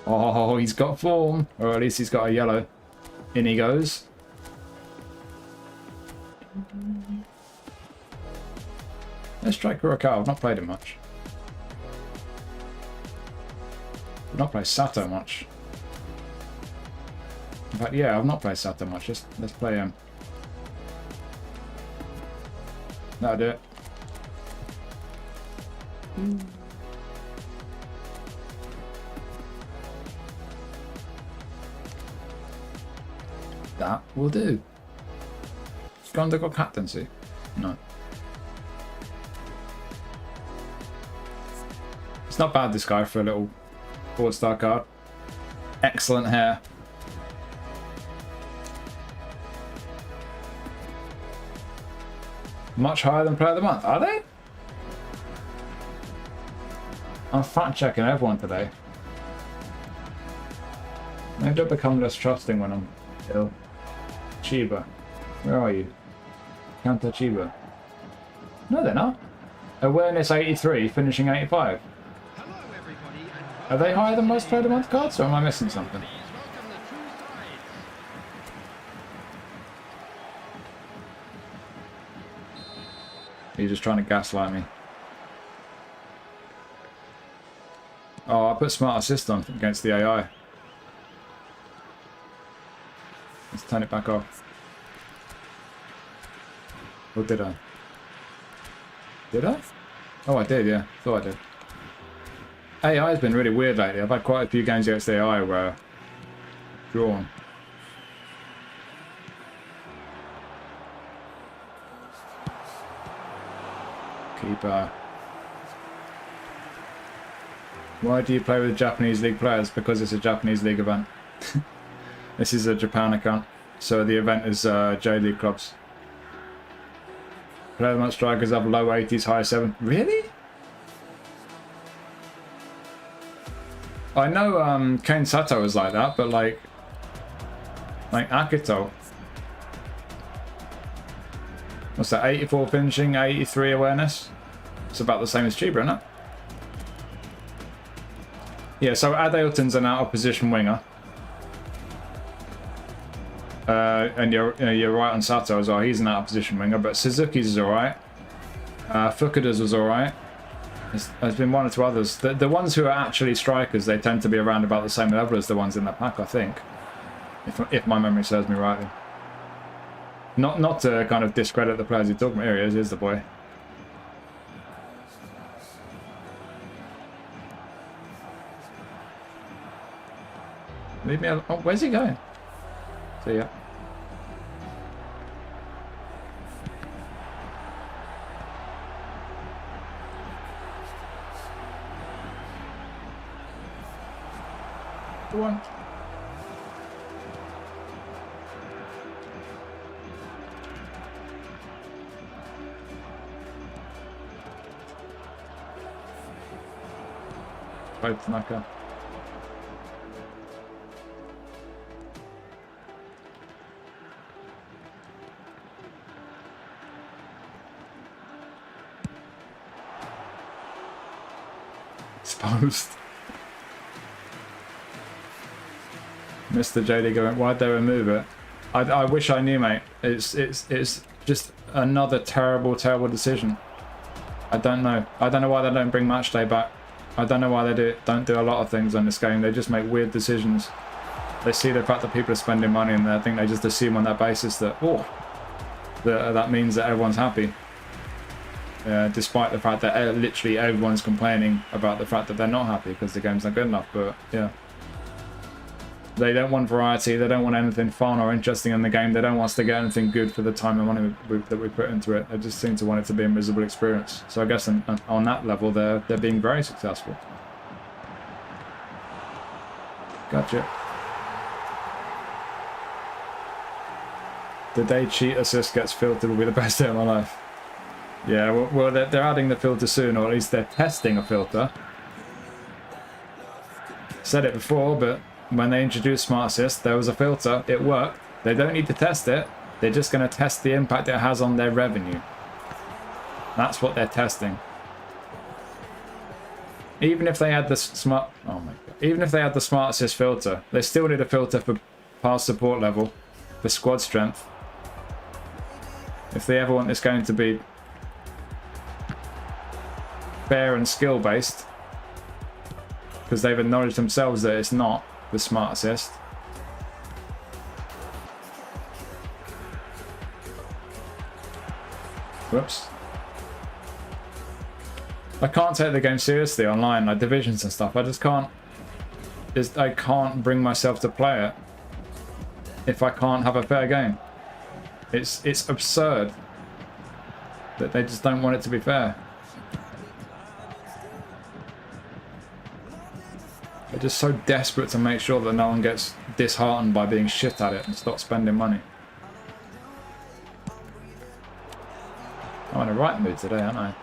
Oh, he's got form, or at least he's got a yellow. In he goes. Let's striker or Cal. I've not played him much. I've not played Sato much. In fact, yeah, I've not played Sato much. Let's play him. That'll do it. That will do. Gonda got captaincy? No. It's not bad, this guy, for a little 4-star card. Excellent hair. Much higher than Player of the Month, are they? I'm fact checking everyone today. Maybe I'll become less trusting when I'm ill. Chiba. Where are you? Counter Chiba. No, they're not. Awareness 83, finishing 85. Are they higher than most Player of the Month cards, or am I missing something? You're just trying to gaslight me. Oh, I put Smart Assist on against the AI. Let's turn it back off. Or did I? Did I? Oh, I did, yeah. Thought I did. AI has been really weird lately. I've had quite a few games against the AI where drawn. Keeper. Why do you play with Japanese League players? Because it's a Japanese League event. This is a Japan account, so the event is J-League clubs. Player of the Month strikers have low 80s, high 7. Really? I know Kane Sato was like that, but like Akito. What's that? 84 finishing, 83 awareness. It's about the same as Chiba, isn't it? Yeah, so Adeoton's an out-of-position winger. And you're right on Sato as well. He's an out-of-position winger, but Suzuki's is alright. Fukuda's was alright. There's been one or two others. The ones who are actually strikers, they tend to be around about the same level as the ones in the pack, I think. If my memory serves me rightly. Not to kind of discredit the players you're talking about. Here he is, here's the boy. Leave me alone. Oh, where's he going? See ya. Go on. Both Tanaka. Exposed. Mr. JD going, why'd they remove it? I wish I knew, mate. It's just another terrible decision. I don't know. I don't know why they don't bring match day back. I don't know why they don't do a lot of things on this game. They just make weird decisions. They see the fact that people are spending money, and I think they just assume on that basis that that means that everyone's happy. Despite the fact that literally everyone's complaining about the fact that they're not happy because the game's not good enough. But yeah, they don't want variety. They don't want anything fun or interesting in the game. They don't want us to get anything good for the time and money that we put into it. They just seem to want it to be a miserable experience. So I guess on that level, they're being very successful. Gotcha. The day cheat assist gets filtered will be the best day of my life. Yeah, well they're adding the filter soon, or at least they're testing a filter. Said it before, but when they introduced Smart Assist, there was a filter. It worked. They don't need to test it. They're just going to test the impact it has on their revenue. That's what they're testing. Even if they had the smart... Oh my god. Even if they had the Smart Assist filter, they still need a filter for pass support level, for squad strength. If they ever want this game to be fair and skill based, because they've acknowledged themselves that it's not with Smart Assist. Whoops. I can't take the game seriously online, like divisions and stuff. I just can't. I can't bring myself to play it if I can't have a fair game. It's absurd that they just don't want it to be fair. They're just so desperate to make sure that no one gets disheartened by being shit at it and stop spending money. I'm in a right mood today, aren't I?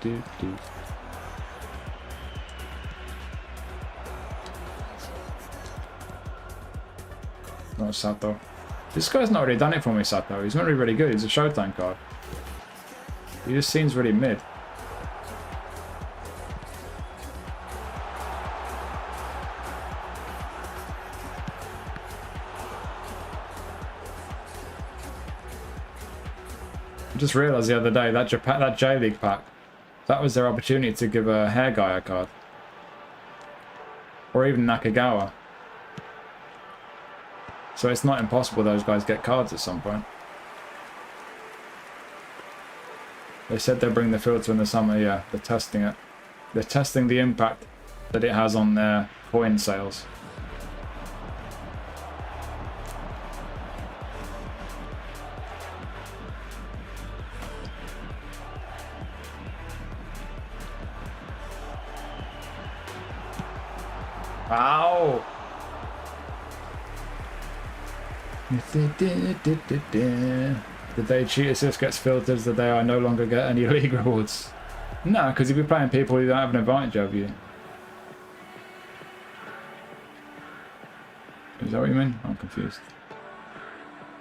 Do. Not Sato. This guy's not really done it for me, Sato. He's not really, really good. He's a Showtime card. He just seems really mid. I just realised the other day that J-League pack, that was their opportunity to give a hair guy a card. Or even Nakagawa. So it's not impossible those guys get cards at some point. They said they'll bring the filter in the summer. Yeah, they're testing it. They're testing the impact that it has on their coin sales. Ow! The day cheat assist gets filtered is the day I no longer get any league rewards. No, because you'll be playing people who don't have an advantage over you. Is that what you mean? I'm confused.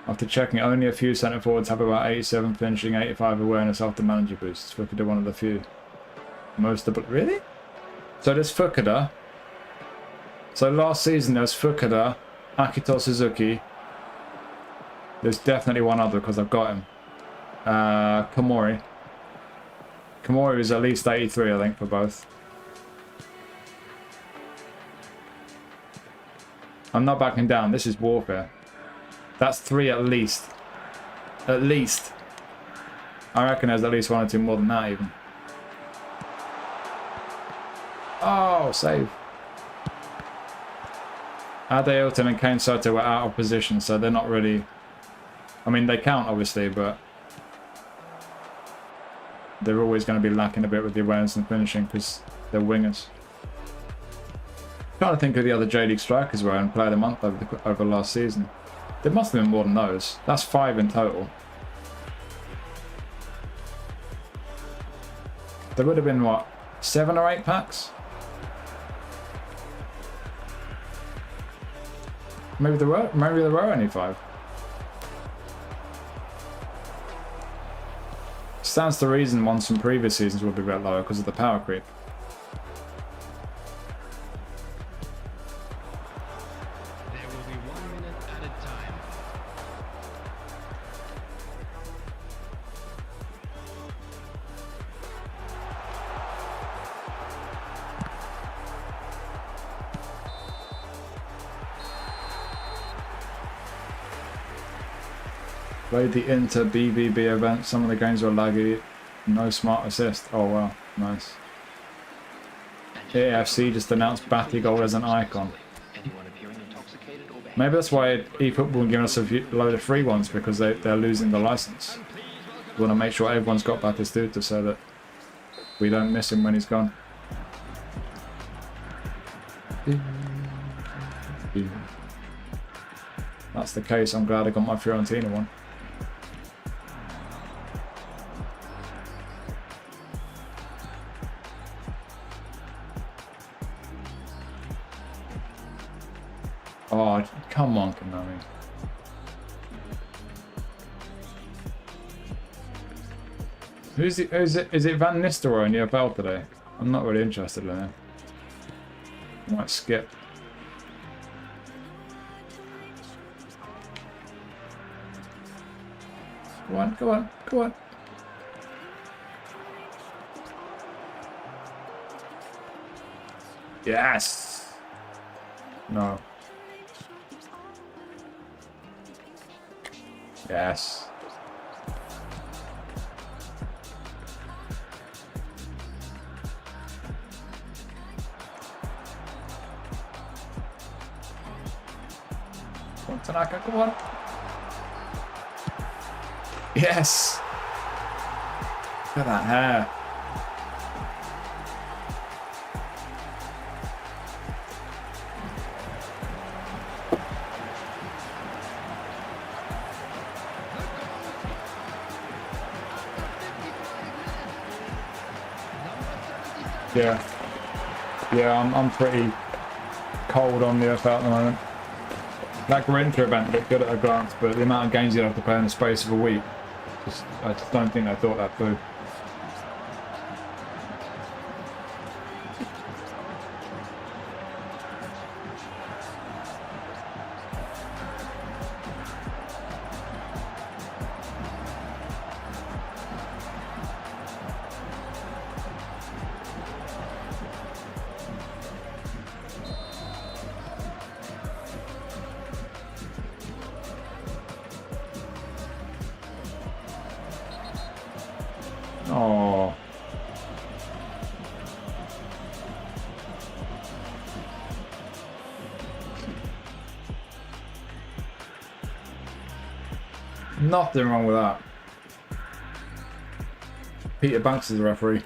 After checking, only a few centre forwards have about 87 finishing, 85 awareness after manager boosts. Fukuda one of the few. Most of... Really? So there's Fukuda. So last season there was Fukuda, Akito Suzuki. There's definitely one other because I've got him. Komori. Komori is at least 83, I think, for both. I'm not backing down. This is warfare. That's 3 at least. At least. I reckon there's at least 1 or 2 more than that, even. Oh, save. Adeoten and Kane Soto were out of position, so they're not really... I mean, they count, obviously, but... they're always going to be lacking a bit with the awareness and finishing, because they're wingers. I'm trying to think who the other J-League strikers were and player of the month over last season. There must have been more than those. That's 5 in total. There would have been, what, 7 or 8 packs? Maybe there were only 5. Stands to reason ones from previous seasons will be a bit lower because of the power creep. There will be 1 minute at a time. Played the Inter BVB event. Some of the games were laggy. No smart assist. Oh wow, nice. AFC just announced Batigol as an icon. Anyone appearing intoxicated or behaving Maybe that's why eFootball are giving us a load of free ones, because they're losing the license. We want to make sure everyone's got Batistuta so that we don't miss him when he's gone. That's the case. I'm glad I got my Fiorentina one. Oh, come on, Konami. Is it Van Nistelrooy in the FL today? I'm not really interested in him. I might skip. Go on, go on, go on. Yes! No. Yes. Come on, Tanaka, come on. Yes! Look at that hair. Yeah. Yeah, I'm pretty cold on the FL at the moment. That Grinta event looked good at a glance, but the amount of games you'd have to play in the space of a week, I just don't think they thought that through. Oh. Nothing wrong with that. Peter Banks is the referee.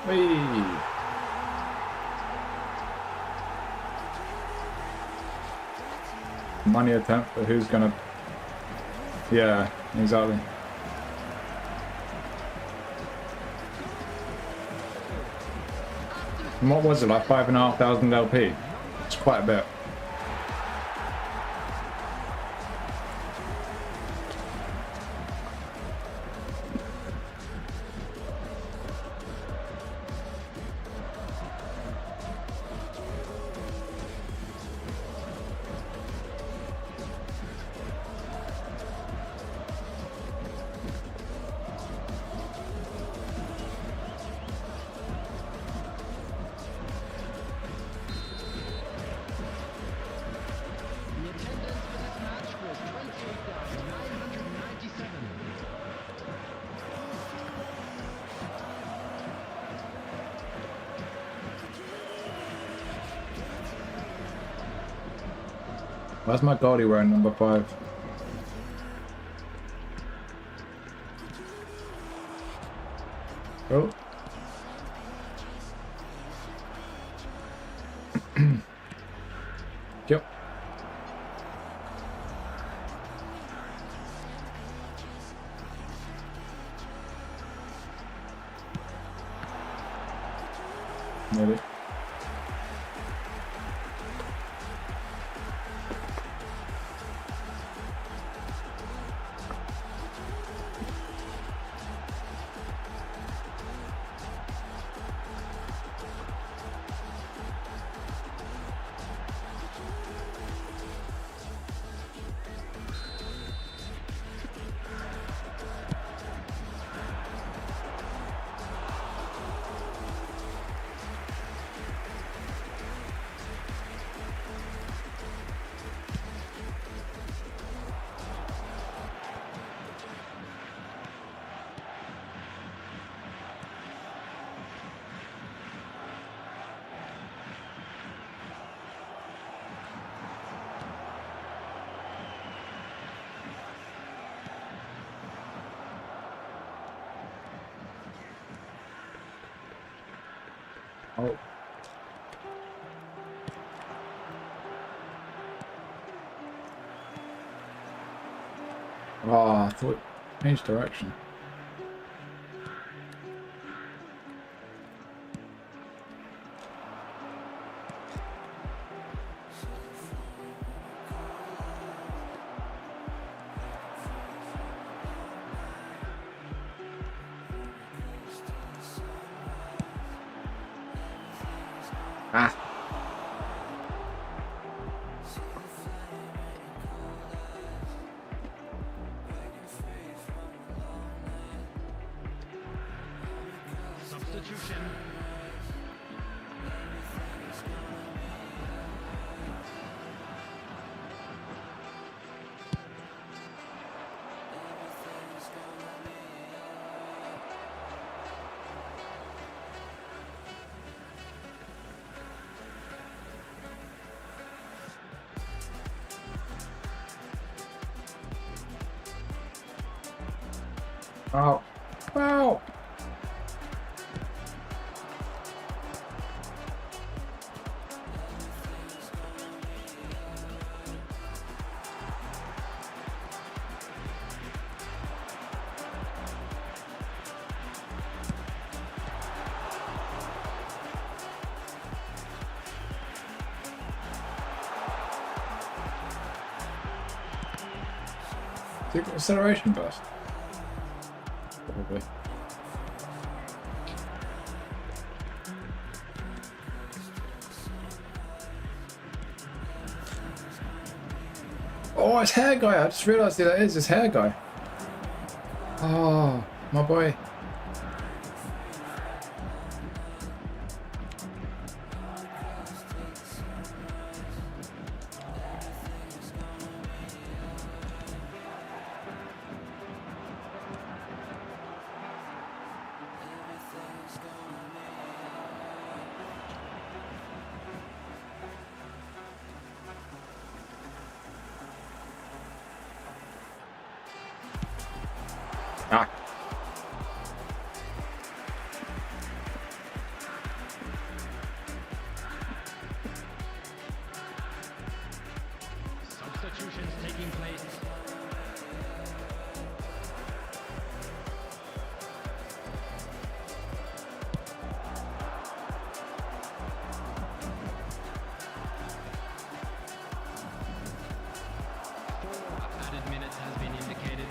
Whee! Money attempt, but who's gonna... Yeah, exactly. And what was it, like 5,500 LP? It's quite a bit. Why's my goalie wearing number 5? Oh. Yep. Maybe. Oh. Oh, I thought it changed direction. Ah. Substitution. Oh. Wow. Secret acceleration burst. Probably. Oh, it's hair guy. I just realised who that is. It's hair guy. Oh, my boy. Ah. Substitutions taking place. Four added minutes has been indicated.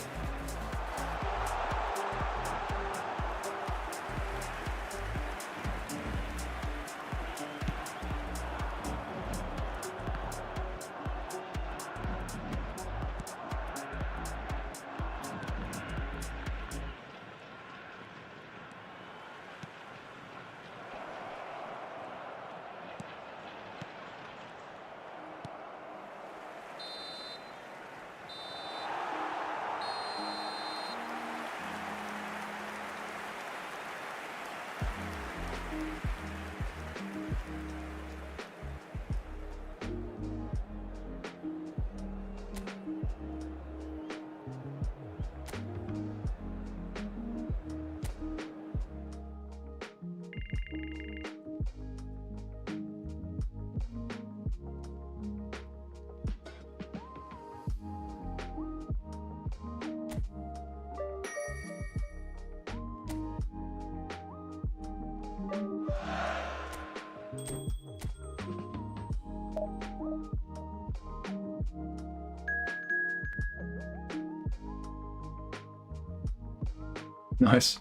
Nice.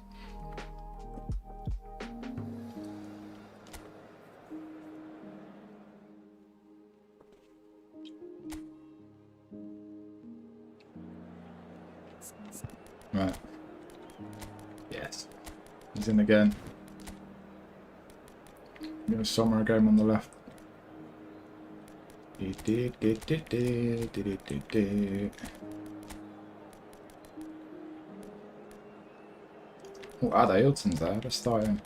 Right. Yes. He's in again. There's Summer game on the left. Oh, Ada Hilton's there. Let's start him.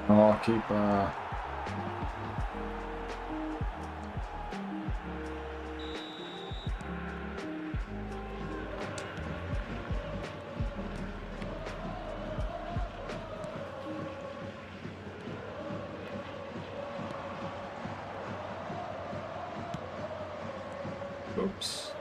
Oh, keeper. Oops.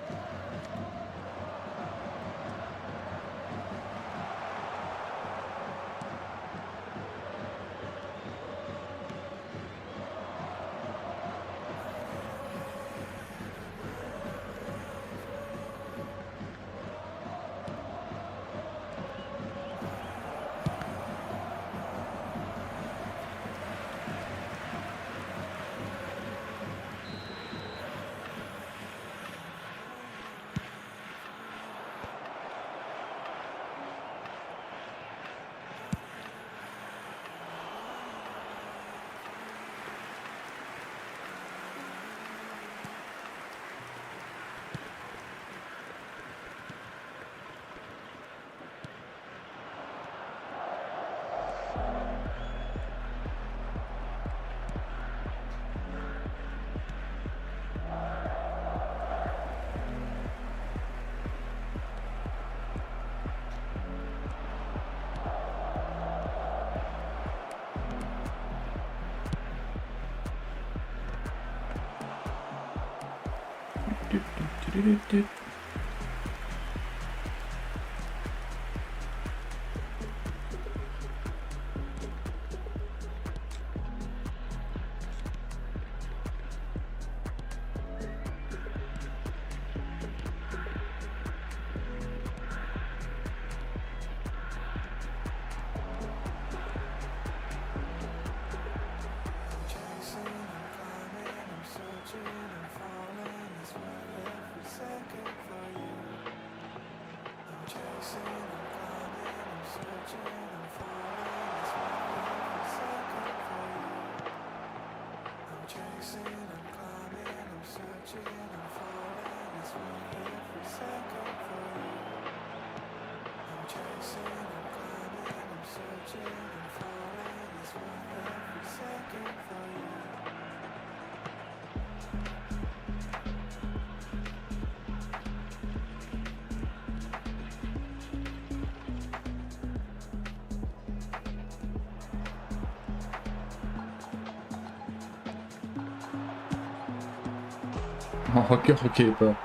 Oh, goalkeeper.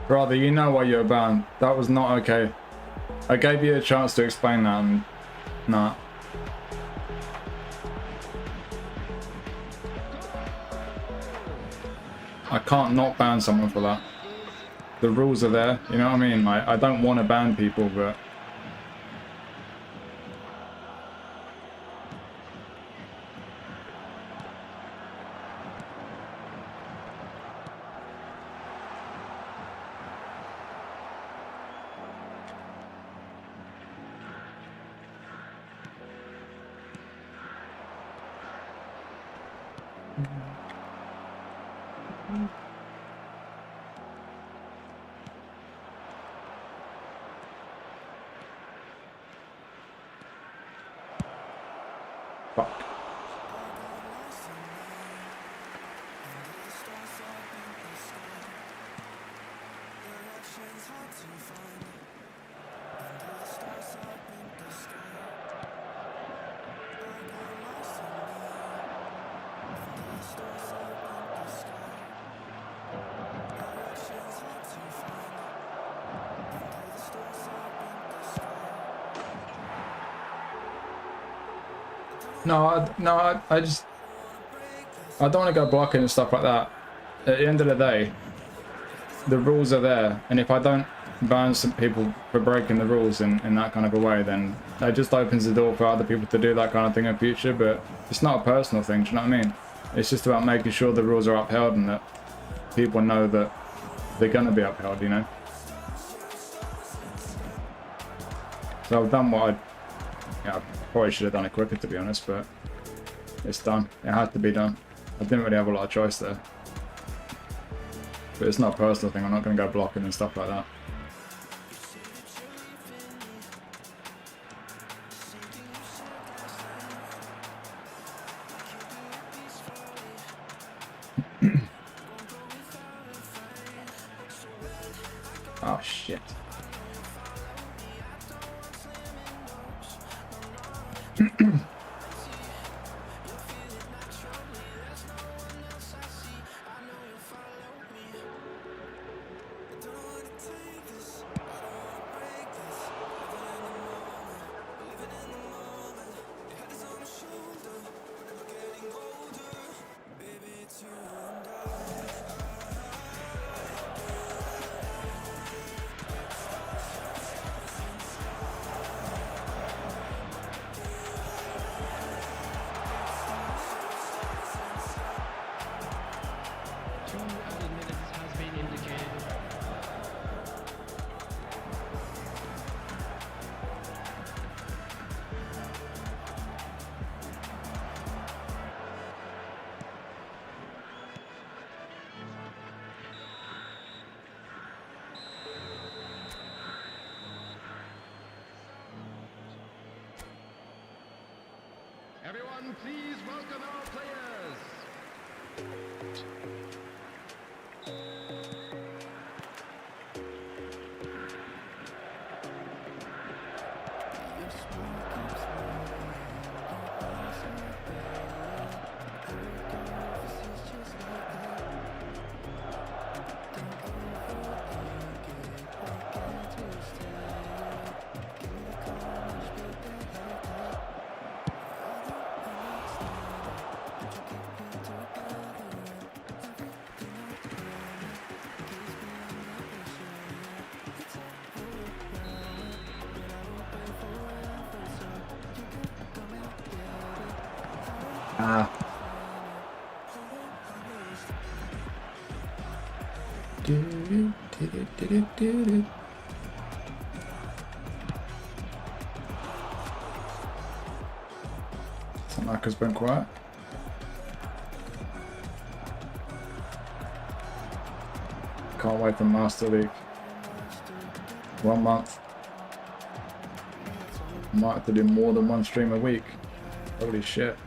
Brother, you know why you're banned. That was not okay. I gave you a chance to explain that and... Nah. I can't not ban someone for that. The rules are there, you know what I mean? Like, I don't want to ban people, but... Fuck. I just... I don't want to go blocking and stuff like that. At the end of the day, the rules are there, and if I don't ban some people for breaking the rules in that kind of a way, then it just opens the door for other people to do that kind of thing in future. But it's not a personal thing, do you know what I mean? It's just about making sure the rules are upheld and that people know that they're going to be upheld, you know? So I've done what I... Yeah, I probably should have done it quicker, to be honest, but it's done. It had to be done. I didn't really have a lot of choice there. But it's not a personal thing. I'm not going to go blocking and stuff like that. Oh shit. Two added minutes has been indicated. Everyone, please welcome our players. Ah. Tanaka's been quiet. Can't wait for Master League. 1 month. Might have to do more than one stream a week. Holy shit.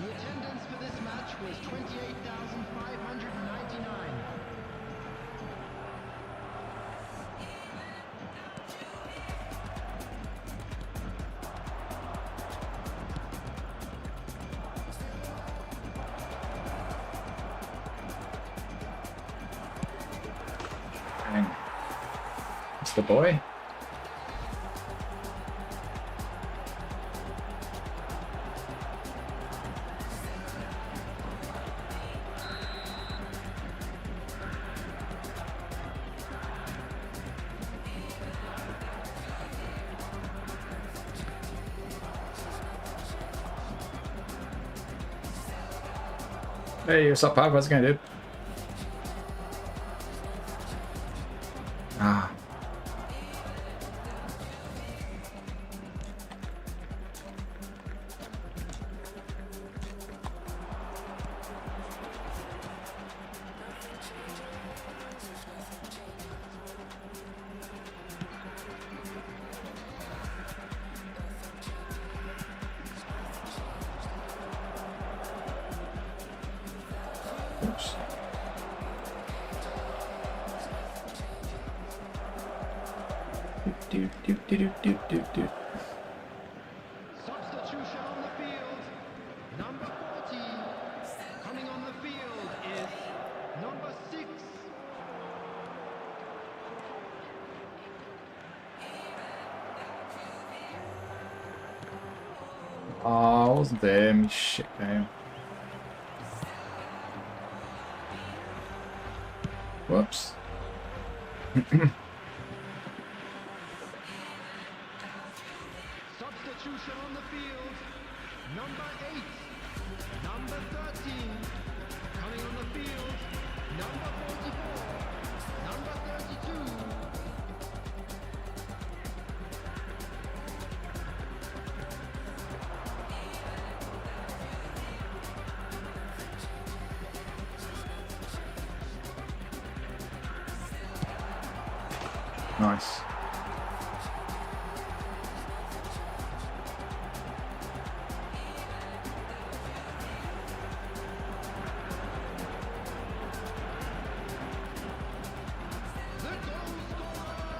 The attendance for this match was 28,599. Dang. It's the boy. Hey, what's up, Pab? How's it going, dude? Ah. Oops. Do. Substitution on the field. Number 40. Coming on the field is number 6. Oh, I wasn't there, you shit game. Whoops. Substitution on the field. Number 8. Number 13. Coming on the field. Number 44. Number 32. Nice. The goal scorer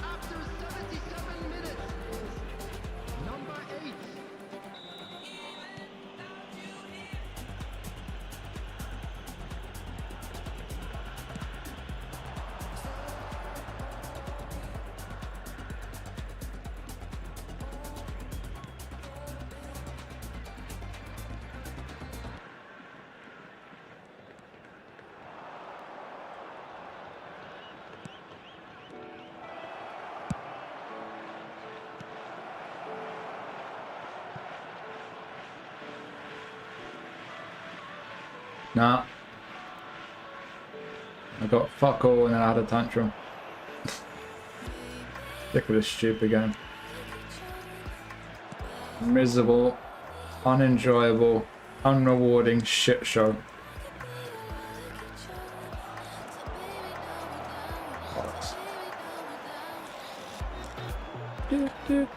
after 77 minutes is number 8. Nah. I got fuck all and then I had a tantrum. Stick with this stupid game. Miserable, unenjoyable, unrewarding shit show. Bollocks. Do. Do.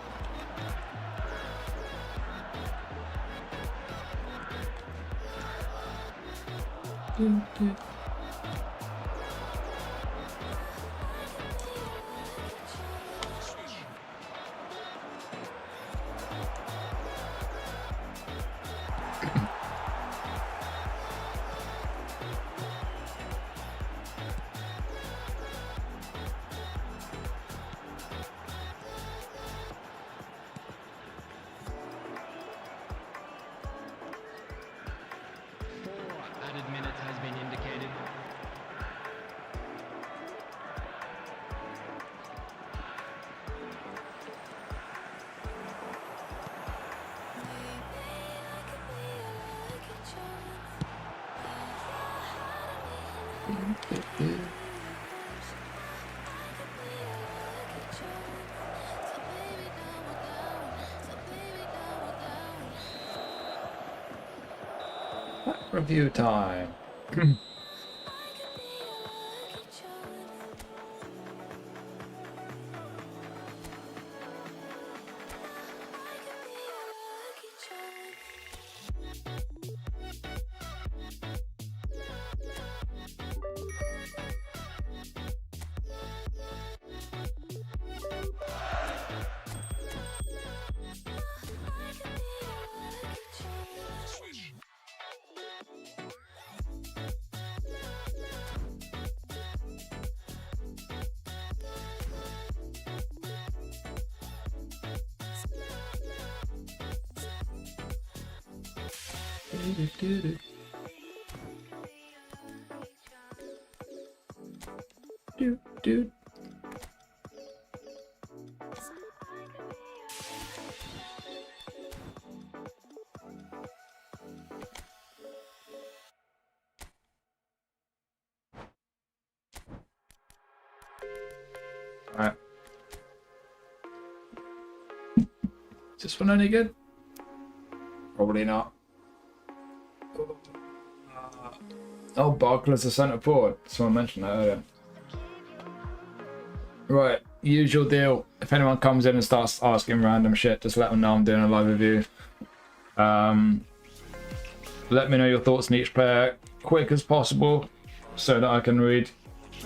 Added minutes has been indicated. Review time. Do. Alright. Is this one any good? Probably not. Oh, Barclay's a centre forward. Someone mentioned that earlier. Right, usual deal. If anyone comes in and starts asking random shit, just let them know I'm doing a live review. Let me know your thoughts on each player. quick as possible so that I can read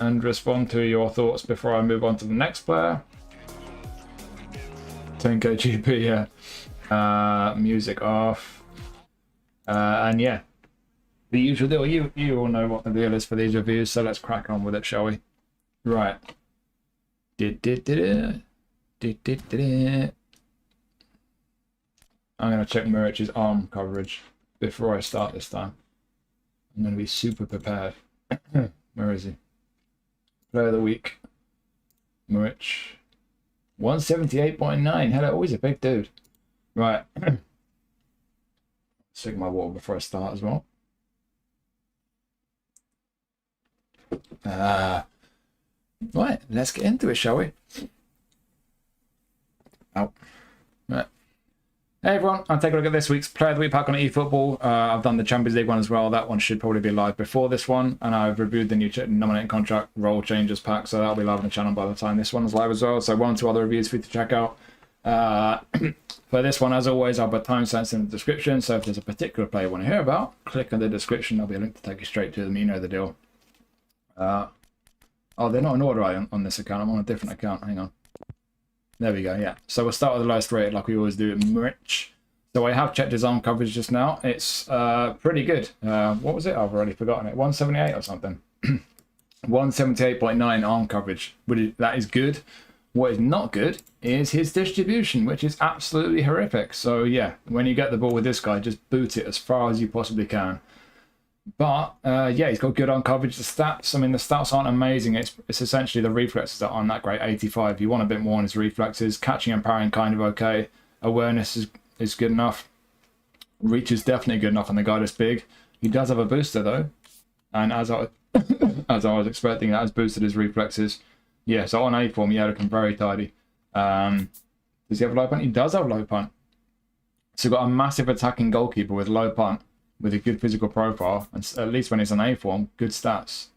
and respond to your thoughts before I move on to the next player. 10k GP, yeah. Music off. And yeah, the usual deal. You all know what the deal is for these reviews, so let's crack on with it, shall we? Right. I'm going to check Murich's arm coverage before I start this time. I'm going to be super prepared. Where is he? Player of the week. Murich. 178.9. Hello, always a big dude. Right. Take my water before I start as well. Right, let's get into it, shall we? Oh. Right. Hey everyone, I'm taking a look at this week's Player of the Week pack on eFootball. I've done the Champions League one as well. That one should probably be live before this one. And I've reviewed the new nominating contract role changes pack, so that'll be live on the channel by the time this one is live as well. So 1 or 2 other reviews for you to check out. For this one, as always, I'll put timestamps in the description. So if there's a particular player you want to hear about, click on the description. There'll be a link to take you straight to them. You know the deal. Oh, they're not in order on this account. I'm on a different account. Hang on. There we go, yeah. So we'll start with the lowest rated like we always do at Mrich. So I have checked his arm coverage just now. It's pretty good. What was it? I've already forgotten it. 178 or something. 178.9 arm coverage. That is good. What is not good is his distribution, which is absolutely horrific. So yeah, when you get the ball with this guy, just boot it as far as you possibly can. But yeah, he's got good arm coverage. The stats, I mean, the stats aren't amazing. It's essentially the reflexes that aren't that great. 85. You want a bit more on his reflexes. Catching and parrying kind of okay. Awareness is good enough. Reach is definitely good enough on the guy that's big. He does have a booster though, and as I was expecting, that has boosted his reflexes. Yeah, so on A form, yeah, looking very tidy. Does he have low punt? He does have low punt. So got a massive attacking goalkeeper with low punt, with a good physical profile, and at least when he's on A form, good stats.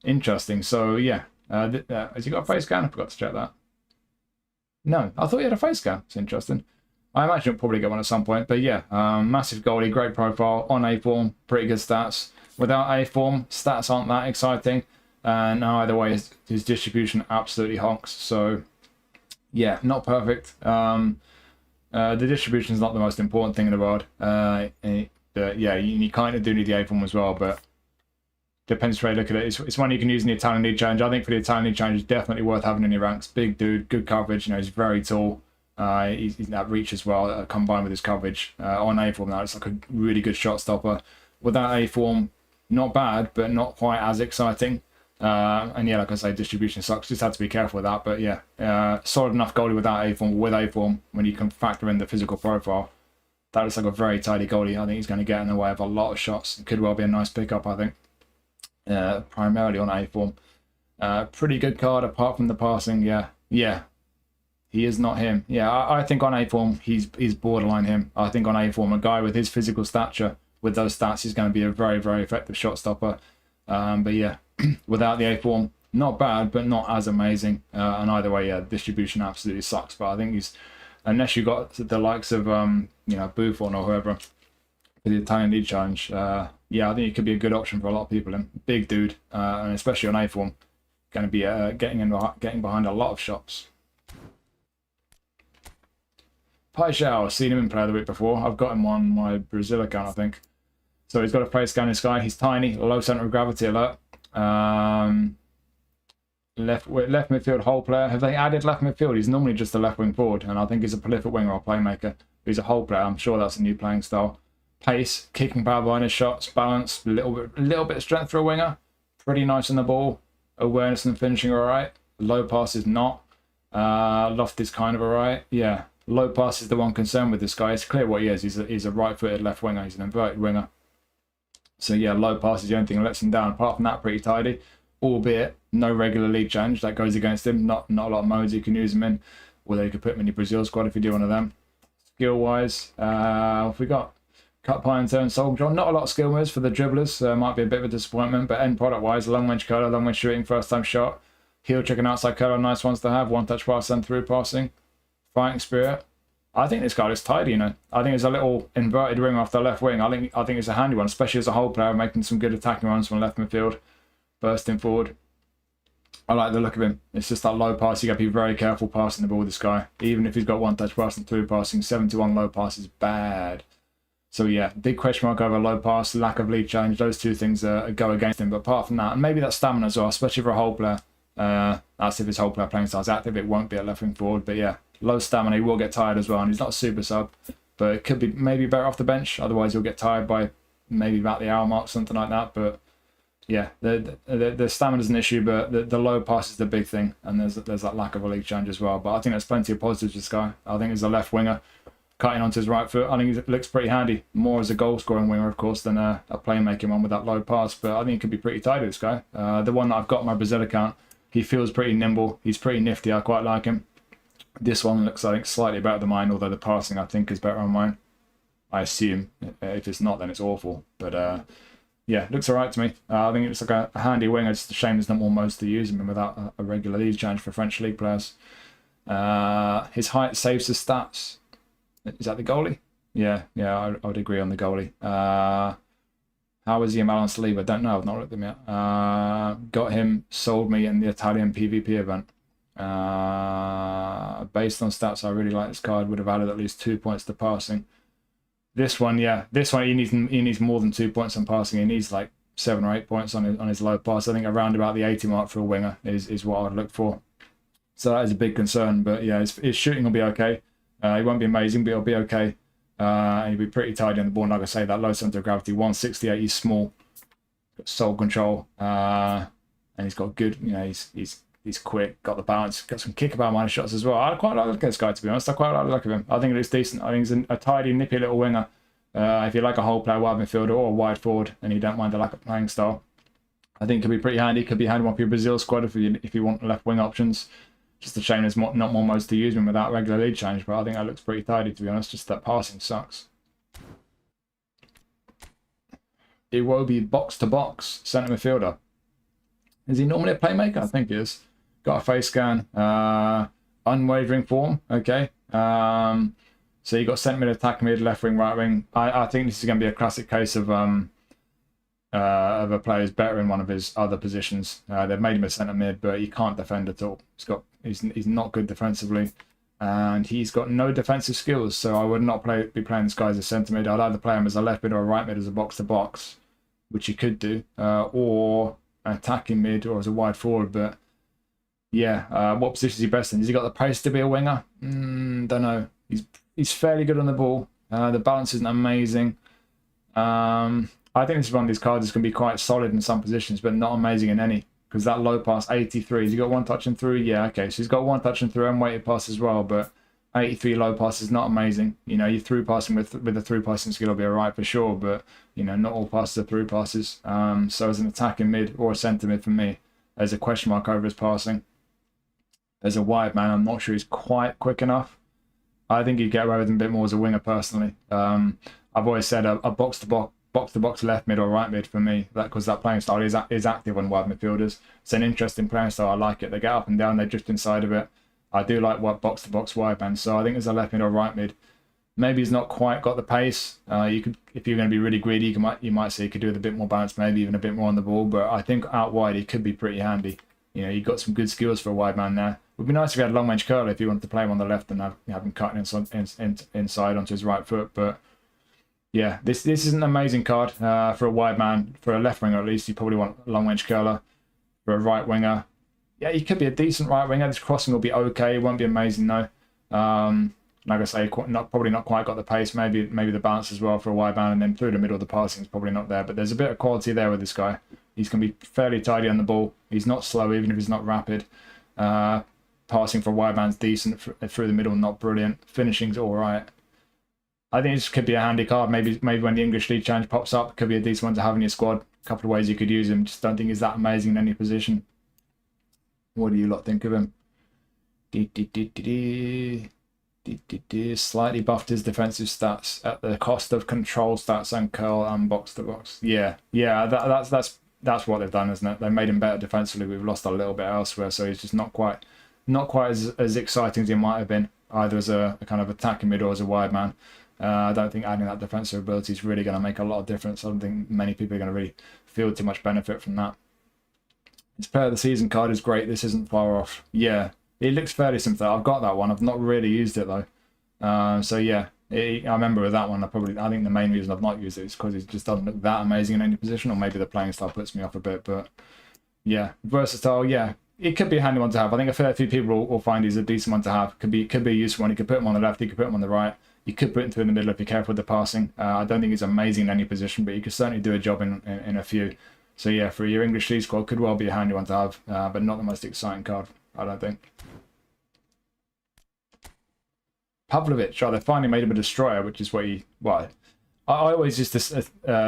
Interesting. So yeah, has he got a face scan? I forgot to check that. No, I thought he had a face scan. It's interesting. I imagine he'll probably get one at some point. But yeah, massive goalie, great profile. On A form, pretty good stats. Without A form, stats aren't that exciting. And either way, his distribution absolutely honks. So yeah, not perfect. The distribution is not the most important thing in the world. Yeah, you kind of do need the A form as well, but depends where you look at it. It's one you can use in the Italian League Challenge. I think for the Italian League Challenge, it's definitely worth having in your ranks. Big dude, good coverage. You know, he's very tall. He's that reach as well, combined with his coverage. On A form now, it's like a really good shot stopper. Without A form, not bad, but not quite as exciting. And yeah, like I say, distribution sucks. Just had to be careful with that. But yeah, solid enough goalie without A form. With A form, when you can factor in the physical profile, that looks like a very tidy goalie. I think he's going to get in the way of a lot of shots. It could well be a nice pickup, I think. Primarily on A form. Pretty good card apart from the passing. Yeah. He is not him. Yeah, I think on A form, he's borderline him. I think on A form, a guy with his physical stature, with those stats, is going to be a very, very effective shot stopper. But yeah, without the A form, not bad, but not as amazing. And either way, yeah, distribution absolutely sucks. But I think he's, unless you got the likes of Buffon or whoever for the Italian League Challenge, yeah, I think it could be a good option for a lot of people. And big dude, and especially on A form, going to be getting behind a lot of shots. Paixão, I've seen him in Player of the Week before. I've got him on my Brazil account, I think. So he's got a face scan, this guy. He's tiny, low centre of gravity alert. Left midfield hole player. Have they added left midfield? He's normally just a left wing forward, and I think he's a prolific winger or playmaker. He's a hole player. I'm sure that's a new playing style. Pace, kicking power behind his shots, balance, a little bit of strength for a winger. Pretty nice on the ball. Awareness and finishing all right. Low pass is not. Loft is kind of all right. Yeah. Low pass is the one concern with this guy. It's clear what he is. He's a right-footed left winger. He's an inverted winger. So yeah, low pass is the only thing that lets him down. Apart from that, pretty tidy. Albeit no regular league challenge that goes against him. Not a lot of modes you can use him in. Although you could put him in your Brazil squad if you do one of them. Skill-wise, what have we got? Cut, pie and turn, soldier. Not a lot of skill moves for the dribblers. Might be a bit of a disappointment. But end product-wise, long range curler, long range shooting, first-time shot. Heel check and outside curler, nice ones to have. One touch pass and through passing. Fighting spirit. I think this guy looks tidy, you know. I think it's a little inverted ring off the left wing. I think it's a handy one, especially as a whole player, making some good attacking runs from left midfield, bursting forward. I like the look of him. It's just that low pass. You got to be very careful passing the ball with this guy. Even if he's got one touch pass and through passing, 7-1 low pass is bad. So yeah, big question mark over low pass, lack of lead challenge. Those two things go against him. But apart from that, and maybe that stamina as well, especially for a whole player. That's if his whole player playing style is active. It won't be at left wing forward. But yeah, low stamina. He will get tired as well. And he's not a super sub. But it could be maybe better off the bench. Otherwise, he'll get tired by maybe about the hour mark, something like that. But yeah, the stamina's an issue, but the low pass is the big thing, and there's that lack of a league change as well. But I think there's plenty of positives with this guy. I think he's a left winger, cutting onto his right foot. I think he looks pretty handy, more as a goal scoring winger, of course, than a playmaking one with that low pass. But I think he could be pretty tidy, this guy. The one that I've got on my Brazil account, he feels pretty nimble. He's pretty nifty. I quite like him. This one looks, I think, slightly better than mine, although the passing, I think, is better on mine. I assume. If it's not, then it's awful. But yeah, looks alright to me. I think it's like a handy winger. It's a shame there's not more modes to use him without a regular league change for French league players. His height saves his stats. Is that the goalie? Yeah, I would agree on the goalie. How is he a balance leave? I don't know. I've not looked at him yet. Got him, sold me in the Italian PvP event. Based on stats, I really like this card. Would have added at least 2 points to passing. This one, yeah. This one, he needs more than 2 points on passing. He needs like 7 or 8 points on his low pass. I think around about the 80 mark for a winger is what I'd look for. So that is a big concern. But yeah, his shooting will be okay. He won't be amazing, but he'll be okay. And he'll be pretty tidy on the ball. And like I say, that low center of gravity, 168. He's small, got soul control, and he's got good. You know, he's quick, got the balance, got some kick about minor shots as well. I quite like this guy, to be honest. I quite like the look of him. I think it looks decent. I think he's a tidy, nippy little winger. If you like a whole player, wide midfielder, or a wide forward, and you don't mind the lack of playing style, I think it could be pretty handy. Could be handy one for your Brazil squad if you want left wing options. Just a shame there's not more modes to use him without regular lead change, but I think that looks pretty tidy, to be honest. Just that passing sucks. Iwobi box-to-box centre midfielder. Is he normally a playmaker? I think he is. Got a face scan. Unwavering form. Okay. So you got centre mid, attack mid, left wing, right wing. I think this is going to be a classic case of a player who's better in one of his other positions. They've made him a centre mid, but he can't defend at all. He's not good defensively, and he's got no defensive skills. So I would not be playing this guy as a centre mid. I'd either play him as a left mid or a right mid as a box to box, which he could do, or an attacking mid or as a wide forward. But yeah, what position is he best in? Has he got the pace to be a winger? Don't know. He's fairly good on the ball. The balance isn't amazing. I think this is one of these cards that's going to be quite solid in some positions, but not amazing in any. Because that low pass, 83. Has he got one touch and through? Yeah, okay. So he's got one touch and through and weighted pass as well, but 83 low pass is not amazing. You know, your through passing with the through passing skill will be alright for sure, but you know, not all passes are through passes. So as an attacking mid or a centre mid for me, there's a question mark over his passing. As a wide man, I'm not sure he's quite quick enough. I think he'd get away with him a bit more as a winger personally. I've always said a box to box left mid or right mid for me, because that playing style is active on wide midfielders. It's an interesting playing style. I like it. They get up and down, they drift inside of it. I do like what box to box wide man. So I think as a left mid or right mid, maybe he's not quite got the pace. You could, if you're going to be really greedy, you might say he could do with a bit more balance, maybe even a bit more on the ball. But I think out wide he could be pretty handy. You know, you've got some good skills for a wide man there. Would be nice if he had long range curler if you wanted to play him on the left and have him cutting inside onto his right foot. But yeah, this isn't an amazing card for a wide man. For a left winger, at least, you probably want a long range curler. For a right winger, yeah, he could be a decent right winger. This crossing will be okay. It won't be amazing though. Like I say, probably not quite got the pace. Maybe the balance as well for a wide man, and then through the middle, the passing is probably not there. But there's a bit of quality there with this guy. He's going to be fairly tidy on the ball. He's not slow, even if he's not rapid. Passing for a wide man's decent. Through the middle, not brilliant. Finishing's all right. I think this could be a handy card. Maybe when the English League Challenge pops up, it could be a decent one to have in your squad. A couple of ways you could use him. Just don't think he's that amazing in any position. What do you lot think of him? Slightly buffed his defensive stats at the cost of control stats and curl and box to box. Yeah. That's what they've done, isn't it? They made him better defensively. We've lost a little bit elsewhere, so he's just not quite as exciting as he might have been. either as a kind of attacking mid or as a wide man. I don't think adding that defensive ability is really going to make a lot of difference. I don't think many people are going to really feel too much benefit from that. His player of the season card is great. This isn't far off. Yeah, it looks fairly simple. I've got that one. I've not really used it though. So yeah, I remember with that one, I think the main reason I've not used it is because it just doesn't look that amazing in any position, or maybe the playing style puts me off a bit. But yeah, versatile. Yeah, it could be a handy one to have. I think a fair few people will find he's a decent one to have. Could be a useful one. You could put him on the left. You could put him on the right. You could put him through in the middle if you're careful with the passing. I don't think he's amazing in any position, but you could certainly do a job in a few. So yeah, for your English League squad, could well be a handy one to have, but not the most exciting card, I don't think. Pavlovic, they finally made him a destroyer, which is what he... Well, I always used to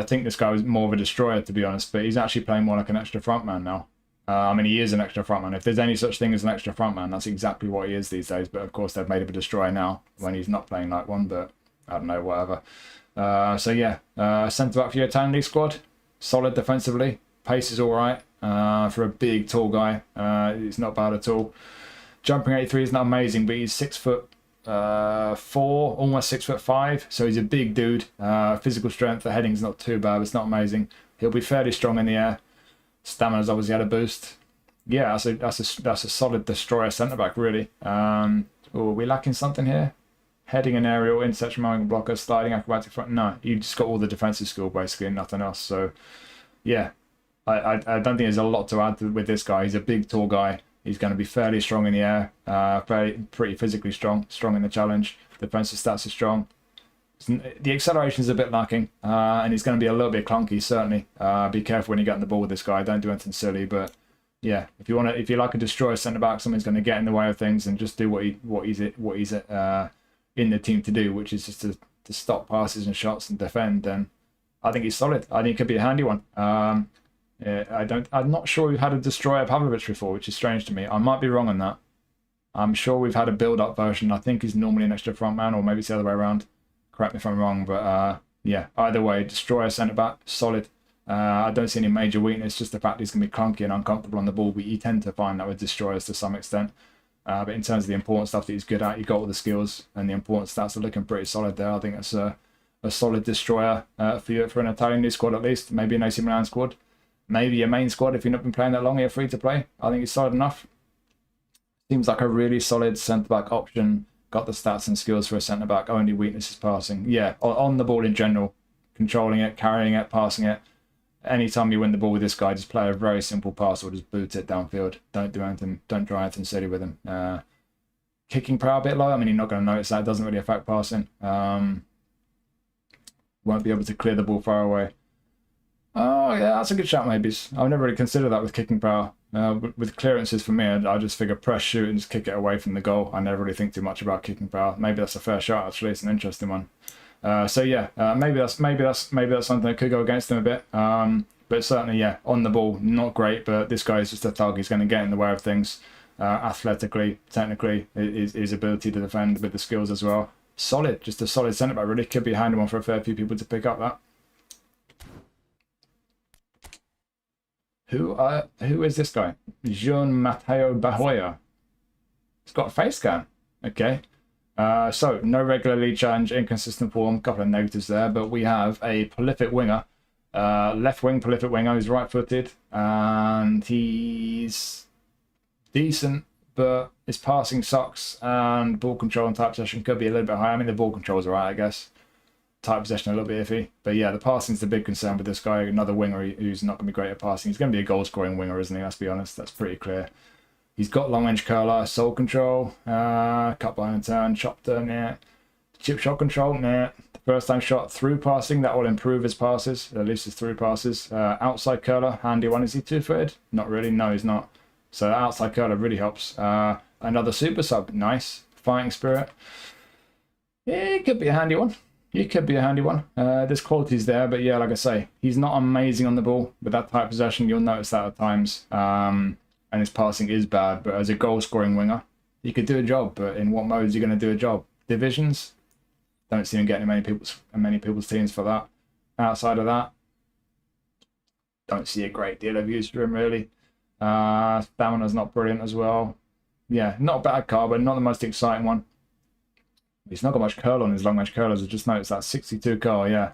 think this guy was more of a destroyer, to be honest, but he's actually playing more like an extra frontman now. I mean, he is an extra frontman. If there's any such thing as an extra frontman, that's exactly what he is these days. But of course, they've made him a destroyer now when he's not playing like one, but I don't know, whatever. So yeah, centre-back for your Italian League squad. Solid defensively. Pace is all right for a big, tall guy. It's not bad at all. Jumping 83 is not amazing, but he's 6'4", almost 6'5", so he's a big dude. Physical strength, the heading's not too bad. It's not amazing. He'll be fairly strong in the air. Stamina's obviously had a boost. Yeah, that's a solid destroyer centre back, really. Are we lacking something here? Heading and aerial, interception, mowing blocker, sliding, acrobatic front. No, you just got all the defensive skill basically and nothing else. So yeah, I don't think there's a lot to add with this guy. He's a big, tall guy. He's going to be fairly strong in the air, pretty physically strong in the challenge. Defensive stats are strong. The acceleration is a bit lacking, and he's going to be a little bit clunky, certainly. Be careful when you get on the ball with this guy. Don't do anything silly, but yeah, if you like a destroyer centre back, someone's going to get in the way of things and just do what he's in the team to do, which is just to stop passes and shots and defend. Then I think he's solid. I think he could be a handy one. I'm not sure we've had a destroyer Pavlovic before, which is strange to me. I might be wrong on that. I'm sure we've had a build-up version. I think he's normally an extra front man, or maybe it's the other way around. Correct me if I'm wrong, but yeah, either way, destroyer centre back, solid. I don't see any major weakness, just the fact he's going to be clunky and uncomfortable on the ball. But you tend to find that with destroyers to some extent. But in terms of the important stuff that he's good at, you got all the skills, and the important stats are looking pretty solid there. I think it's a solid destroyer for an Italian League squad at least, maybe an AC Milan squad, maybe your main squad if you've not been playing that long, you're free to play. I think he's solid enough. Seems like a really solid centre back option. Got the stats and skills for a centre back. Only weakness is passing. Yeah, on the ball in general, controlling it, carrying it, passing it. Anytime you win the ball with this guy, just play a very simple pass or just boot it downfield. Don't do anything. Don't try anything silly with him. Kicking power a bit low. I mean, you're not going to notice that. It doesn't really affect passing. Won't be able to clear the ball far away. Oh yeah, that's a good shot. Maybe I've never really considered that with kicking power. With clearances for me, I just figure press, shoot, and just kick it away from the goal. I never really think too much about kicking power. Maybe that's a fair shot. Actually, it's an interesting one. So yeah, maybe that's something that could go against him a bit. But certainly, yeah, on the ball, not great. But this guy is just a thug. He's going to get in the way of things. Athletically, technically, his ability to defend with the skills as well. Solid, just a solid centre back. Really could be a handy one for a fair few people to pick up that. Who is this guy? Jean Matteo Bahoya. He's got a face scan. Okay. So no regular league challenge, inconsistent form, couple of negatives there, but we have a prolific winger, left wing prolific winger who's right-footed, and he's decent, but his passing sucks, and ball control and type possession could be a little bit high. I mean, the ball control's alright, I guess. Type possession a little bit iffy, but yeah, the passing's the big concern with this guy. Another winger who's not going to be great at passing. He's going to be a goal-scoring winger, isn't he? Let's be honest, that's pretty clear. He's got long-range curler, soul control, cut by and turn, chop turn, yeah. Chip shot control, nah. The first time shot through passing, that will improve his passes, at least his through passes. Outside curler, handy one. Is he two-footed? Not really, no, he's not. So outside curler really helps. Another super sub, nice. Fighting spirit. Yeah, it could be a handy one. He could be a handy one. There's qualities there, but yeah, like I say, he's not amazing on the ball. With that type of possession, you'll notice that at times. And his passing is bad, but as a goal-scoring winger, he could do a job. But in what mode is he going to do a job? Divisions? Don't see him getting many people's teams for that. Outside of that, don't see a great deal of use for him, really. Stamina's not brilliant as well. Yeah, not a bad card, but not the most exciting one. He's not got much curl on his long range curlers. I just noticed that 62 curl, yeah.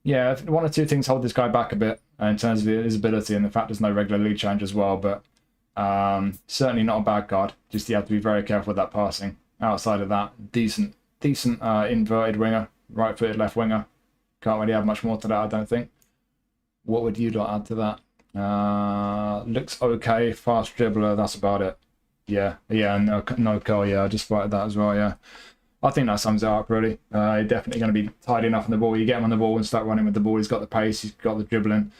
Yeah, one or two things hold this guy back a bit in terms of his ability and the fact there's no regular lead change as well, but certainly not a bad card. Just you have to be very careful with that passing. Outside of that, decent inverted winger, right-footed left winger. Can't really add much more to that, I don't think. What would you like add to that? Looks okay, fast dribbler, that's about it. Yeah, no curl, yeah, I just spotted that as well, yeah. I think that sums it up, really. Definitely going to be tidy enough on the ball. You get him on the ball and start running with the ball. He's got the pace, he's got the dribbling,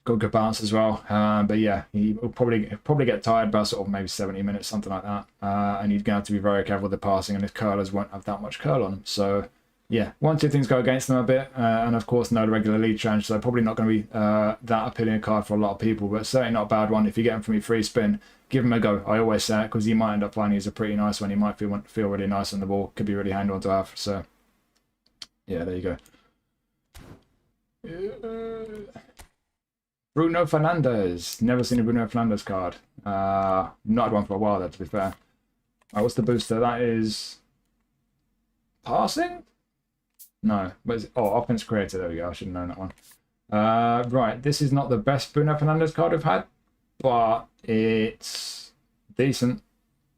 got good bounce as well. But yeah, he will probably get tired by sort of maybe 70 minutes, something like that. And you're going to have to be very careful with the passing, and his curlers won't have that much curl on them. So yeah, 1-2 things go against them a bit, and of course no regular lead change, so probably not going to be that appealing a card for a lot of people, but certainly not a bad one. If you get him from your free spin, give him a go. I always say it, because you might end up finding he's a pretty nice one. He might feel really nice on the ball. Could be really handy one to have. So yeah, there you go. Bruno Fernandes. Never seen a Bruno Fernandes card. Not had one for a while there, to be fair. What's the booster? That is passing? No. What is it? Oh, offense creator. There we go. I should have known that one. Right. This is not the best Bruno Fernandes card we've had, but it's decent.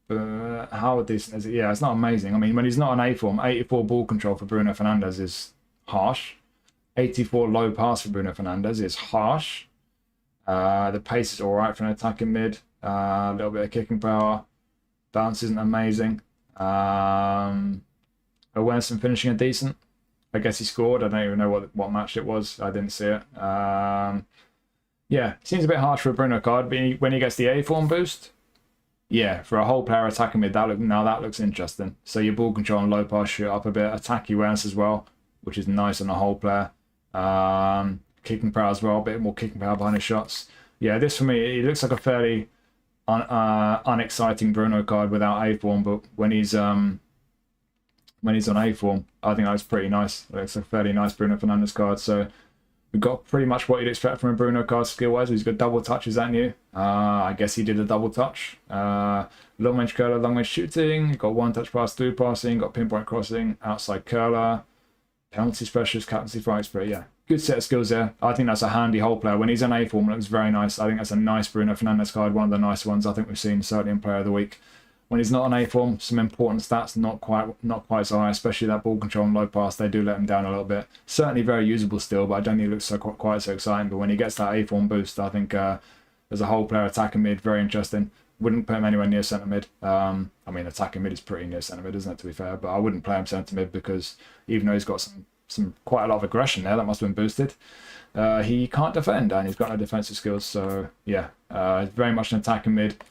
How decent is it? Yeah, it's not amazing. I mean, when he's not on A form, 84 ball control for Bruno Fernandes is harsh. 84 low pass for Bruno Fernandes is harsh. The pace is all right for an attacking mid. A little bit of kicking power. Bounce isn't amazing. Awareness and finishing are decent. I guess he scored. I don't even know what match it was. I didn't see it. Yeah, seems a bit harsh for a Bruno card, but when he gets the A form boost, yeah, for a whole player attacking mid, that looks interesting. So your ball control and low pass shoot up a bit, attack awareness as well, which is nice on a whole player. Kicking power as well, a bit more kicking power behind his shots. Yeah, this for me, it looks like a fairly unexciting Bruno card without A form, but when he's on A form, I think that's pretty nice. It's a fairly nice Bruno Fernandes card. So we've got pretty much what you'd expect from a Bruno card skill-wise. He's got double touches, that new. I guess he did a double touch. Long range curler, long range shooting. Got one touch pass, through passing. Got pinpoint crossing, outside curler, penalty specialist, captaincy fight spirit. Yeah, good set of skills there. I think that's a handy whole player. When he's in A form, it looks very nice. I think that's a nice Bruno Fernandes card. One of the nicer ones I think we've seen, certainly in Player of the Week. When he's not on A form, some important stats, not quite so high, especially that ball control and low pass. They do let him down a little bit. Certainly very usable still, but I don't think it looks quite so exciting. But when he gets that A form boost, I think as a whole player attacking mid, very interesting. Wouldn't put him anywhere near centre mid. I mean, attacking mid is pretty near centre mid, isn't it, to be fair? But I wouldn't play him centre mid because even though he's got some quite a lot of aggression there, that must have been boosted. He can't defend and he's got no defensive skills. So yeah, very much an attacking mid.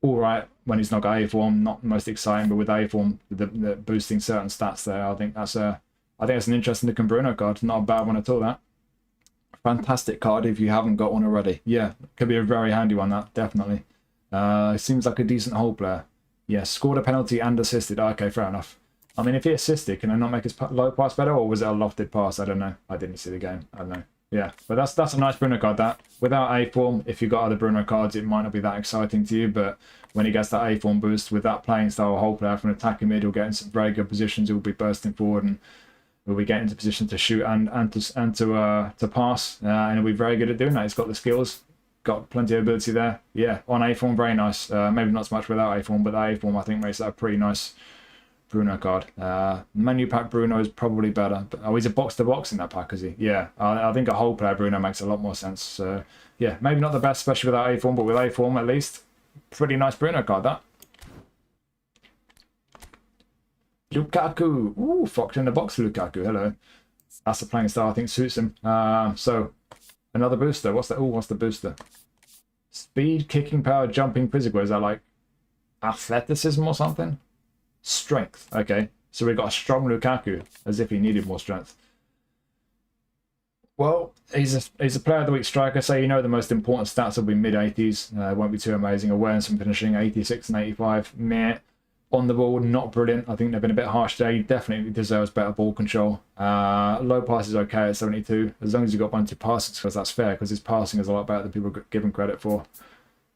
All right when he's not got A form, not the most exciting, but with A form, the boosting certain stats there, I think that's an interesting looking Bruno card. Not a bad one at all. That fantastic card if you haven't got one already. Yeah, could be a very handy one. That definitely. Seems like a decent hole player. Yeah, scored a penalty and assisted. Okay, fair enough. I mean, if he assisted, can I not make his low pass better, or was it a lofted pass? I don't know. I didn't see the game. I don't know. Yeah, but that's a nice Bruno card. That without A form, if you've got other Bruno cards, it might not be that exciting to you. But when he gets that A form boost with that playing style whole player from attacking mid, he'll get in some very good positions. He'll be bursting forward and will be getting into position to shoot and to pass. And he'll be very good at doing that. He's got the skills, got plenty of ability there. Yeah, on A form, very nice. Maybe not so much without A form, but that A form I think makes that a pretty nice Bruno card. Menu pack Bruno is probably better. But, he's a box to box in that pack, is he? Yeah, I think a whole player Bruno makes a lot more sense. So yeah, maybe not the best, especially without A form, but with A form at least, pretty nice Bruno card that. Lukaku, ooh, Fox in the box Lukaku. Hello, that's the playing style I think suits him. So another booster. What's that? Oh, what's the booster? Speed, kicking power, jumping, physical. Is that like athleticism or something? Strength. Okay, so we've got a strong Lukaku, as if he needed more strength. Well, he's a player of the week striker, so you know the most important stats will be mid-80s. Won't be too amazing. Awareness and finishing, 86 and 85. Meh. On the ball, not brilliant. I think they've been a bit harsh today. He definitely deserves better ball control. Low pass is okay at 72, as long as you've got bunch of passing skills, that's fair, because his passing is a lot better than people give him credit for.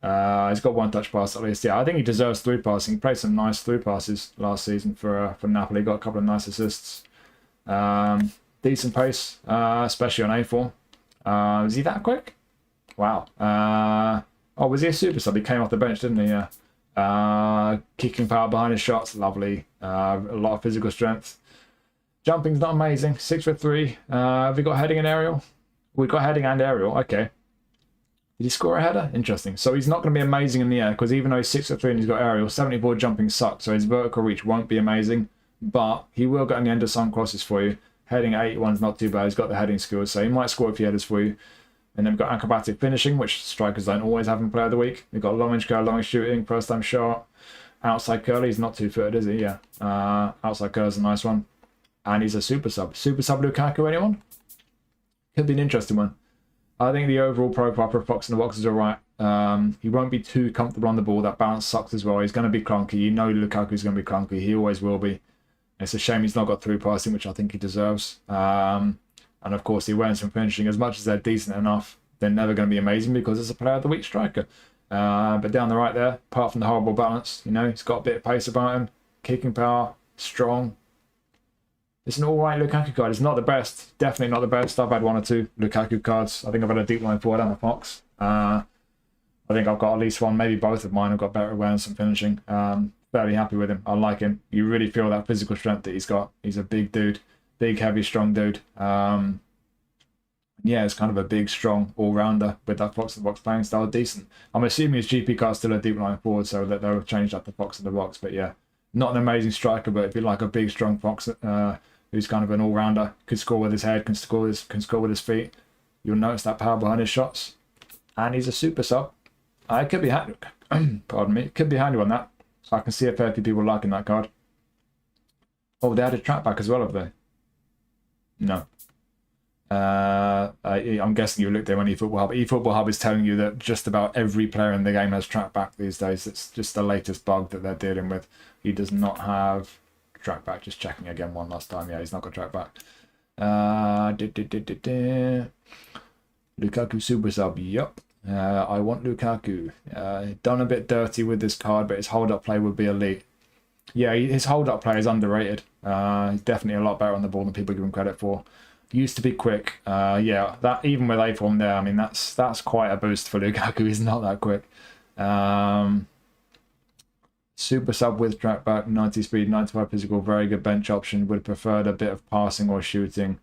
He's got one touch pass at least. Yeah, I think he deserves through passing. He played some nice through passes last season for Napoli. Got a couple of nice assists. Decent pace, especially on A4. Is he that quick? Wow. Oh, was he a super sub? He came off the bench, didn't he? Yeah. Kicking power behind his shots, lovely. A lot of physical strength. Jumping's not amazing. 6'3". Have we got heading and aerial? We've got heading and aerial. Okay. Did he score a header? Interesting. So he's not going to be amazing in the air because even though he's 6'3" and he's got aerial, 74 jumping sucks. So his vertical reach won't be amazing, but he will get on the end of some crosses for you. Heading at 81's not too bad. He's got the heading skills, so he might score a few headers for you. And then we've got acrobatic finishing, which strikers don't always have in Player of the Week. We've got long-range curl, long-range shooting, first-time shot. Outside curl, he's not too-footed, is he? Yeah. Outside curl's a nice one. And he's a super sub. Super sub Lukaku, anyone? Could be an interesting one. I think the overall profile for Fox in the box is alright. He won't be too comfortable on the ball. That balance sucks as well. He's going to be clunky. You know Lukaku's going to be clunky. He always will be. It's a shame he's not got through passing, which I think he deserves. And of course, the awareness and finishing, as much as they're decent enough, they're never going to be amazing because it's a Player of the Week striker. But down the right there, apart from the horrible balance, you know, he's got a bit of pace about him. Kicking power, strong. It's an alright Lukaku card. It's not the best. Definitely not the best. I've had one or two Lukaku cards. I think I've had a deep line forward and a Fox. I think I've got at least one, maybe both of mine. I've got better awareness and finishing. Fairly happy with him. I like him. You really feel that physical strength that he's got. He's a big dude. Big, heavy, strong dude. Yeah, it's kind of a big, strong all-rounder with that Fox in the box playing style. Decent. I'm assuming his GP card's still a deep line forward, so that they'll change that to Fox in the box. But yeah, not an amazing striker, but if you like a big, strong Fox who's kind of an all-rounder, could score with his head, can score with his feet, you'll notice that power behind his shots. And he's a super sub. It could be handy. Pardon me. It could be handy on that. I can see a fair few people liking that card. Oh, they added track back as well, have they? No. I'm guessing you looked there on eFootball Hub. eFootball Hub is telling you that just about every player in the game has track back these days. It's just the latest bug that they're dealing with. He does not have track back. Just checking again one last time. Yeah, he's not got track back. Lukaku super sub. Yup. I want Lukaku. Done a bit dirty with this card, but his hold-up play would be elite. Yeah, his hold-up play is underrated. He's definitely a lot better on the ball than people give him credit for. Used to be quick. Yeah, that even with A form there, I mean, that's quite a boost for Lukaku. He's not that quick. Super sub with track back, 90 speed, 95 physical, very good bench option. Would have preferred a bit of passing or shooting,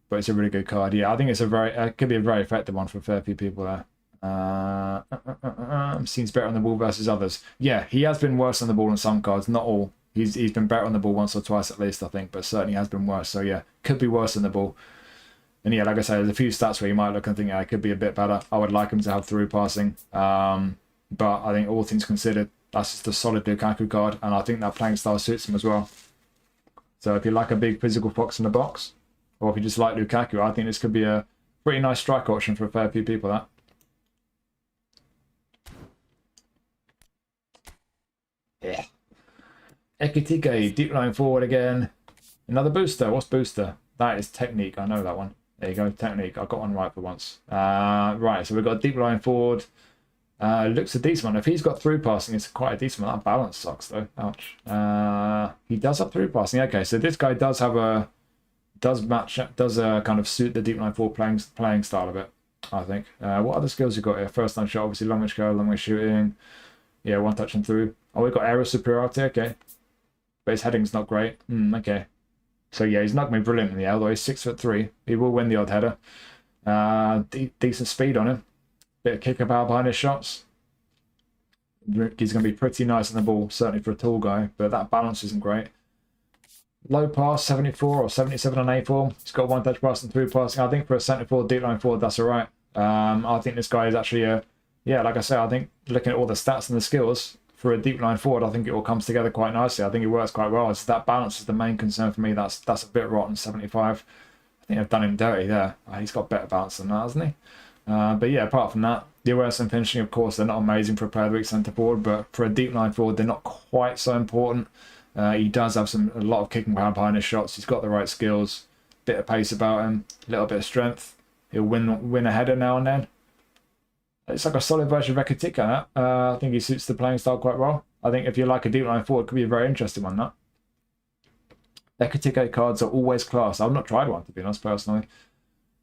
but it's a really good card. Yeah, I think it's could be a very effective one for a fair few people there. Seems better on the ball versus others. Yeah, he has been worse on the ball in some cards, not all. He's been better on the ball once or twice at least, I think, but certainly has been worse. So yeah, could be worse on the ball. And yeah, like I said, there's a few stats where you might look and think, yeah, it could be a bit better. I would like him to have through passing. But I think all things considered, that's just a solid Lukaku card, and I think that playing style suits him as well. So if you like a big physical Fox in the box, or if you just like Lukaku, I think this could be a pretty nice strike option for a fair few people, that. Yeah. Ekitike, deep line forward again. Another booster. What's booster? That is technique. I know that one. There you go, technique. I got one right for once. Right, so we've got a deep line forward. Looks a decent one. If he's got through passing, it's quite a decent one. That balance sucks though. Ouch. He does have through passing. Okay, so this guy does have does kind of suit the deep line forward playing style of it, I think. What other skills you got here? First time shot, obviously long range curl, long range shooting. Yeah, one touch and through. Oh, we've got aerial superiority, okay. But his heading's not great. Okay. So yeah, he's not going to be brilliant in the air, although he's 6'3". He will win the odd header. Decent speed on him. Bit of kicker power behind his shots. He's going to be pretty nice on the ball, certainly for a tall guy, but that balance isn't great. Low pass, 74 or 77 on A form. He's got one touch pass and through passing. I think for a centre forward, deep line forward, that's all right. I think this guy is actually yeah, like I say, I think looking at all the stats and the skills for a deep line forward, I think it all comes together quite nicely. I think it works quite well. It's that balance is the main concern for me. That's a bit rotten, 75. I think I've done him dirty there. He's got better balance than that, hasn't he? But yeah, apart from that, the awareness and finishing, of course, they're not amazing for a player of the week centre forward, but for a deep line forward, they're not quite so important. He does have a lot of kicking power behind his shots. He's got the right skills, bit of pace about him, a little bit of strength. He'll win a header now and then. It's like a solid version of Ekitike. I think he suits the playing style quite well. I think if you like a deep line forward, it could be a very interesting one, that. Ekitike cards are always class. I've not tried one, to be honest, personally.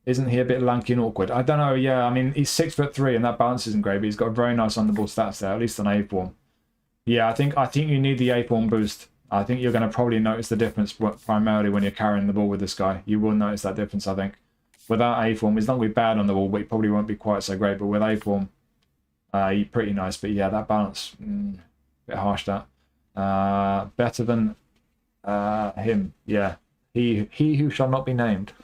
Isn't he a bit lanky and awkward? I don't know, yeah. I mean, he's 6'3", and that balance isn't great, but he's got very nice on-the-ball stats there, at least on A-form. Yeah, I think you need the A-form boost. I think you're going to probably notice the difference primarily when you're carrying the ball with this guy. You will notice that difference, I think. Without A-form, he's not going to be bad on the ball, but he probably won't be quite so great. But with A-form, he's pretty nice. But yeah, that balance, a bit harsh, that. Better than him, yeah. He who shall not be named.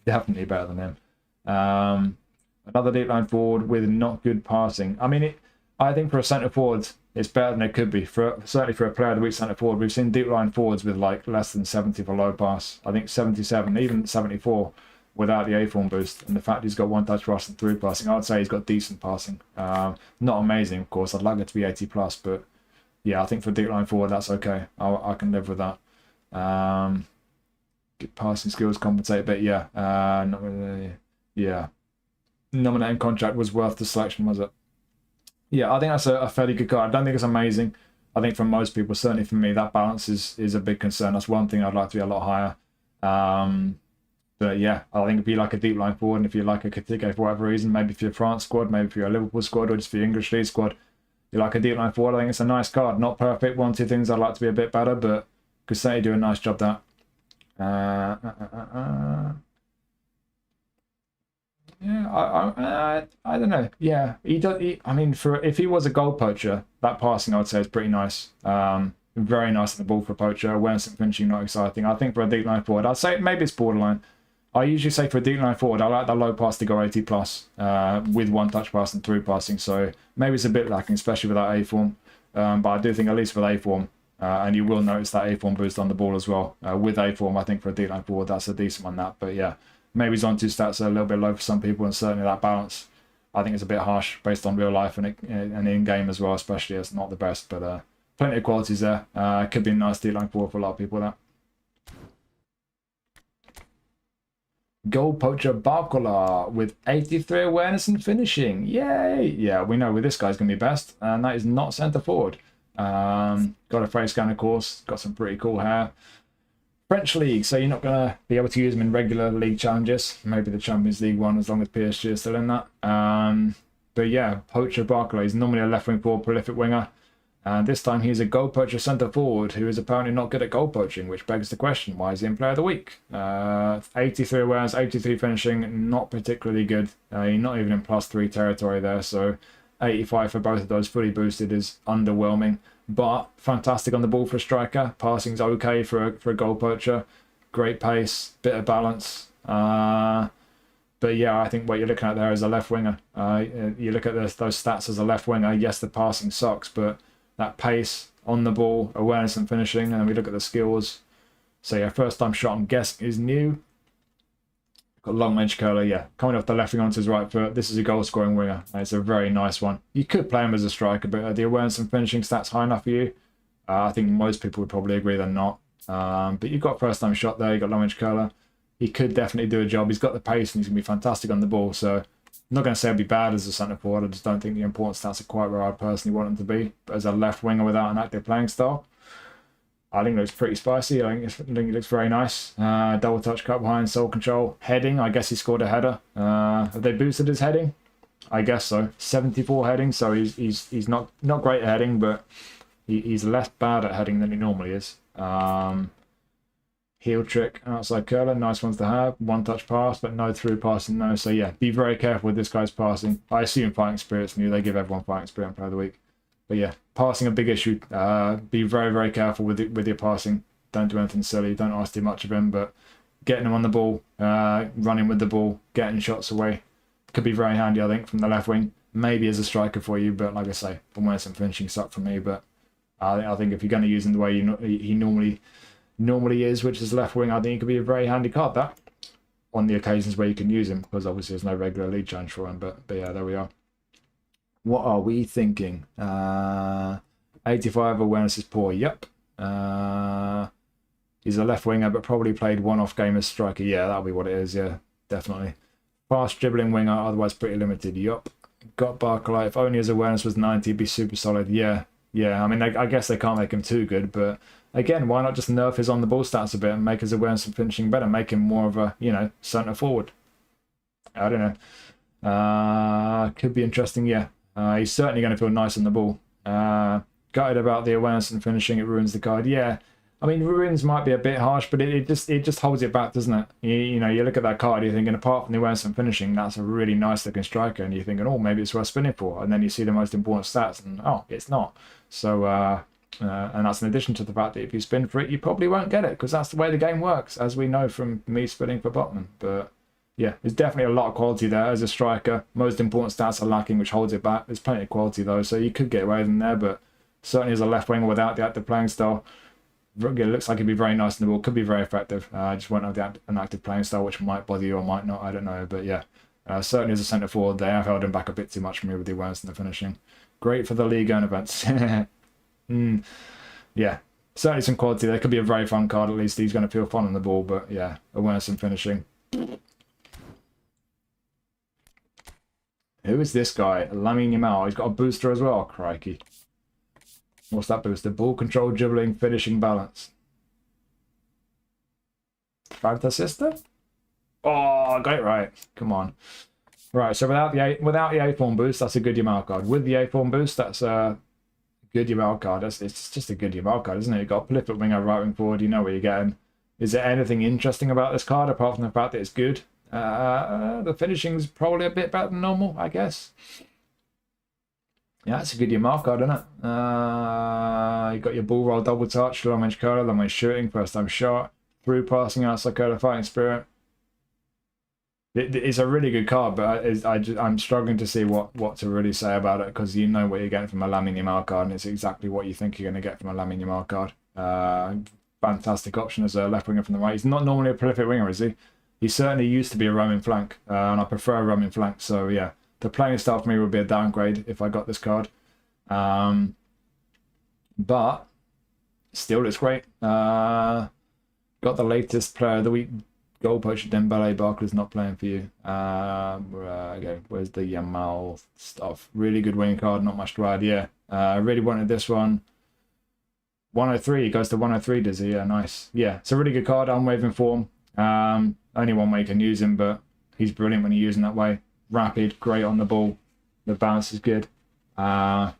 Definitely better than him. Another deep line forward with not good passing. I mean, I think for a centre forward, it's better than it could be. Certainly for a player of the week centre forward, we've seen deep line forwards with like less than 70 for low pass. I think 77, even 74 without the A-form boost. And the fact he's got one touch pass and through passing, I would say he's got decent passing. Not amazing, of course. I'd like it to be 80 plus, but yeah, I think for a deep line forward, that's okay. I can live with that. Good passing skills compensate a bit, yeah. Not really, yeah. Nominating contract was worth the selection, was it? Yeah, I think that's a fairly good card. I don't think it's amazing. I think for most people, certainly for me, that balance is a big concern. That's one thing I'd like to be a lot higher. But yeah, I think if you like a deep line forward, and if you like a Ekitike for whatever reason, maybe for your France squad, maybe for your Liverpool squad, or just for your English League squad, you like a deep line forward, I think it's a nice card. Not perfect, one or two things I'd like to be a bit better, but could certainly do a nice job that. Yeah, I don't know. Yeah, he does. I mean, if he was a goal poacher, that passing I would say is pretty nice. Very nice at the ball for a poacher. Awareness and finishing not exciting. I think for a deep line forward, I'd say maybe it's borderline. I usually say for a deep line forward, I like that low pass to go 80 plus with one touch pass and through passing. So maybe it's a bit lacking, especially with that A form. But I do think at least with A form, and you will notice that A form boost on the ball as well. With A form, I think for a deep line forward, that's a decent one. That, but yeah. Maybe his on-2 stats are a little bit low for some people, and certainly that balance, I think, is a bit harsh based on real life and in-game as well, especially. It's not the best, but plenty of qualities there. Could be a nice D-line forward for a lot of people, that. Goal poacher Barcola with 83 awareness and finishing. Yay! Yeah, we know with this guy's going to be best, and that is not centre forward. Got a face scan, of course. Got some pretty cool hair. French League, so you're not going to be able to use him in regular league challenges. Maybe the Champions League one, as long as PSG is still in that. But yeah, poacher Barclay is normally a left-wing forward, prolific winger. And this time he's a goal poacher centre forward who is apparently not good at goal poaching, which begs the question, why is he in Player of the Week? 83 awareness, 83 finishing, not particularly good. He's not even in +3 territory there, so 85 for both of those fully boosted is underwhelming. But fantastic on the ball for a striker. Passing's okay for a goal poacher. Great pace, bit of balance. But yeah, I think what you're looking at there is a left winger. You look at those stats as a left winger. Yes, the passing sucks, but that pace on the ball, awareness and finishing, and we look at the skills. So yeah, first time shot, I'm guessing, is new. Got long range curler, yeah. Coming off the left wing onto his right foot. This is a goal scoring winger. It's a very nice one. You could play him as a striker, but are the awareness and finishing stats high enough for you? I think most people would probably agree they're not. But you've got first time shot there. You've got long range curler. He could definitely do a job. He's got the pace and he's going to be fantastic on the ball. So I'm not going to say he'll be bad as a centre forward. I just don't think the important stats are quite where I personally want him to be. But as a left winger without an active playing style, I think it looks pretty spicy. I think it looks very nice. Double touch cut behind, soul control. Heading, I guess he scored a header. Have they boosted his heading? I guess so. 74 heading, so he's not great at heading, but he's less bad at heading than he normally is. Heel trick, outside curler, nice ones to have. One touch pass, but no through passing, no. So yeah, be very careful with this guy's passing. I assume fighting spirit's new. They give everyone fighting spirit on Player of the Week. But yeah, passing a big issue. Be very, very careful with your passing. Don't do anything silly. Don't ask too much of him. But getting him on the ball, running with the ball, getting shots away could be very handy, I think, from the left wing. Maybe as a striker for you, but like I say, from where some finishing suck for me. But I think if you're going to use him the way he normally is, which is left wing, I think it could be a very handy card, that, on the occasions where you can use him, because obviously there's no regular league challenge for him. But yeah, there we are. What are we thinking? 85 awareness is poor. Yep. He's a left winger, but probably played one off game as striker. Yeah, that'll be what it is. Yeah, definitely. Fast dribbling winger, otherwise pretty limited. Yup. Got Barclay. If only his awareness was 90, he'd be super solid. Yeah, yeah. I mean, I guess they can't make him too good, but again, why not just nerf his on the ball stats a bit and make his awareness and finishing better? Make him more of a, you know, centre forward. I don't know. Could be interesting. Yeah, he's certainly going to feel nice on the ball. Gutted about the awareness and finishing. It ruins the card. Yeah. I mean, ruins might be a bit harsh, but it just holds it back, doesn't it? You know, you look at that card, you're thinking, apart from the awareness and finishing, that's a really nice looking striker, and you're thinking, oh, maybe it's worth spinning for, and then you see the most important stats, and oh, it's not. So, and that's in addition to the fact that if you spin for it, you probably won't get it, because that's the way the game works, as we know from me spinning for Botman. But yeah, there's definitely a lot of quality there as a striker. Most important stats are lacking, which holds it back. There's plenty of quality though, so you could get away with them there, but certainly as a left winger without the active playing style, it looks like he'd be very nice in the ball, could be very effective. Just won't have an active playing style, which might bother you or might not, I don't know. But yeah, certainly as a centre forward, they have held him back a bit too much for me with the awareness and the finishing. Great for the league and events. Yeah, certainly some quality there. Could be a very fun card, at least. He's going to feel fun on the ball, but yeah, awareness and finishing. Who is this guy? Lamine Yamal. He's got a booster as well. Crikey. What's that booster? Ball control, dribbling, finishing, balance. Fantasista? Oh, I got it right. Come on. Right, so without the A-form boost, that's a good Yamal card. With the A-form boost, that's a good Yamal card. It's just a good Yamal card, isn't it? You've got a prolific winger, right wing forward. You know what you're getting. Is there anything interesting about this card apart from the fact that it's good? The finishing's probably a bit better than normal, I guess. Yeah, that's a good Yamal card, isn't it? You got your ball roll, double touch, long range curler, long range shooting, first time shot, through passing, outside curler, fighting spirit. It's a really good card, but I'm struggling to see what to really say about it, because you know what you're getting from a Lamine Yamal card, and it's exactly what you think you're going to get from a Lamine Yamal card. Fantastic option as a left winger from the right. He's not normally a prolific winger, is he? He certainly used to be a roaming flank, and I prefer a roaming flank, so yeah. The playing style for me would be a downgrade if I got this card. But still looks great. Got the latest player of the week, goal poacher Dembele. Barkley's not playing for you. Okay, where's the Yamal stuff? Really good winning card, not much to add. Yeah, I really wanted this one. 103, he goes to 103, does he? Yeah, nice. Yeah, it's a really good card, unwavering form. Only one way you can use him, but he's brilliant when you use him that way. Rapid, great on the ball. The balance is good. Got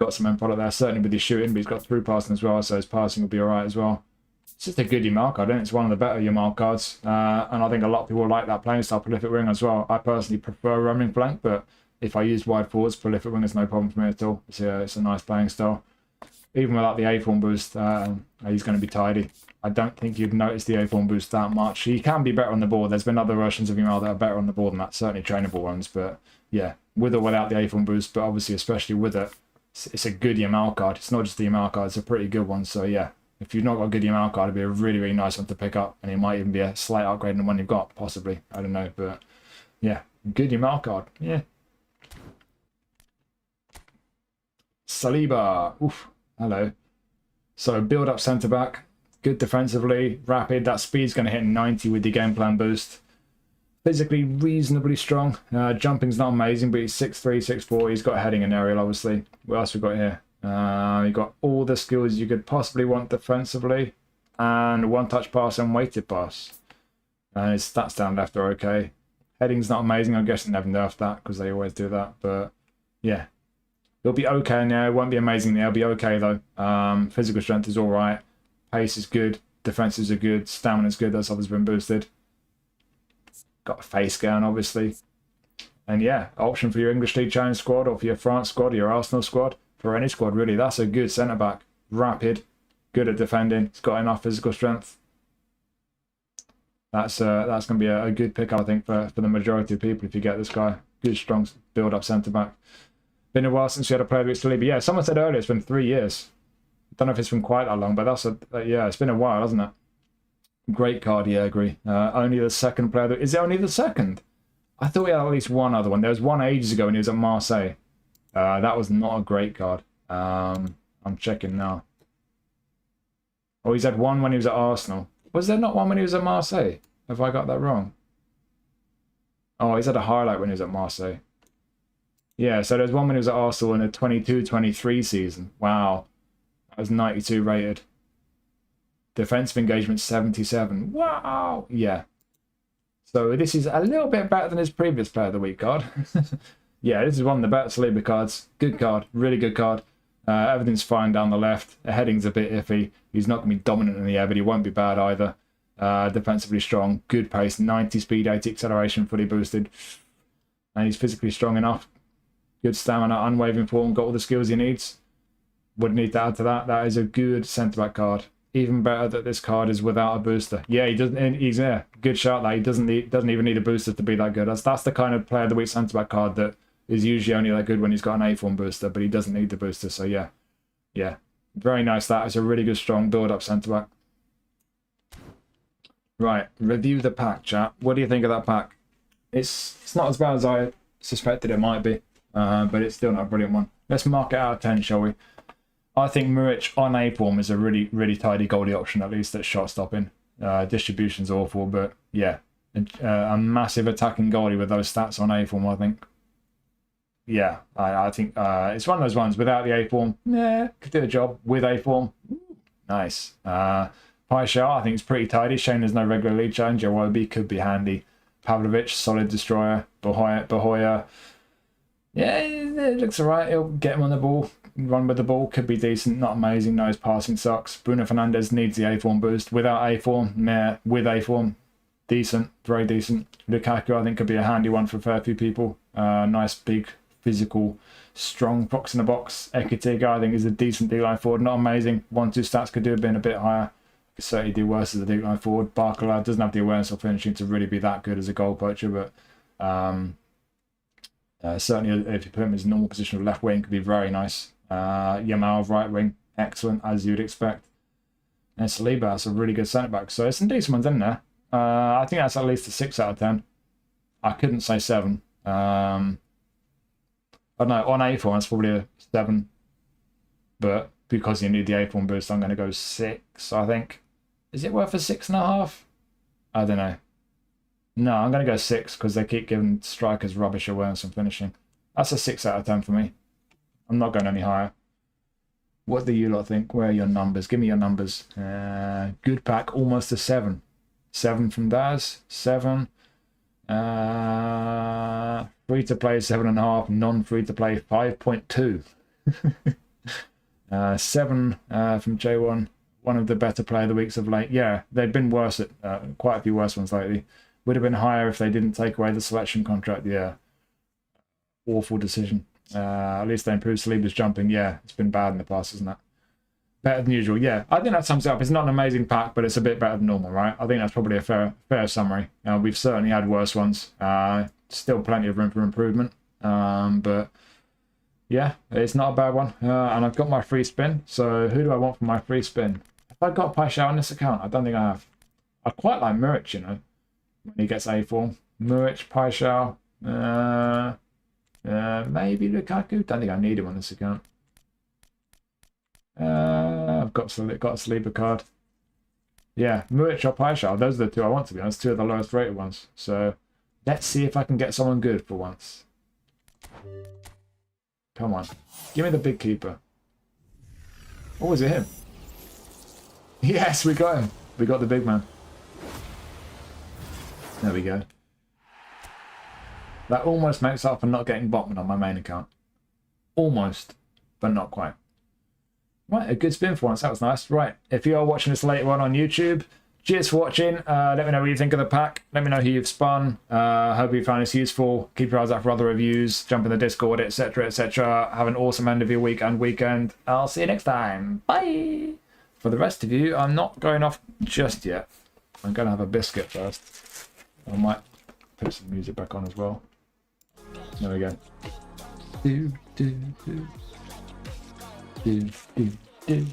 some end product there, certainly with his shooting, but he's got through passing as well, so his passing will be alright as well. It's just a good Yamal card, and it's one of the better Yamal cards. And I think a lot of people like that playing style, prolific wing as well. I personally prefer roaming flank, but if I use wide forwards, prolific wing is no problem for me at all. It's a nice playing style. Even without the A-form boost, he's going to be tidy. I don't think you'd notice the A-form boost that much. He can be better on the board. There's been other versions of Yamal that are better on the board than that, certainly trainable ones. But yeah, with or without the A-form boost, but obviously especially with it, it's a good Yamal card. It's not just the Yamal card, it's a pretty good one. So yeah, if you've not got a good Yamal card, it'd be a really, really nice one to pick up. And it might even be a slight upgrade on the one you've got, possibly. I don't know, but yeah, good Yamal card. Yeah. Saliba. Oof. Hello. So build up centre back. Good defensively, rapid. That speed's going to hit 90 with the game plan boost. Physically reasonably strong. Jumping's not amazing, but he's 6'3", 6'4". He's got heading and aerial, obviously. What else we got here? You've got all the skills you could possibly want defensively, and one-touch pass and weighted pass. And his stats down left are okay. Heading's not amazing. I'm guessing they've nerfed that because they always do that. But yeah, he'll be okay in there. It won't be amazing there. He'll be okay though. Physical strength is all right. Pace is good, defenses are good, stamina's good, that's obviously been boosted. Got a face scan, obviously. And yeah, option for your English League Challenge squad, or for your France squad, or your Arsenal squad, for any squad really. That's a good centre-back. Rapid, good at defending, he's got enough physical strength. That's going to be a good pick, I think, for the majority of people if you get this guy. Good, strong build-up centre-back. Been a while since you had a player with Saliba. Yeah, someone said earlier it's been 3 years. Don't know if it's been quite that long, but that's yeah, it's been a while, hasn't it? Great card, yeah, I agree. Only the second player. Is it only the second? I thought we had at least one other one. There was one ages ago when he was at Marseille. That was not a great card. I'm checking now. Oh, he's had one when he was at Arsenal. Was there not one when he was at Marseille? Have I got that wrong? Oh, he's had a highlight when he was at Marseille. Yeah, so there's one when he was at Arsenal in the 22-23 season. Wow. That was 92 rated. Defensive engagement 77. Wow. Yeah. So this is a little bit better than his previous Player of the Week card. Yeah, this is one of the better Saliba cards. Good card. Really good card. Everything's fine down the left. The heading's a bit iffy. He's not going to be dominant in the air, but he won't be bad either. Defensively strong. Good pace. 90 speed, 80 acceleration, fully boosted. And he's physically strong enough. Good stamina, unwavering form, got all the skills he needs. Would need to add to that. That is a good centre-back card. Even better that this card is without a booster. Yeah, he doesn't. He's good shout. That he doesn't even need a booster to be that good. That's the kind of Player of the Week centre-back card that is usually only that good when he's got an A-form booster, but he doesn't need the booster. So yeah, very nice. That is a really good, strong build-up centre-back. Right, review the pack, chat. What do you think of that pack? It's not as bad as I suspected it might be. But it's still not a brilliant one. Let's mark it out of 10, shall we? I think Muric on A-form is a really, really tidy goalie option, at least that's shot stopping. Distribution's awful, but yeah. A massive attacking goalie with those stats on A-form, I think. Yeah, I think it's one of those ones. Without the A-form, could do the job. With A-form, nice. Paixão, I think it's pretty tidy. Shame there's no regular lead challenge. Iwobi could be handy. Pavlovic, solid destroyer. Bahoya. Yeah, it looks alright. He'll get him on the ball, run with the ball, could be decent, not amazing. No, his passing sucks. Bruno Fernandes needs the A-form boost. Without A-form, meh. With A-form, decent, very decent. Lukaku, I think, could be a handy one for a fair few people. Nice, big, physical, strong box in the box. Ekitiga, I think, is a decent D-line forward. Not amazing. 1-2 stats could do have been a bit higher. Could certainly do worse as a D-line forward. Barcola doesn't have the awareness of finishing to really be that good as a goal poacher, but certainly if you put him in his normal position of left wing, could be very nice. Yamal right wing, excellent, as you'd expect. And Saliba, that's a really good centre back. So there's some decent ones in there. I think that's at least a 6 out of 10. I couldn't say 7. I don't know, on A-form, it's probably a 7. But because you need the A-form boost, I'm going to go 6, I think. Is it worth a 6.5? I don't know. No, I'm going to go 6 because they keep giving strikers rubbish awareness and finishing. That's a 6 out of 10 for me. I'm not going any higher. What do you lot think? Where are your numbers? Give me your numbers. Good pack, almost a 7. 7 from Daz. 7. Free to play 7.5. Non-free to play 5.2. 7 from J1. One of the better Player of the Weeks of late. Yeah, they've been worse at quite a few worse ones lately. Would have been higher if they didn't take away the selection contract. Yeah. Awful decision. At least they improved Saliba's jumping. Yeah, it's been bad in the past, isn't it? Better than usual. Yeah, I think that sums it up. It's not an amazing pack, but it's a bit better than normal, right? I think that's probably a fair summary. We've certainly had worse ones. Still plenty of room for improvement. But yeah, it's not a bad one. And I've got my free spin. So who do I want for my free spin? Have I got Paixão on this account? I don't think I have. I quite like Muric, you know, when he gets A-form. Muric, Paixão. Maybe Lukaku. Don't think I need him on this account. I've got a Saliba card. Yeah, Muric or Paixão. Those are the two I want, to be honest. 2 of the lowest rated ones. So let's see if I can get someone good for once. Come on. Give me the big keeper. Oh, was it him? Yes, we got him. We got the big man. There we go. That almost makes up for not getting Botman on my main account. Almost, but not quite. Right, a good spin for once. That was nice. Right, if you are watching this later on YouTube, cheers for watching. Let me know what you think of the pack. Let me know who you've spun. Hope you found this useful. Keep your eyes out for other reviews. Jump in the Discord, etc., etc. Have an awesome end of your week and weekend. I'll see you next time. Bye. For the rest of you, I'm not going off just yet. I'm going to have a biscuit first. I might put some music back on as well. There we go. Do, do, do. Do, do, do.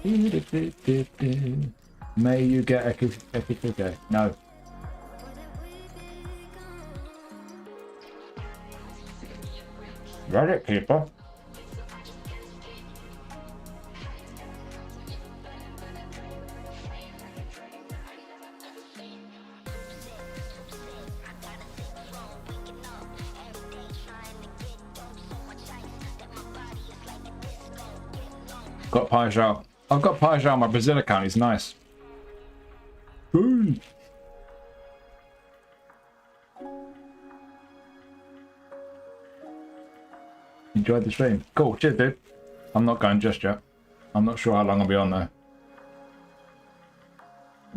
Do, do, do, do, do. May you get a No. Reddit people. Got Pajal. I've got Pajal on my Brazil account. He's nice. Ooh. Enjoyed the stream. Cool. Cheers, dude. I'm not going just yet. I'm not sure how long I'll be on though.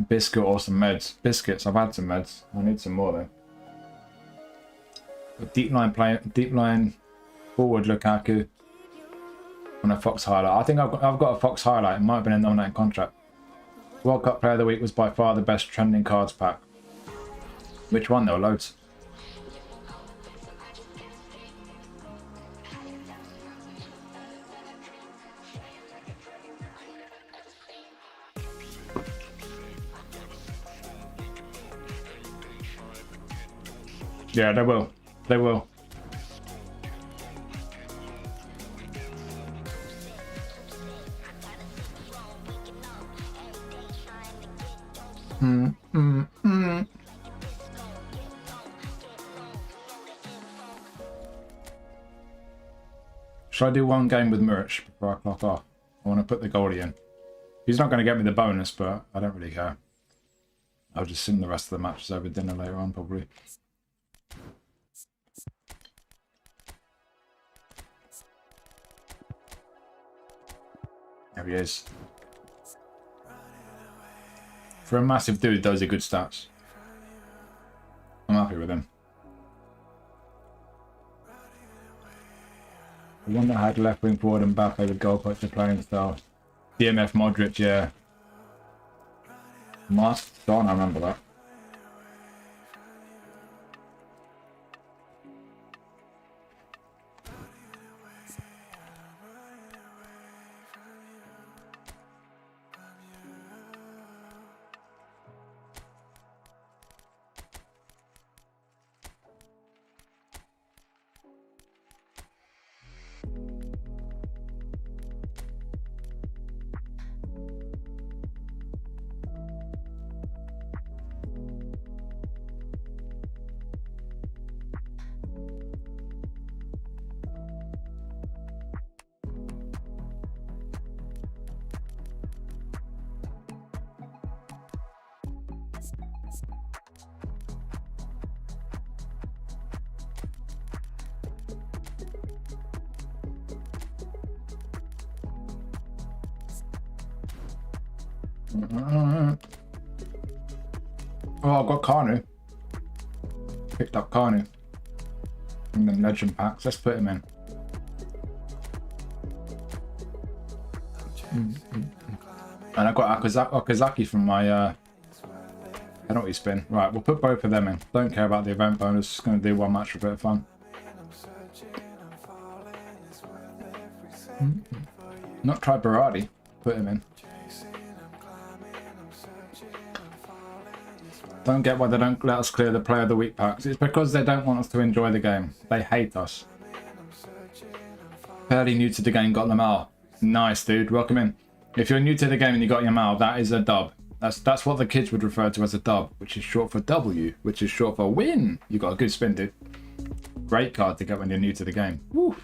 Biscuit or some meds. Biscuits. I've had some meds. I need some more though. But deep line forward Lukaku on a Fox highlight. I think I've got a Fox highlight. It might have been a nominating contract. World Cup Player of the Week was by far the best trending cards pack. Which one though? Loads. Yeah, they will. They will. Should I do one game with Muric before I clock off? I want to put the goalie in. He's not going to get me the bonus, but I don't really care. I'll just sim the rest of the matches over dinner later on, probably. There he is. For a massive dude, those are good stats. I'm happy with him. The one that had left wing forward and Mbappe with goal post playing style. DMF Modric, yeah. Masked Don, I remember that. Oh, I've got Carnu. Picked up Carnu. And then legend packs. Let's put him in. And I got Okazaki from my penalty spin. Right, we'll put both of them in. Don't care about the event bonus. Just going to do one match for a bit of fun. Not try Berardi. Put him in. Don't get why they don't let us clear the Player of the Week packs. It's because they don't want us to enjoy the game. They hate us. Fairly new to the game, got them out. Nice, dude. Welcome in. If you're new to the game and you got your mal, that is a dub. That's what the kids would refer to as a dub, which is short for W, which is short for win. You got a good spin, dude. Great card to get when you're new to the game. Woo.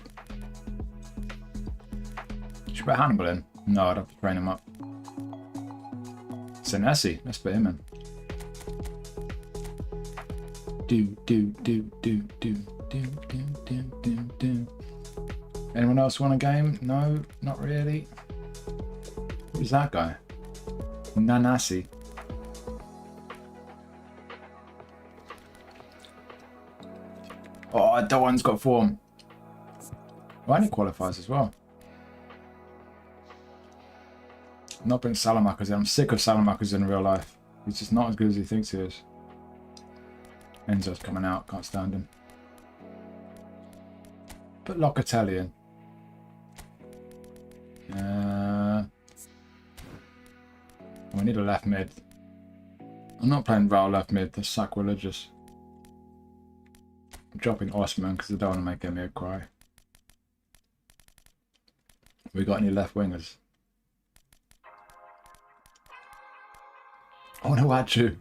Should put Hannibal in. No, I'd have to train him up. Senesi, let's put him in. Do. Anyone else want a game? No, not really. Who's that guy? Nanasi. Oh, that one's got form. Oh, and he qualifies as well. Not been Salamakers in. I'm sick of Salamakers in real life. He's just not as good as he thinks he is. Enzo's coming out. Can't stand him. Put Locatelli in. We need a left mid. I'm not playing Raul left mid. That's sacrilegious. I'm dropping Osman because I don't want to make Emir cry. We got any left wingers? Oh no, add you.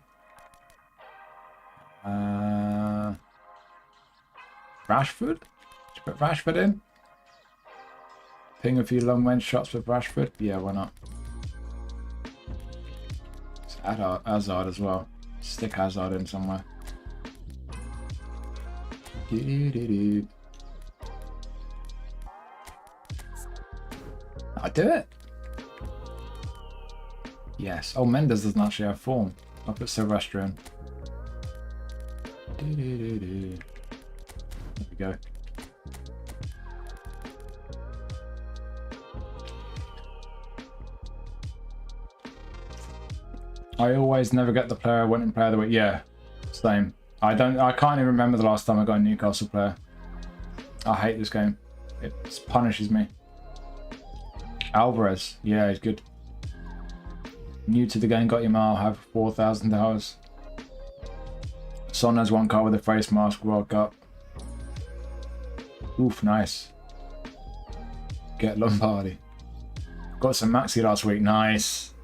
Rashford? Did you put Rashford in? Ping a few long range shots with Rashford. Yeah, why not? Let's add our Hazard as well. Stick Hazard in somewhere. I do it. Yes. Oh, Mendes doesn't actually have form. I'll put Silvestre in. There we go. I always never get the player I want in player of the week. Yeah, same. I can't even remember the last time I got a Newcastle player. I hate this game. It punishes me. Alvarez. Yeah, he's good. New to the game, got your mail, have 4,000 hours. Son has 1 card with a face mask, World Cup. Oof, nice. Get Lombardi. Got some Maxi last week, nice.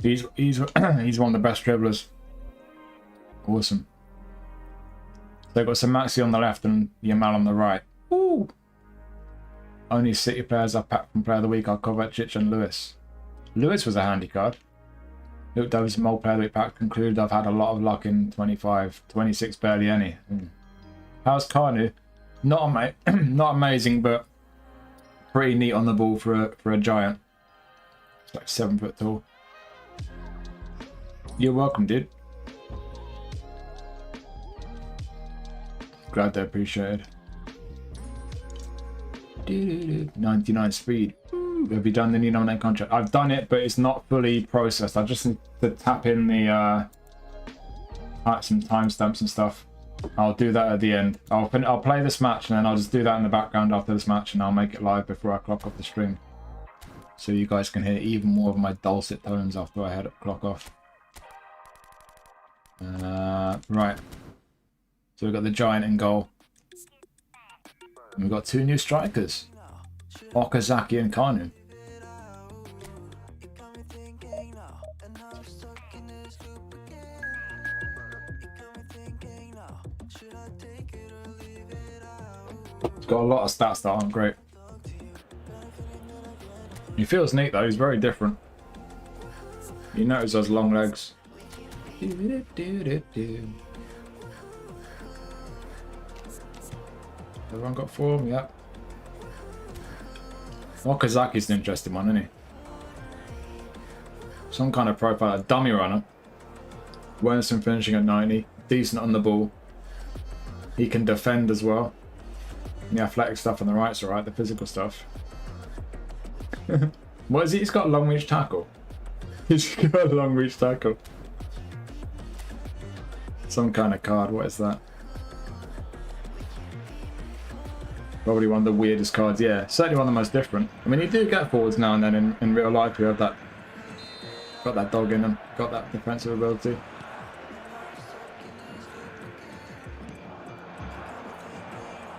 He's one of the best dribblers. Awesome. They've got some Maxi on the left and Yamal on the right. Ooh. Only City players I packed from player of the week are Kovacic and Lewis. Lewis was a handy card. Luke Davis Mole player of the week pack concluded I've had a lot of luck in 25, 26 barely any. How's Kanu? Not amazing, but pretty neat on the ball for a giant. It's like 7 foot tall. You're welcome, dude. Glad they appreciated. 99 speed. Have you done the new nominating contract? I've done it, but it's not fully processed. I just need to tap in the some timestamps and stuff. I'll do that at the end. I'll play this match and then I'll just do that in the background after this match, and I'll make it live before I clock off the stream, so you guys can hear even more of my dulcet tones after I clock off. Right. So we've got the giant in goal. And we've got 2 new strikers. Okazaki and Kanu. He's got a lot of stats that aren't great. He feels neat though, he's very different. You notice those long legs. Everyone got form? Yep. Okazaki's an interesting one, isn't he? Some kind of profile, a dummy runner. Wernerson finishing at 90. Decent on the ball. He can defend as well. The athletic stuff on the right's alright, the physical stuff. What is he? He's got a long reach tackle. He's got a long reach tackle. Some kind of card, what is that? Probably one of the weirdest cards, yeah. Certainly one of the most different. I mean, you do get forwards now and then in real life. You have that, got that dog in them, got that defensive ability.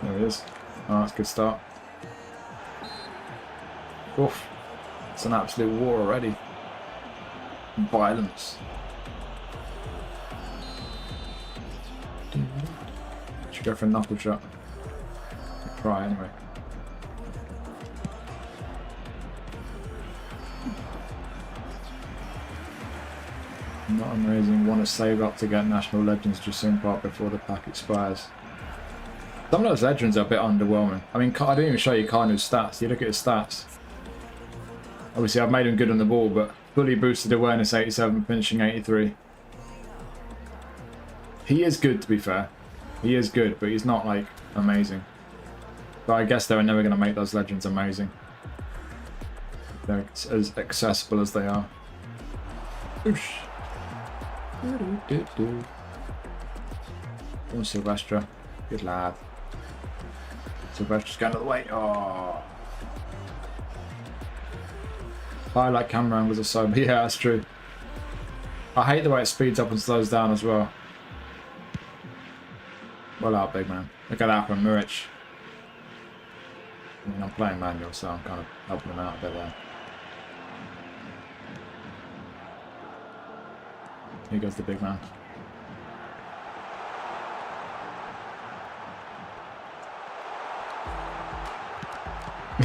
There he is. Oh, that's a good start. Oof. It's an absolute war already. Violence. Should go for a knuckle shot. Try anyway. Not amazing. Want to save up to get National Legends just in part before the pack expires. Some of those legends are a bit underwhelming. I mean, I didn't even show you Kanu's stats. You look at his stats. Obviously, I've made him good on the ball, but fully boosted awareness 87, finishing 83. He is good, to be fair. He is good, but he's not like amazing. But I guess they're never going to make those legends amazing. They're as accessible as they are. Oosh. Oh, Silvestre. Good lad. Silvestre's going out of the way. Oh. Highlight camera angles are so... Yeah, that's true. I hate the way it speeds up and slows down as well. Well out, big man. Look at that from Muric. I mean, I'm playing manual, so I'm kind of helping him out a bit there. Here goes the big man.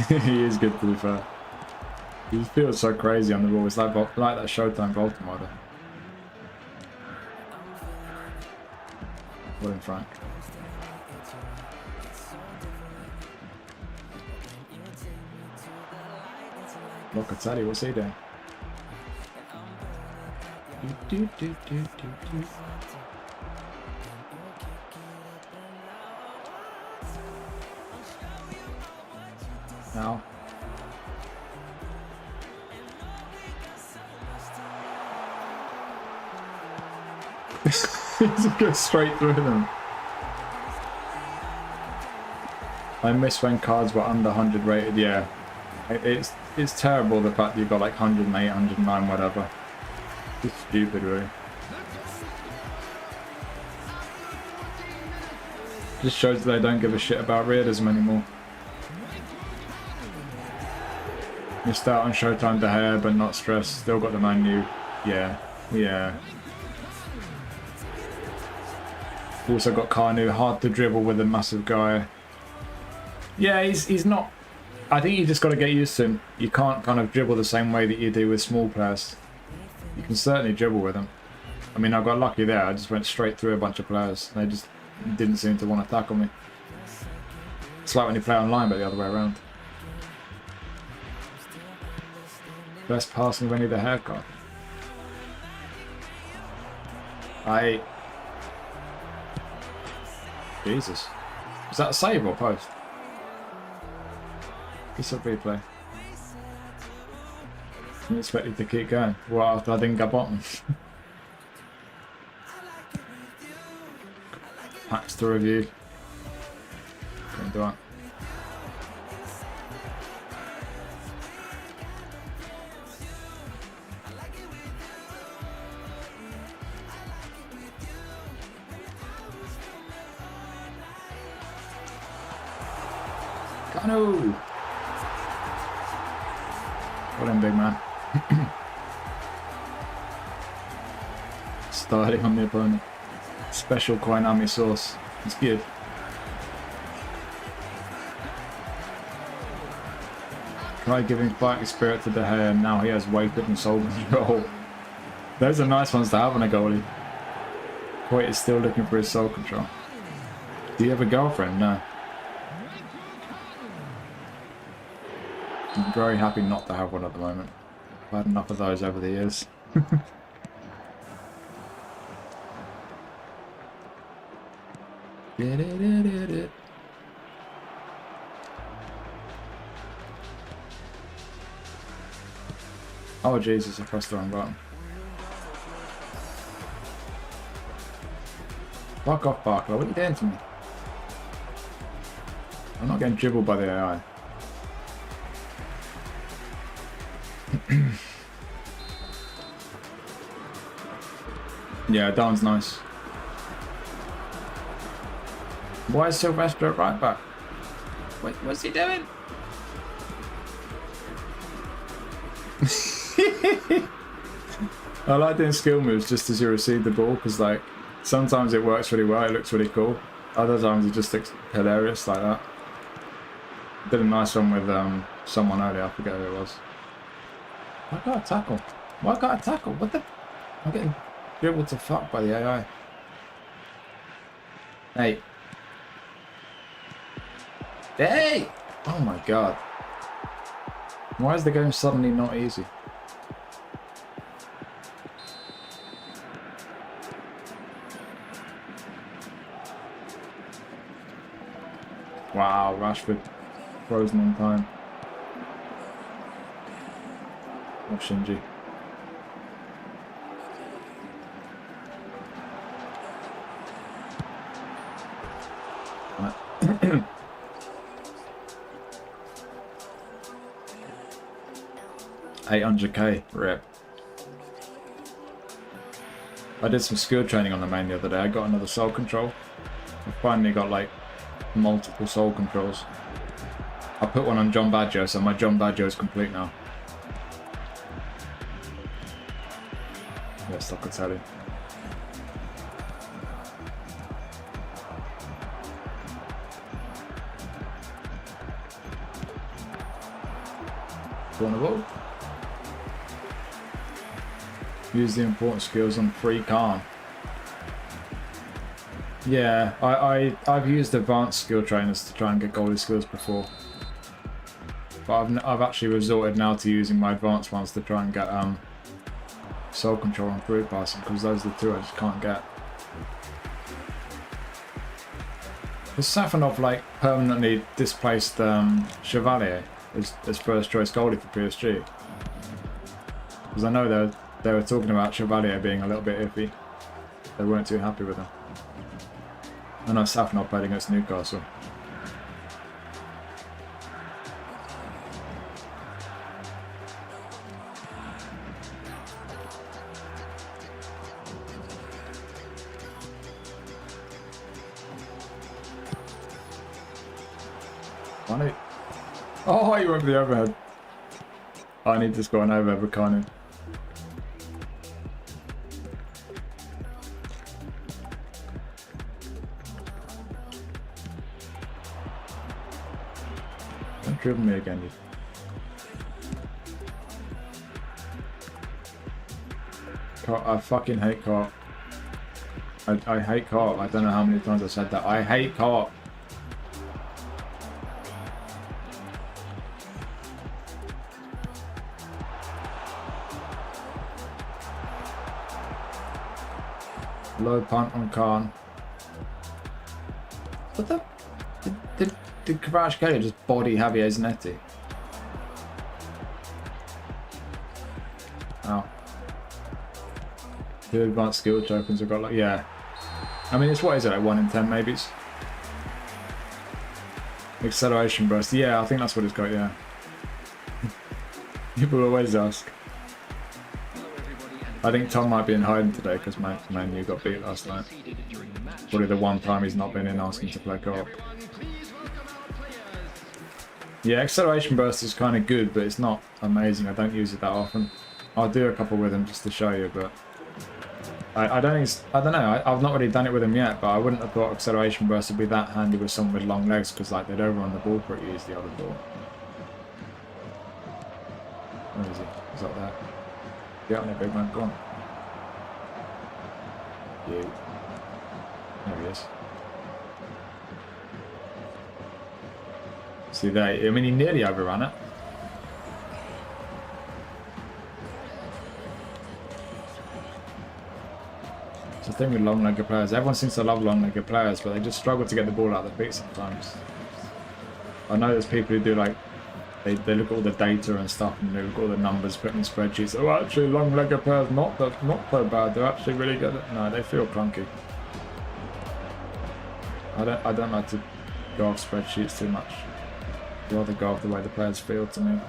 He is good, to be fair. He feels so crazy on the ball. It's like that Showtime Baltimore. Well in Frank. Locatelli, what's he doing? Now. He just goes straight through them. I miss when cards were under 100 rated, yeah. It's terrible the fact that you've got like 108, 109, whatever. It's stupid, really. Just shows that they don't give a shit about realism anymore. Missed out on Showtime De Gea, but not stressed. Still got the Man U. Yeah, yeah. Also got Kanu, hard to dribble with a massive guy. Yeah, he's not... I think you just got to get used to him. You can't kind of dribble the same way that you do with small players. You can certainly dribble with them. I mean, I got lucky there. I just went straight through a bunch of players. They just didn't seem to want to tackle me. It's like when you play online, but the other way around. Best passing when you need a haircut. Jesus. Is that a save or post? It's a replay. Didn't expect you to keep going. Well, after I didn't get bottom. Packs to review. Couldn't do it. Kanu! Well done, big man. Starting on the opponent. Special Koinami sauce. It's good. Tried giving fighting spirit to De Gea and now he has weighted and soul control. Those are nice ones to have on a goalie. Hoyt is still looking for his soul control. Do you have a girlfriend? No. I'm very happy not to have one at the moment. I've had enough of those over the years. Oh Jesus, I pressed the wrong button. Fuck off, Barker. What are you doing to me? I'm not getting dribbled by the AI. Yeah, Darn's nice. Why is Sylvester at right back? Wait, what's he doing? I like doing skill moves just as you receive the ball because, like, sometimes it works really well, it looks really cool. Other times it just looks hilarious like that. Did a nice one with someone earlier, I forget who it was. Why got a tackle? Why got a tackle? What the? I'm getting dribbled to fuck by the AI. Hey. Hey! Oh my god. Why is the game suddenly not easy? Wow, Rashford frozen in time. Or Shinji. Right. 800k rip. I did some skill training on the main the other day. I got another soul control. I finally got like multiple soul controls. I put one on John Badger, so my John Badger is complete now. Yes, I could tell you. Corner ball. Use the important skills on free Khan. Yeah, I've used advanced skill trainers to try and get goalie skills before. But I've actually resorted now to using my advanced ones to try and get soul control and through passing, because those are the two I just can't get. Has Safanov like permanently displaced Chevalier as first choice goalie for PSG? Because I know they were talking about Chevalier being a little bit iffy. They weren't too happy with him. I know Safanov played against Newcastle. Funny. Oh, you went for the overhead. I need to score an overhead with Kanu. Don't dribble me again, you. I fucking hate Cart. I hate Cart. I don't know how many times I said that. I hate Cart. Low punt on Khan. What the? Did Kvaratskhelia just body Javier Zanetti? Ow. The advanced skill tokens have got like, yeah. I mean, it's what is it, like 1 in 10 maybe? Acceleration burst. Yeah, I think that's what it's got, yeah. People always ask. I think Tom might be in hiding today because Man U got beat last night. Probably the one time he's not been in asking to play co-op. Yeah, acceleration burst is kind of good, but it's not amazing. I don't use it that often. I'll do a couple with him just to show you, but I don't know. I've not really done it with him yet, but I wouldn't have thought acceleration burst would be that handy with someone with long legs, because like they'd overrun the ball pretty easily on the ball. Where is he? He's up there. Get on there, big man. Go on. You. There he is. See there? I mean, he nearly overran it. It's the thing with long-legged players. Everyone seems to love long-legged players, but they just struggle to get the ball out of their feet sometimes. I know there's people who do like, they look at all the data and stuff, and they look at all the numbers put in spreadsheets. Oh, actually, long-legged players not so bad. They're actually really good. No, they feel clunky. I don't like to go off spreadsheets too much. I'd rather go off the way the players feel to me.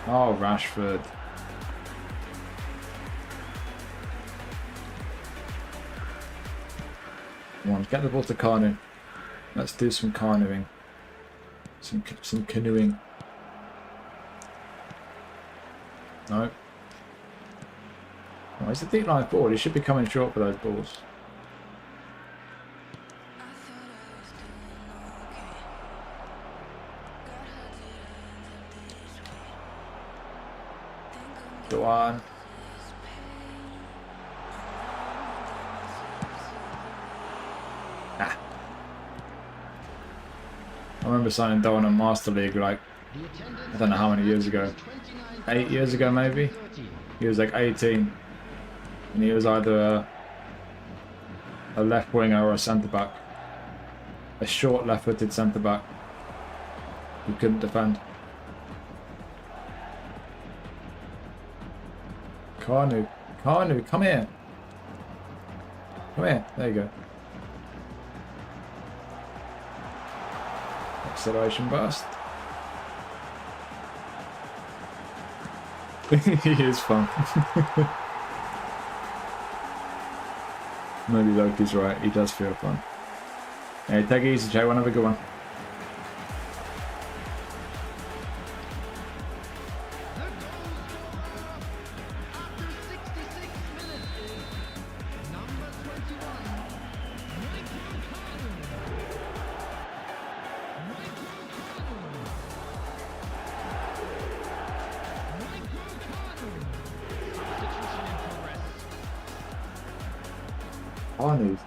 Oh, Rashford. Come on, get the ball to Kanu. Let's do some canoeing. Some canoeing. No. Oh, it's a deep line ball. He should be coming short for those balls. One. Ah. I remember signing Doan on Master League like, I don't know how many years ago. 8 years ago maybe? He was like 18. And he was either a left winger or a centre back. A short left-footed centre back who couldn't defend. Kanu, come here. Come here. There you go. Acceleration burst. He is fun. Maybe Loki's right. He does feel fun. Hey, take it easy, Jay. One have a good one. Carnage.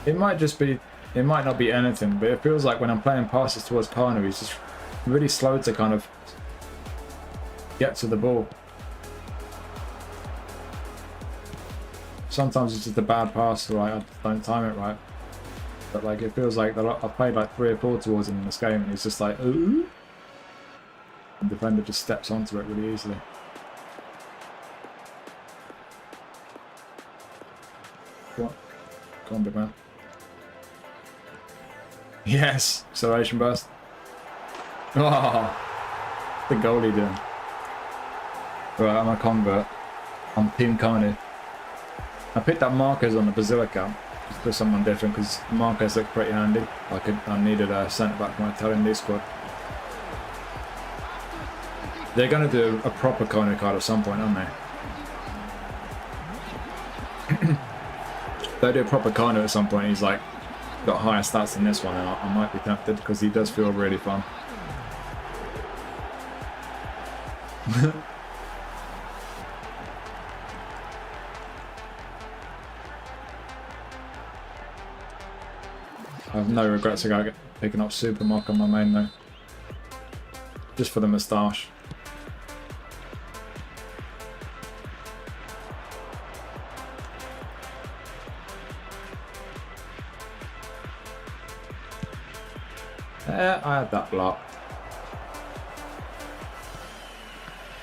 It might just be, it might not be anything, but it feels like when I'm playing passes towards Carnage, he's just really slow to kind of get to the ball. Sometimes it's just a bad pass, right? I just don't time it right. But like, it feels like I've played like 3 or 4 towards him in this game, and he's just like, ooh. And the defender just steps onto it really easily. What? Come on, big man. Yes! Acceleration burst. Oh! The goalie doing. Right, I'm a convert. I'm Team Carney. I picked up Marquez on the Brazil account just for someone different because Marquez looked pretty handy. I needed a centre back for my Italian league squad. They're going to do a proper Carney card at some point, aren't they? They do a proper Carney at some point. He's like got higher stats than this one, and I might be tempted because he does feel really fun. I have no regrets about picking up Supermark on my main though. Just for the moustache. I had that block.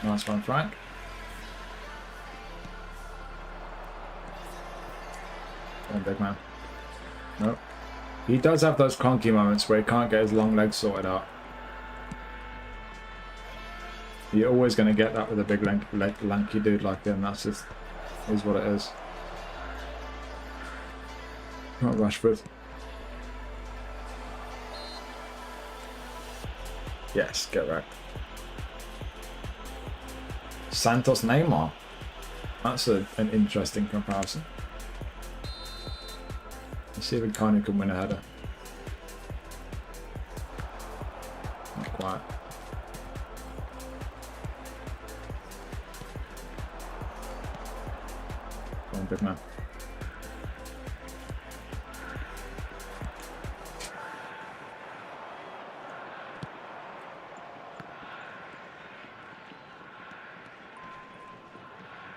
Nice one, Frank. Come on, big man. Nope. He does have those clunky moments where he can't get his long legs sorted out. You're always going to get that with a big lanky dude like him. That's just is what it is. Not Rashford. Yes, get wrecked. Santos Neymar. That's an interesting comparison. Let's see if we kind of can win a header. Not quite. Come on, big man.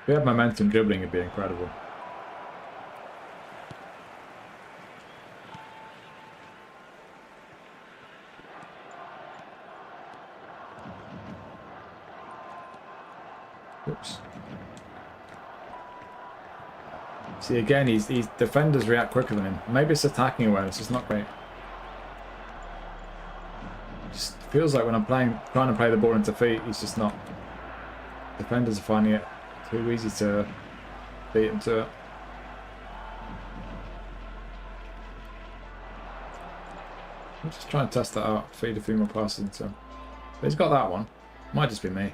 If we had momentum dribbling, it'd be incredible. Oops. See again, he's defenders react quicker than him. Maybe it's attacking awareness. It's not great. Just feels like when I'm trying to play the ball into feet, he's just not. Defenders are finding it too easy to beat him to it. I'm just trying to test that out. Feed a few more passes into him. But he's got that one. Might just be me.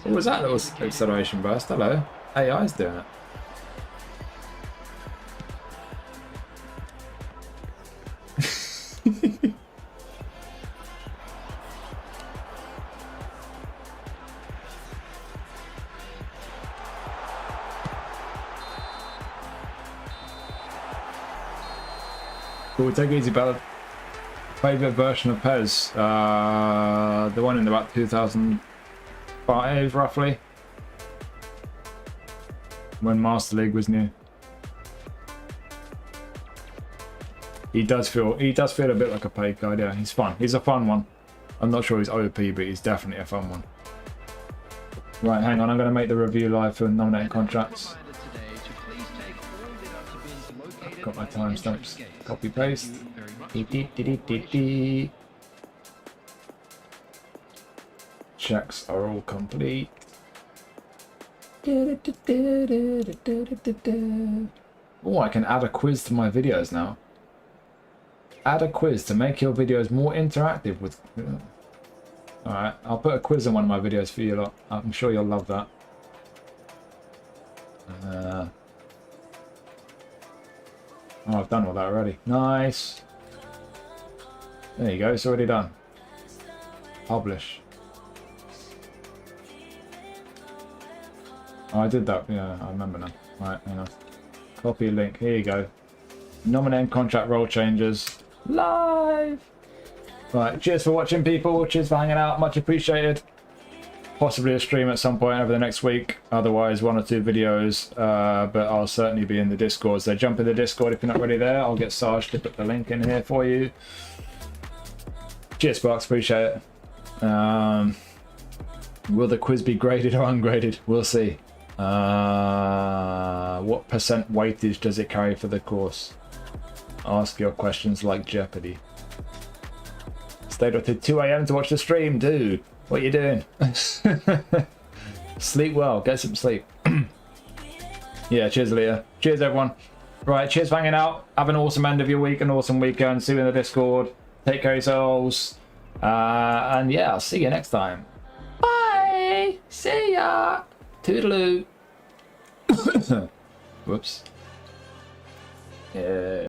What was that little acceleration burst? Hello. AI's doing it. Cool, take it easy, Bella. Favourite version of PES? The one in about 2005, roughly. When Master League was new. He does feel a bit like a pay card, yeah. He's fun. He's a fun one. I'm not sure he's OP, but he's definitely a fun one. Right, hang on, I'm going to make the review live for nominating contracts. Got my timestamps. Copy paste. Checks are all complete. Oh, I can add a quiz to my videos now. Add a quiz to make your videos more interactive with. Alright, I'll put a quiz in one of my videos for you lot. I'm sure you'll love that. Oh, I've done all that already. Nice. There you go, it's already done. Publish. Oh, I did that. Yeah, I remember now. Right, hang on. Copy link. Here you go. Nominating contract role changes. Live! Right, cheers for watching, people. Cheers for hanging out. Much appreciated. Possibly a stream at some point over the next week. Otherwise, 1 or 2 videos. But I'll certainly be in the Discord. So jump in the Discord if you're not already there. I'll get Sarge to put the link in here for you. Cheers, Sparks. Appreciate it. Will the quiz be graded or ungraded? We'll see. What percent weightage does it carry for the course? Ask your questions like Jeopardy. Stayed up till 2 AM to watch the stream, dude. What are you doing? Sleep well. Get some sleep. Yeah, cheers, Leah. Cheers, everyone. Right, cheers for hanging out. Have an awesome end of your week, an awesome weekend. See you in the Discord. Take care of yourselves. And yeah, I'll see you next time. Bye. See ya. Toodaloo. Whoops. Yeah.